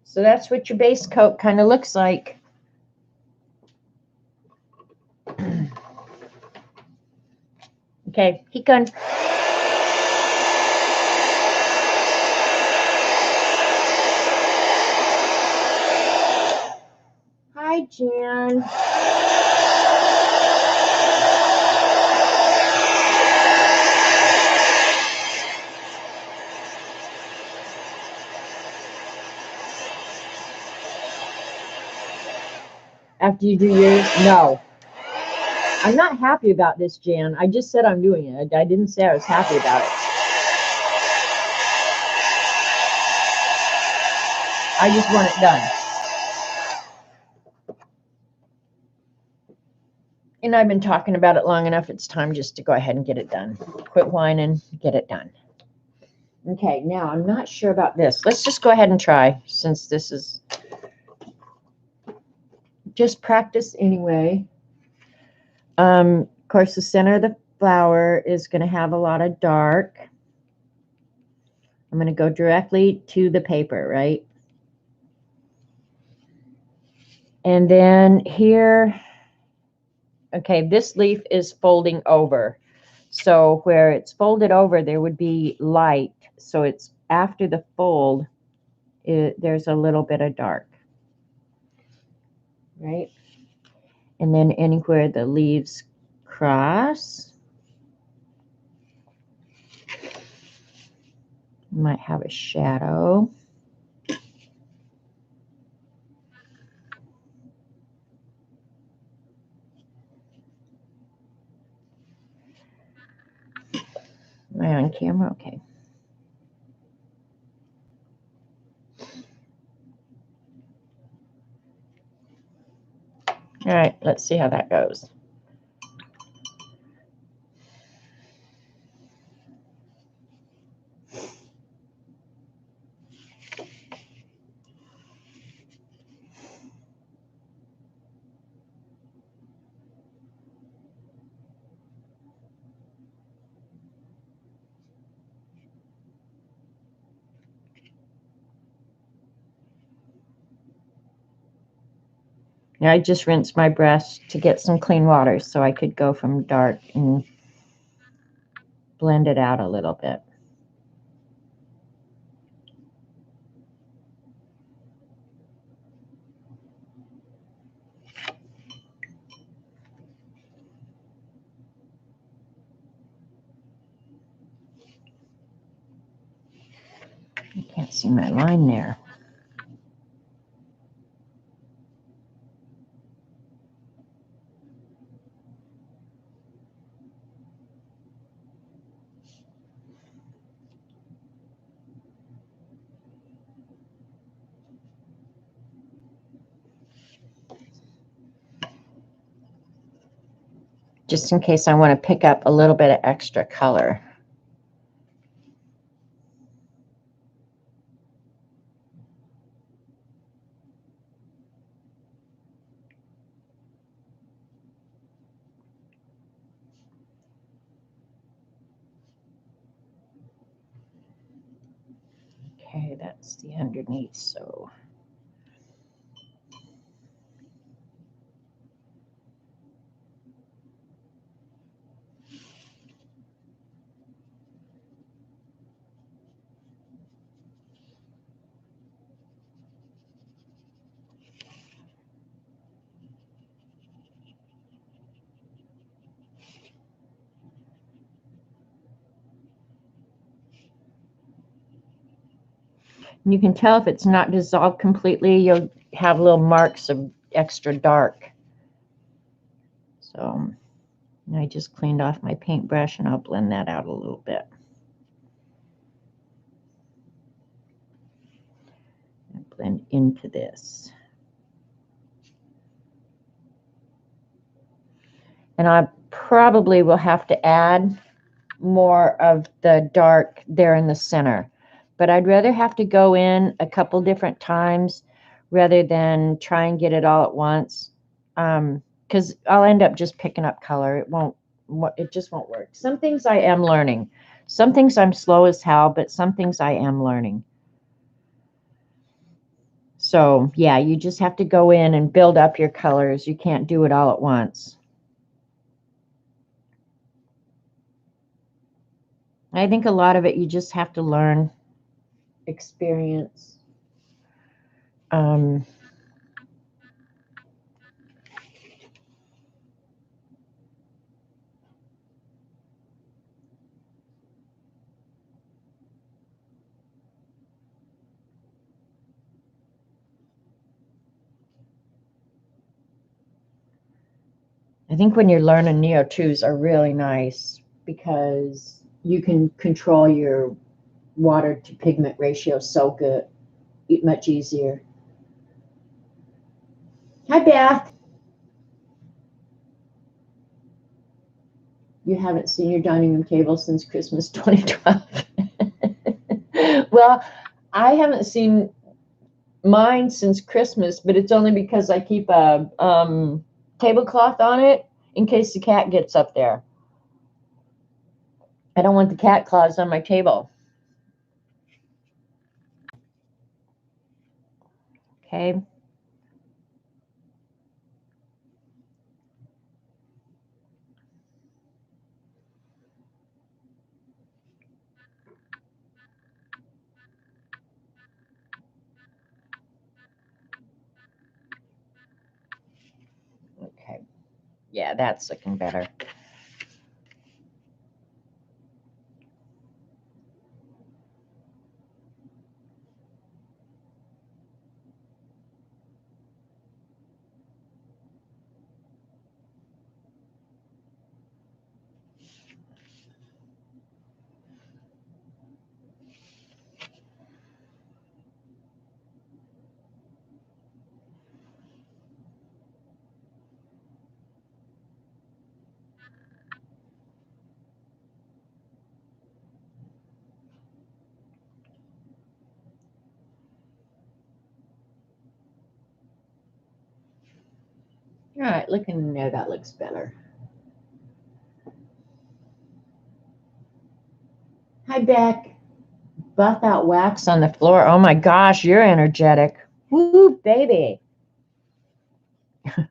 So that's what your base coat kind of looks like. Okay, keep going. Hi, Jan. After you do yours? No. I'm not happy about this, Jan. I just said I'm doing it. I didn't say I was happy about it. I just want it done. And I've been talking about it long enough. It's time just to go ahead and get it done. Quit whining, get it done. Okay, now I'm not sure about this. Let's just go ahead and try, since this is just practice anyway. Of course, the center of the flower is going to have a lot of dark. I'm going to go directly to the paper, right? And then here, okay, this leaf is folding over. So where it's folded over, there would be light. So it's after the fold, there's a little bit of dark, right? And then anywhere the leaves cross, might have a shadow. Am I on camera? Okay. All right, let's see how that goes. Now I just rinsed my brush to get some clean water so I could go from dark and blend it out a little bit. I can't see my line there. Just in case I want to pick up a little bit of extra color. Okay, that's the underneath, so. You can tell if it's not dissolved completely, you'll have little marks of extra dark. So I just cleaned off my paintbrush and I'll blend that out a little bit. into this. And I probably will have to add more of the dark there in the center. But I'd rather have to go in a couple different times rather than try and get it all at once. Because I'll end up just picking up color. It just won't work. Some things I am learning. Some things I'm slow as hell, but some things I am learning. So yeah, you just have to go in and build up your colors. You can't do it all at once. I think a lot of it you just have to learn, experience. I think when you're learning, Neo 2s are really nice because you can control your water to pigment ratio so good, much easier. Hi, Beth. You haven't seen your dining room table since Christmas 2012. Well, I haven't seen mine since Christmas, but it's only because I keep a tablecloth on it in case the cat gets up there. I don't want the cat claws on my table. Okay. Okay. Yeah, that's looking better. All right, looking there, that looks better. Hi, Beck. Buff out wax on the floor. Oh my gosh, you're energetic. Woo, baby. All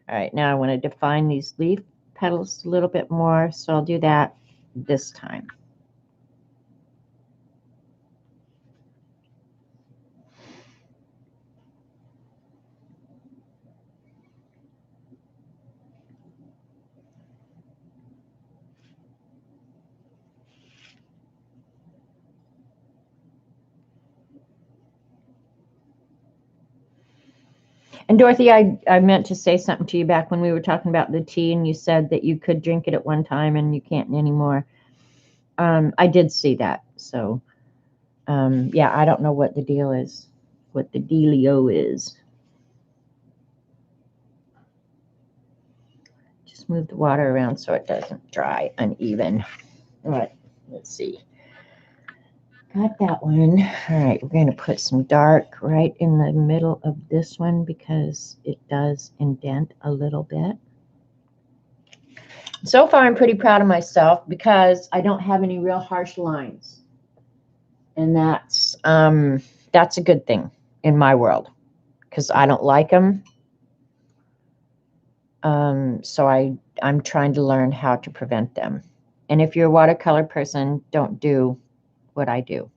right, now I want to define these leaf petals a little bit more, so I'll do that this time. And Dorothy, I meant to say something to you back when we were talking about the tea, and you said that you could drink it at one time and you can't anymore. I did see that. So, yeah, I don't know what the deal is, what the dealio is. Just move the water around so it doesn't dry uneven. All right, let's see. Got that one. All right, we're going to put some dark right in the middle of this one because it does indent a little bit. So far, I'm pretty proud of myself because I don't have any real harsh lines. And that's a good thing in my world because I don't like them. So I'm trying to learn how to prevent them. And if you're a watercolor person, don't do what I do.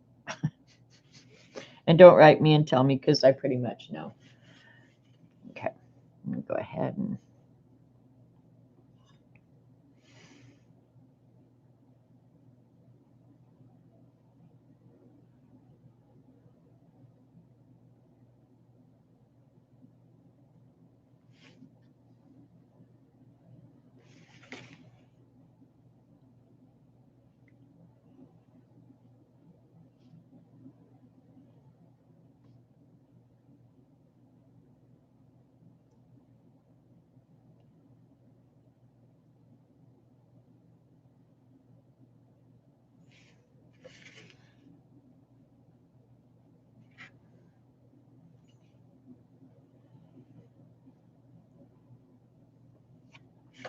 And don't write me and tell me because I pretty much know. Okay, I'm going to go ahead and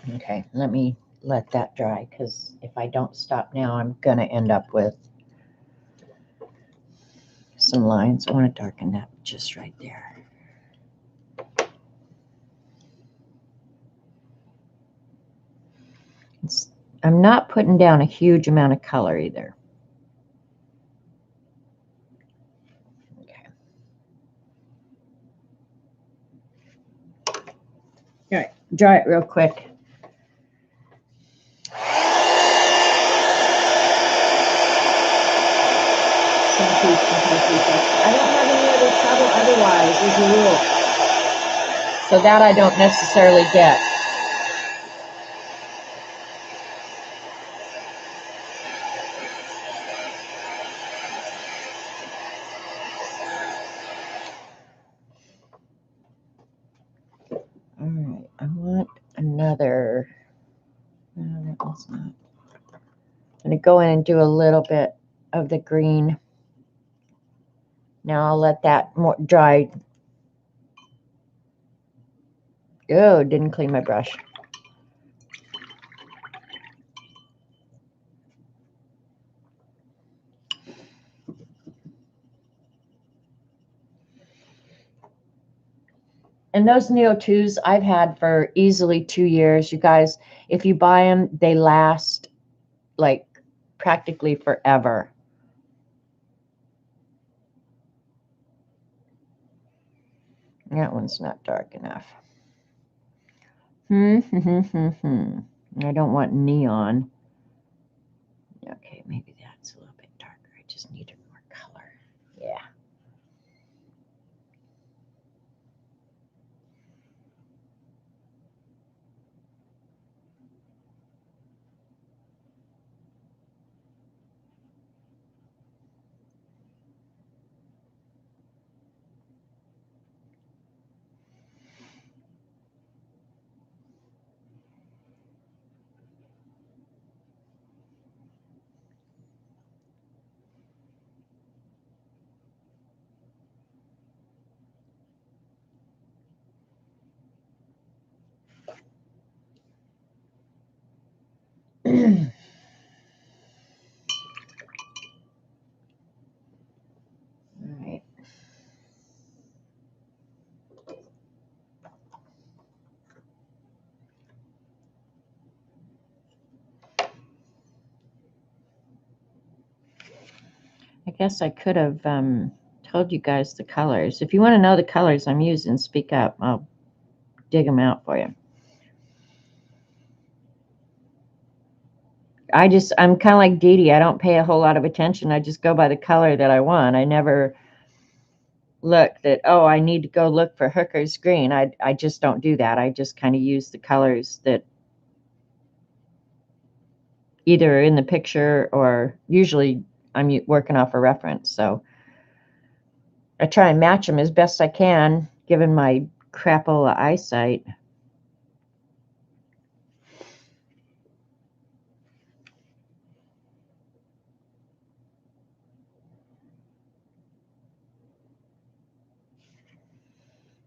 Okay, let me let that dry, because if I don't stop now, I'm going to end up with some lines. I want to darken that just right there. I'm not putting down a huge amount of color either. Okay. All right, dry it real quick. I don't have any other trouble otherwise, as a rule. So that I don't necessarily get. All right, I want another. No, that one's not. I'm going to go in and do a little bit of the green. Now I'll let that more dry. Oh, didn't clean my brush. And those Neo 2s I've had for easily 2 years. You guys, if you buy them, they last like practically forever. That one's not dark enough. I don't want neon. Okay, maybe that's a little bit darker. I just needed more color. Yeah. All right. I guess I could have told you guys the colors. If you want to know the colors I'm using, speak up. I'll dig them out for you. I'm kind of like Dee Dee. I don't pay a whole lot of attention. I just go by the color that I want. I never look that, oh, I need to go look for Hooker's green. I just don't do that. I just kind of use the colors that either in the picture or usually I'm working off a reference. So I try and match them as best I can, given my crapola eyesight.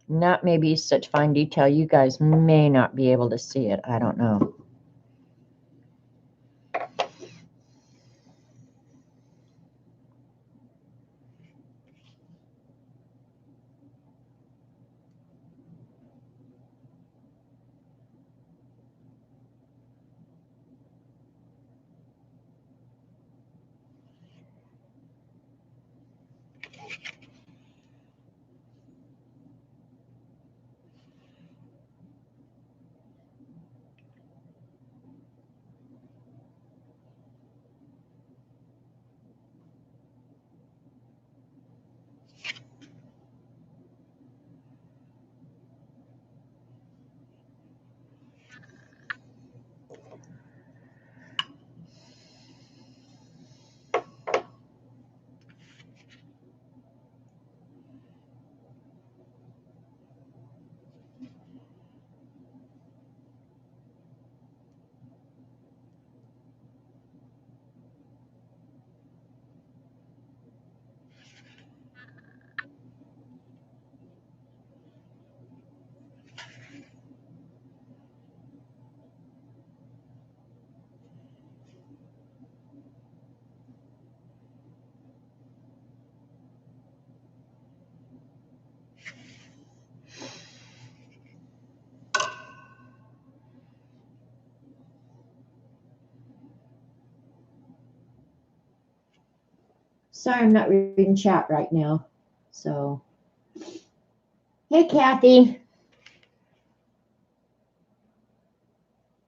Not maybe such fine detail. You guys may not be able to see it. I don't know. Sorry, I'm not reading chat right now. So, hey, Kathy.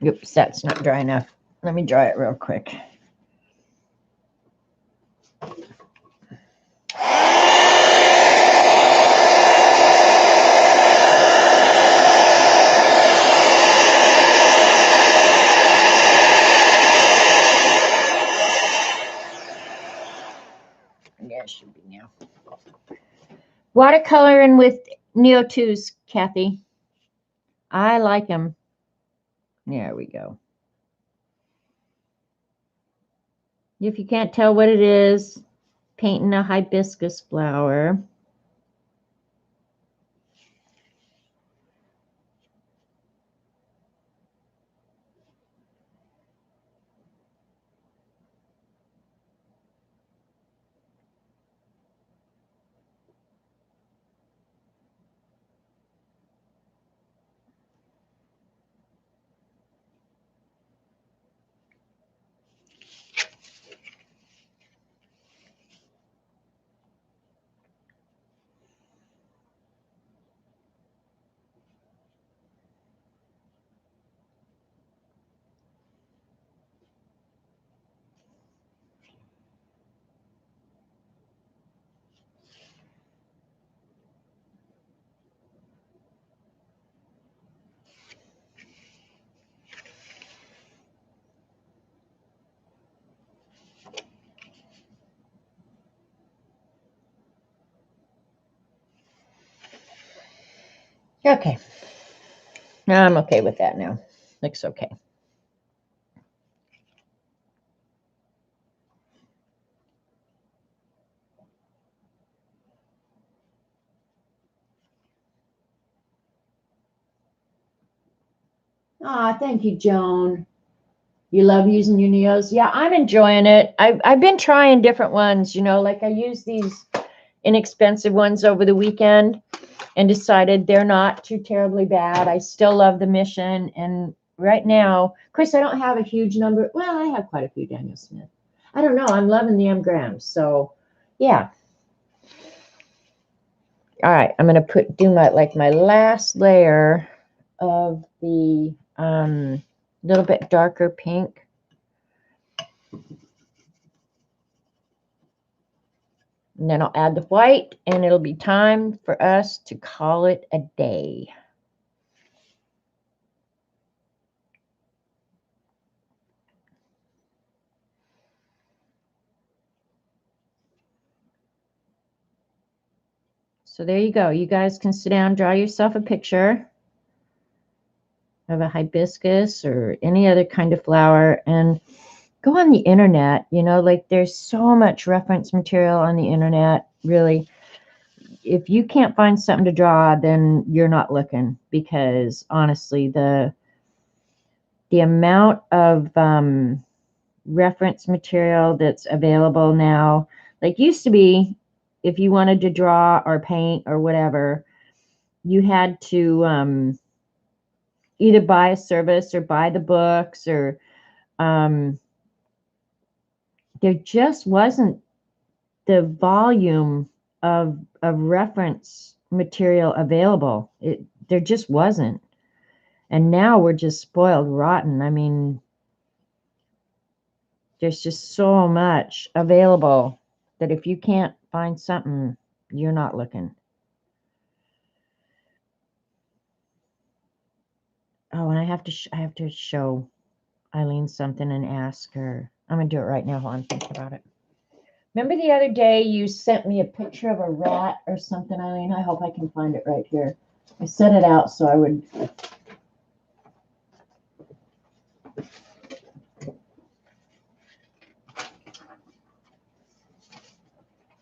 Oops, that's not dry enough. Let me dry it real quick. Yeah, it should be now. Watercoloring with Neo 2s, Kathy. I like them. There we go. If you can't tell what it is, painting a hibiscus flower. Okay. I'm okay with that now. Looks okay. Thank you, Joan. You love using your Neos? Yeah, I'm enjoying it. I've been trying different ones, you know, like I used these inexpensive ones over the weekend and decided they're not too terribly bad. I still love the Mission. And right now, of course, I don't have a huge number. Well, I have quite a few Daniel Smith. I don't know. I'm loving the M grams. So, yeah. All right. I'm going to do my last layer of the little bit darker pink. And then I'll add the white, and it'll be time for us to call it a day. So there you go. You guys can sit down, draw yourself a picture of a hibiscus or any other kind of flower, and go on the internet. You know, like there's so much reference material on the internet, really. If you can't find something to draw, then you're not looking, because honestly, the amount of reference material that's available now, like used to be, if you wanted to draw or paint or whatever, you had to either buy a service or buy the books, or there just wasn't the volume of reference material available. There just wasn't. And now we're just spoiled rotten. I mean, there's just so much available that if you can't find something, you're not looking. Oh, and I have to show Eileen something and ask her. I'm gonna do it right now while I'm thinking about it. Remember the other day you sent me a picture of a rat or something, Eileen? I hope I can find it right here. I set it out so I would.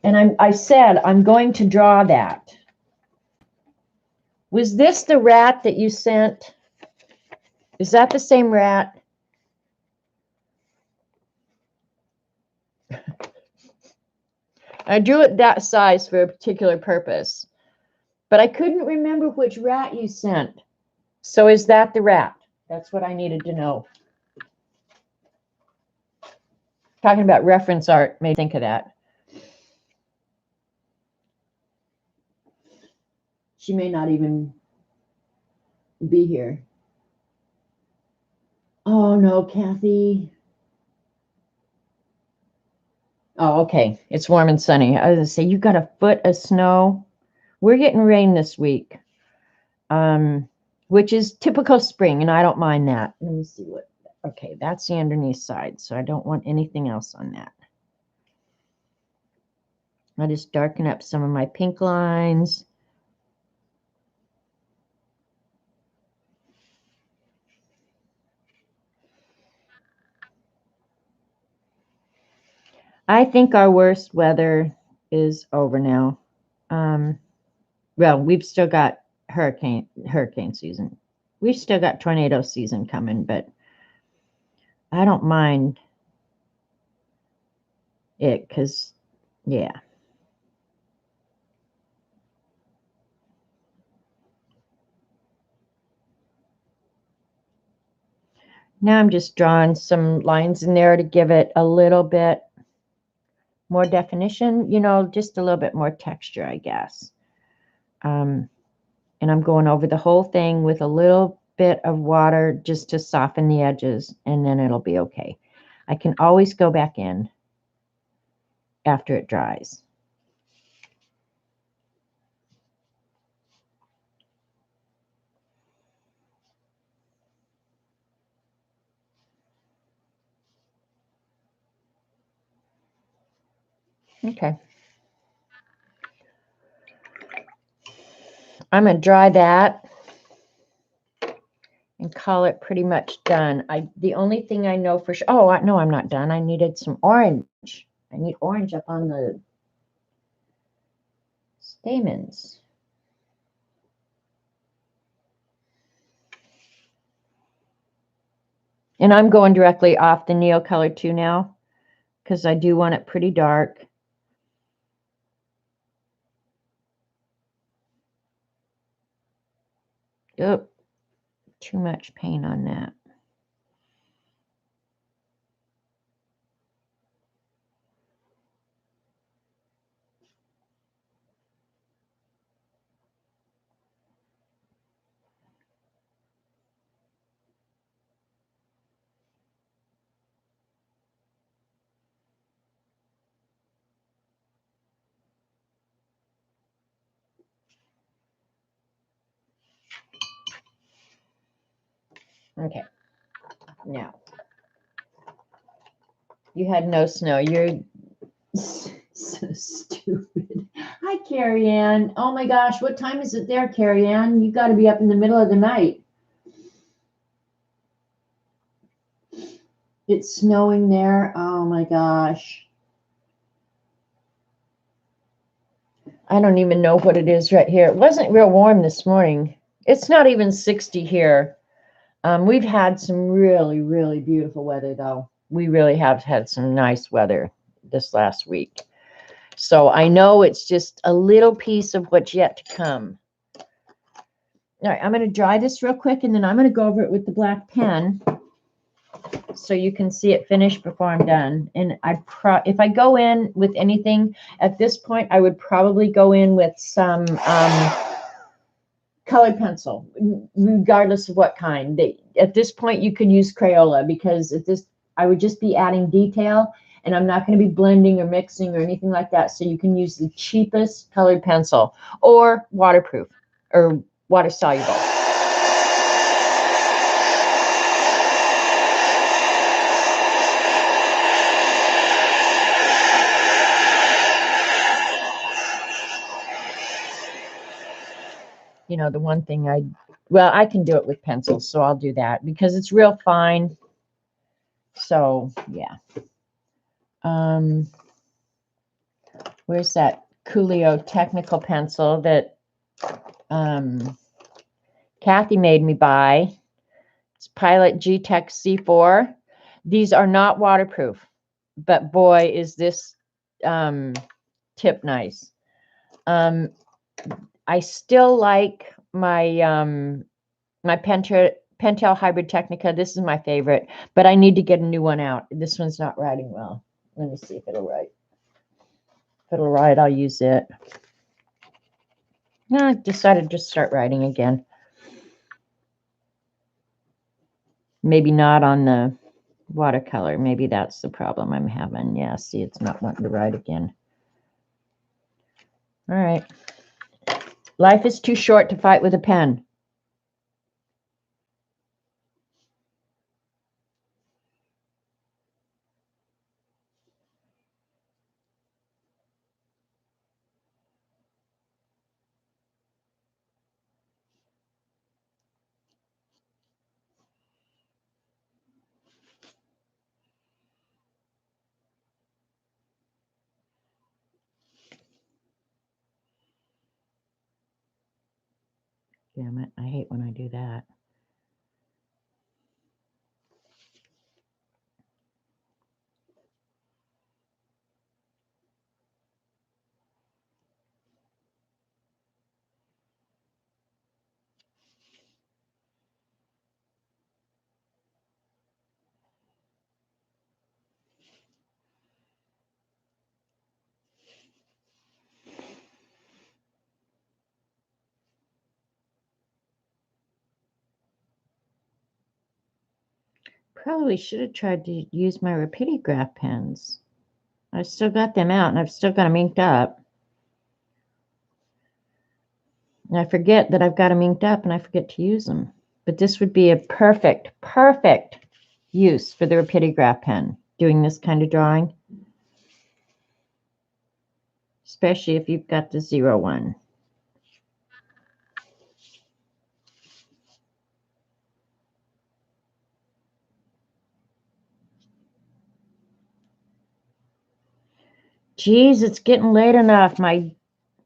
And I said, I'm going to draw that. Was this the rat that you sent? Is that the same rat? I drew it that size for a particular purpose, but I couldn't remember which rat you sent. So is that the rat? That's what I needed to know. Talking about reference art made me think of that. She may not even be here. Oh no, Kathy. Oh, okay. It's warm and sunny. I was gonna say you got a foot of snow. We're getting rain this week, which is typical spring, and I don't mind that. Let me see what. Okay, that's the underneath side, so I don't want anything else on that. I just darken up some of my pink lines. I think our worst weather is over now. Well, we've still got hurricane season. We've still got tornado season coming, but I don't mind it because, yeah. Now I'm just drawing some lines in there to give it a little bit more definition, you know, just a little bit more texture, I guess. And I'm going over the whole thing with a little bit of water just to soften the edges, and then it'll be okay. I can always go back in after it dries. Okay. I'm going to dry that and call it pretty much done. The only thing I know for sure, oh, no, I'm not done. I needed some orange. I need orange up on the stamens. And I'm going directly off the Neo Color 2 now because I do want it pretty dark. Oop, too much paint on that. Okay, now you had no snow. You're so stupid. Hi, Carrie Ann. Oh my gosh, what time is it there, Carrie Ann? You got to be up in the middle of the night. It's snowing there. Oh my gosh. I don't even know what it is right here. It wasn't real warm this morning. It's not even 60 here. We've had some really, really beautiful weather, though. We really have had some nice weather this last week. So I know it's just a little piece of what's yet to come. All right, I'm going to dry this real quick, and then I'm going to go over it with the black pen so you can see it finished before I'm done. And if I go in with anything at this point, I would probably go in with some colored pencil, regardless of what kind. At this point, you could use Crayola because I would just be adding detail, and I'm not going to be blending or mixing or anything like that. So you can use the cheapest colored pencil or waterproof or water soluble. You know, the one thing I can do it with pencils, so I'll do that because it's real fine. So yeah. Where's that Coolio technical pencil that Kathy made me buy? It's Pilot G-Tech C4. These are not waterproof, but boy, is this tip nice. I still like my my Pentel Hybrid Technica. This is my favorite, but I need to get a new one out. This one's not writing well. Let me see if it'll write. If it'll write, I'll use it. I decided to start writing again. Maybe not on the watercolor. Maybe that's the problem I'm having. Yeah, see, it's not wanting to write again. All right. Life is too short to fight with a pen. Damn it, I hate when I do that. Probably should have tried to use my Rapidograph pens. I still got them out and I've still got them inked up. And I forget that I've got them inked up and I forget to use them. But this would be a perfect use for the Rapidograph pen, doing this kind of drawing. Especially if you've got the 01. Geez, it's getting late enough. My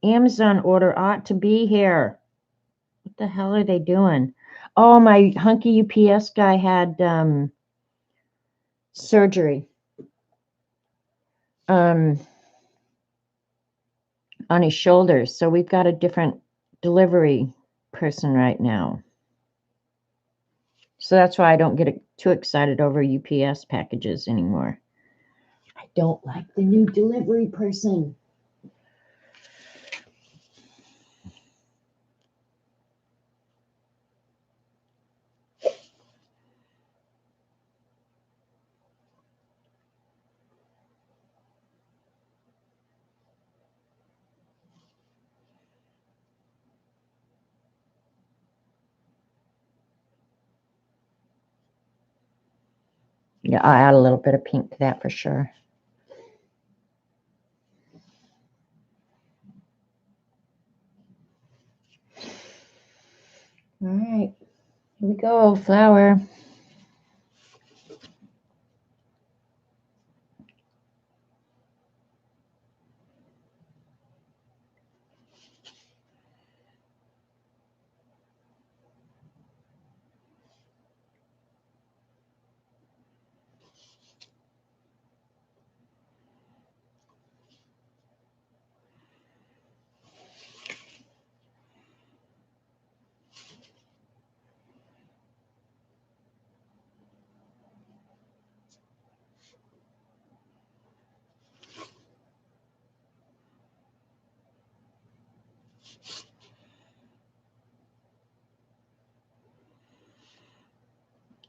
Amazon order ought to be here. What the hell are they doing? Oh, my hunky UPS guy had surgery on his shoulders. So we've got a different delivery person right now. So that's why I don't get too excited over UPS packages anymore. I don't like the new delivery person. Yeah, I'll add a little bit of pink to that for sure. All right, here we go, flower.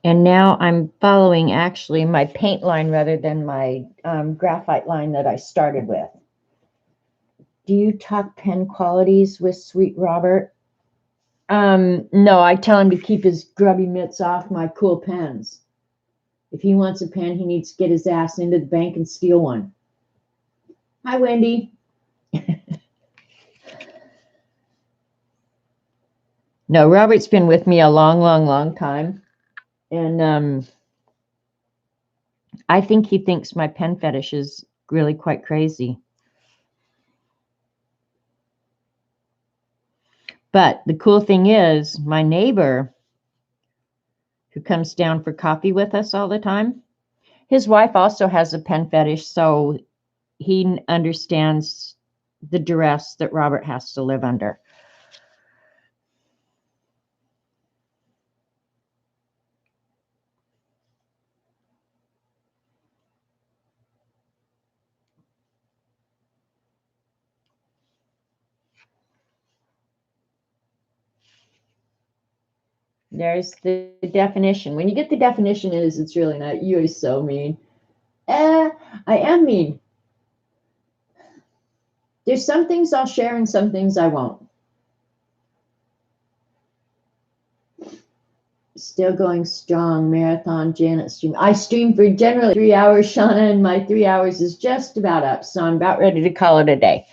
And now I'm following actually my paint line rather than my graphite line that I started with. Do you talk pen qualities with Sweet Robert? No, I tell him to keep his grubby mitts off my cool pens. If he wants a pen, he needs to get his ass into the bank and steal one. Hi, Wendy. No, Robert's been with me a long time. And I think he thinks my pen fetish is really quite crazy. But the cool thing is, my neighbor who comes down for coffee with us all the time, his wife also has a pen fetish, so he understands the duress that Robert has to live under. There's the definition. When you get the definition is, it's really not. You are so mean. I am mean. There's some things I'll share and some things I won't. Still going strong. Marathon, Janet stream. I stream for generally 3 hours, Shauna, and my 3 hours is just about up. So I'm about ready to call it a day.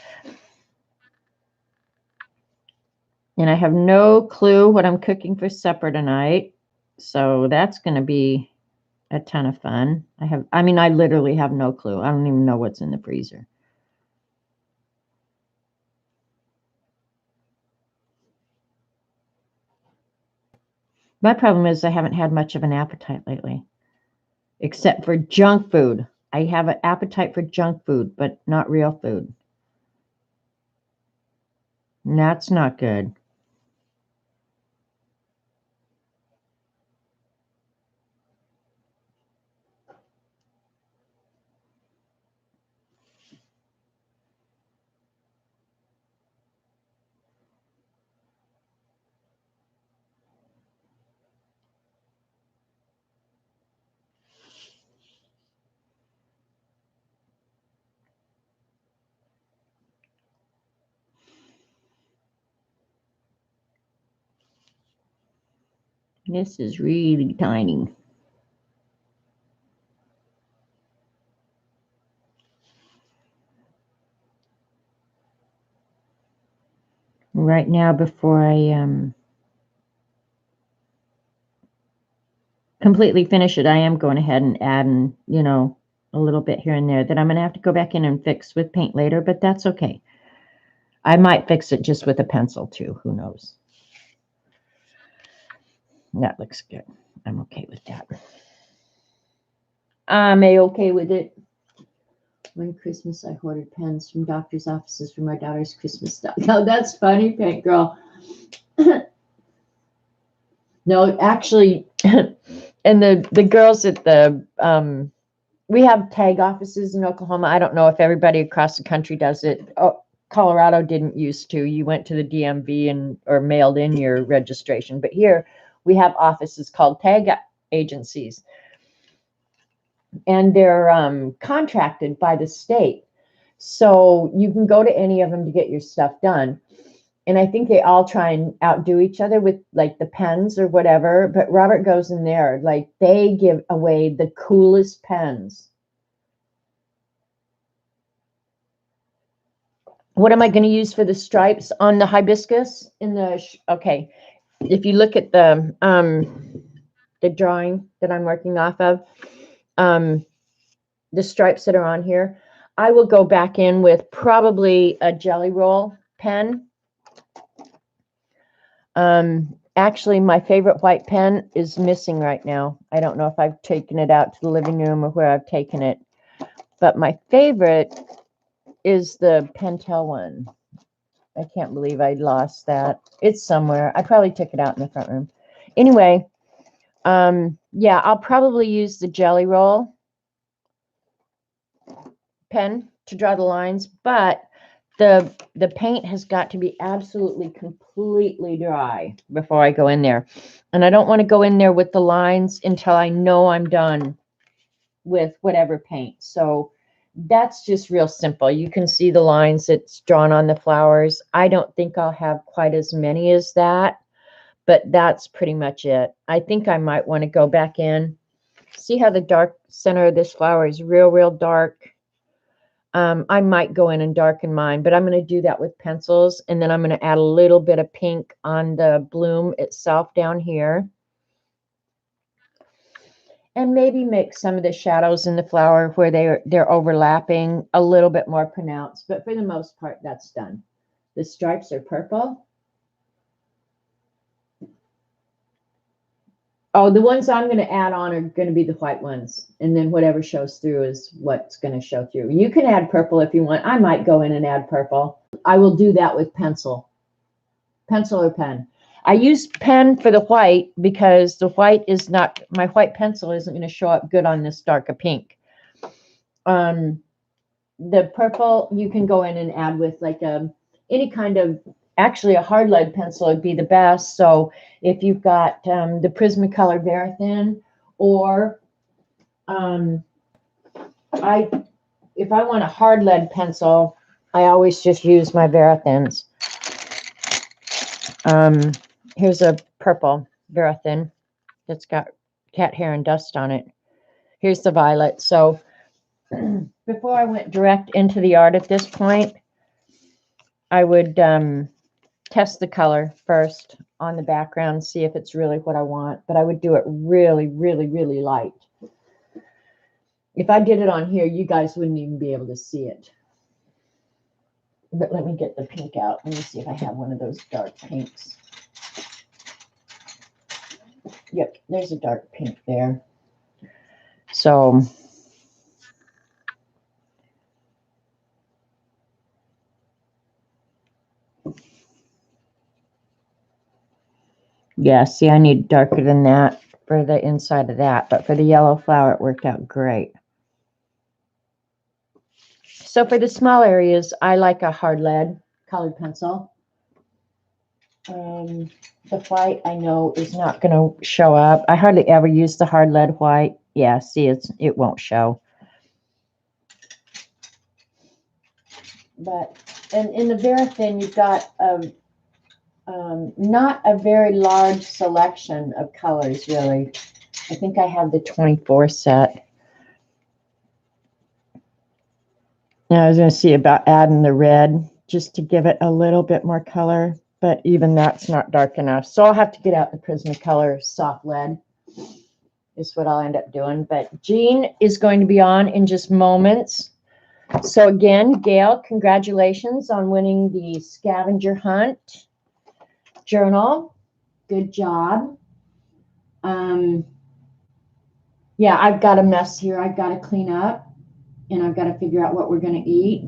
And I have no clue what I'm cooking for supper tonight. So that's going to be a ton of fun. I literally have no clue. I don't even know what's in the freezer. My problem is I haven't had much of an appetite lately, except for junk food. I have an appetite for junk food, but not real food. And that's not good. This is really tiny. Right now, before I completely finish it, I am going ahead and adding, a little bit here and there that I'm going to have to go back in and fix with paint later, but that's okay. I might fix it just with a pencil too. Who knows? That looks good. I'm okay with that. I'm okay with it. One Christmas, I hoarded pens from doctor's offices for my daughter's Christmas stuff. Oh, that's funny, Pink Girl. No, actually, and the girls at the we have tag offices in Oklahoma. I don't know if everybody across the country does it. Oh, Colorado didn't used to. You went to the DMV or mailed in your registration. But here we have offices called tag agencies, and they're contracted by the state. So you can go to any of them to get your stuff done. And I think they all try and outdo each other with like the pens or whatever. But Robert goes in there, like they give away the coolest pens. What am I going to use for the stripes on the hibiscus? Okay. If you look at the drawing that I'm working off of, the stripes that are on here, I will go back in with probably a Jelly Roll pen. Actually, my favorite white pen is missing right now. I don't know if I've taken it out to the living room or where I've taken it, but my favorite is the Pentel one. I can't believe I lost that. It's somewhere. I probably took it out in the front room. Anyway, yeah, I'll probably use the Jelly Roll pen to draw the lines, but the paint has got to be absolutely completely dry before I go in there. And I don't want to go in there with the lines until I know I'm done with whatever paint. So that's just real simple. You can see the lines that's drawn on the flowers. I don't think I'll have quite as many as that, but that's pretty much it. I think I might want to go back in. See how the dark center of this flower is real, real dark. I might go in and darken mine, but I'm going to do that with pencils. And then I'm going to add a little bit of pink on the bloom itself down here. And maybe make some of the shadows in the flower where they're overlapping a little bit more pronounced. But for the most part, that's done. The stripes are purple. Oh, the ones I'm going to add on are going to be the white ones. And then whatever shows through is what's going to show through. You can add purple if you want. I might go in and add purple. I will do that with pencil or pen. I use pen for the white because the white is not, my white pencil isn't going to show up good on this darker pink. The purple you can go in and add with like any kind of Actually, a hard lead pencil would be the best. So if you've got the Prismacolor Verithin, or if I want a hard lead pencil, I always just use my Verithins. Here's a purple Verithin that's got cat hair and dust on it. Here's the violet. So before I went direct into the art at this point, I would test the color first on the background, see if it's really what I want. But I would do it really, really, really light. If I did it on here, you guys wouldn't even be able to see it. But let me get the pink out. Let me see if I have one of those dark pinks. Yep, there's a dark pink there. So yeah, see, I need darker than that for the inside of that, but for the yellow flower, it worked out great. So for the small areas, I like a hard lead colored pencil. The white, I know, is not going to show up. I hardly ever use the hard lead white. Yeah, see, it won't show. But and in the Verithin, you've got not a very large selection of colors, really. I think I have the 24 set. Now I was going to see about adding the red just to give it a little bit more color, but even that's not dark enough. So I'll have to get out the Prismacolor soft lead is what I'll end up doing. But Jean is going to be on in just moments. So again, Gail, congratulations on winning the Scavenger Hunt journal. Good job. Yeah, I've got a mess here I've got to clean up, and I've got to figure out what we're going to eat.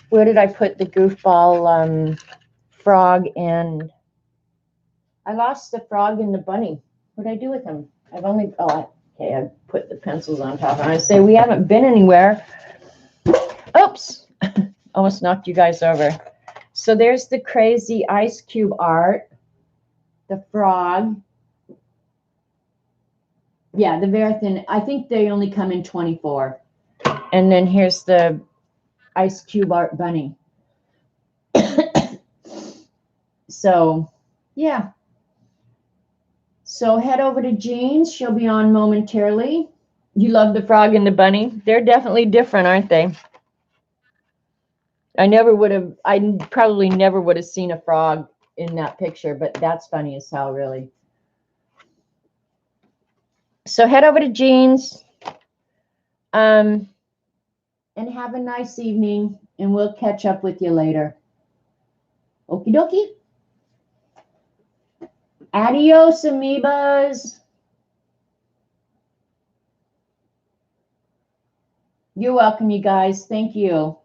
Where did I put the goofball frog? And I lost the frog and the bunny. What did I do with them? I've only, okay, I put the pencils on top. And I say, we haven't been anywhere. Oops, almost knocked you guys over. So there's the crazy ice cube art, the frog. Yeah, the Verithin, I think they only come in 24. And then here's the ice cube art bunny. So, yeah. So head over to Jean's. She'll be on momentarily. You love the frog and the bunny? They're definitely different, aren't they? I probably never would have seen a frog in that picture, but that's funny as hell, really. So head over to Jean's. And have a nice evening, and we'll catch up with you later. Okie dokie. Adios, amoebas. You're welcome, you guys. Thank you.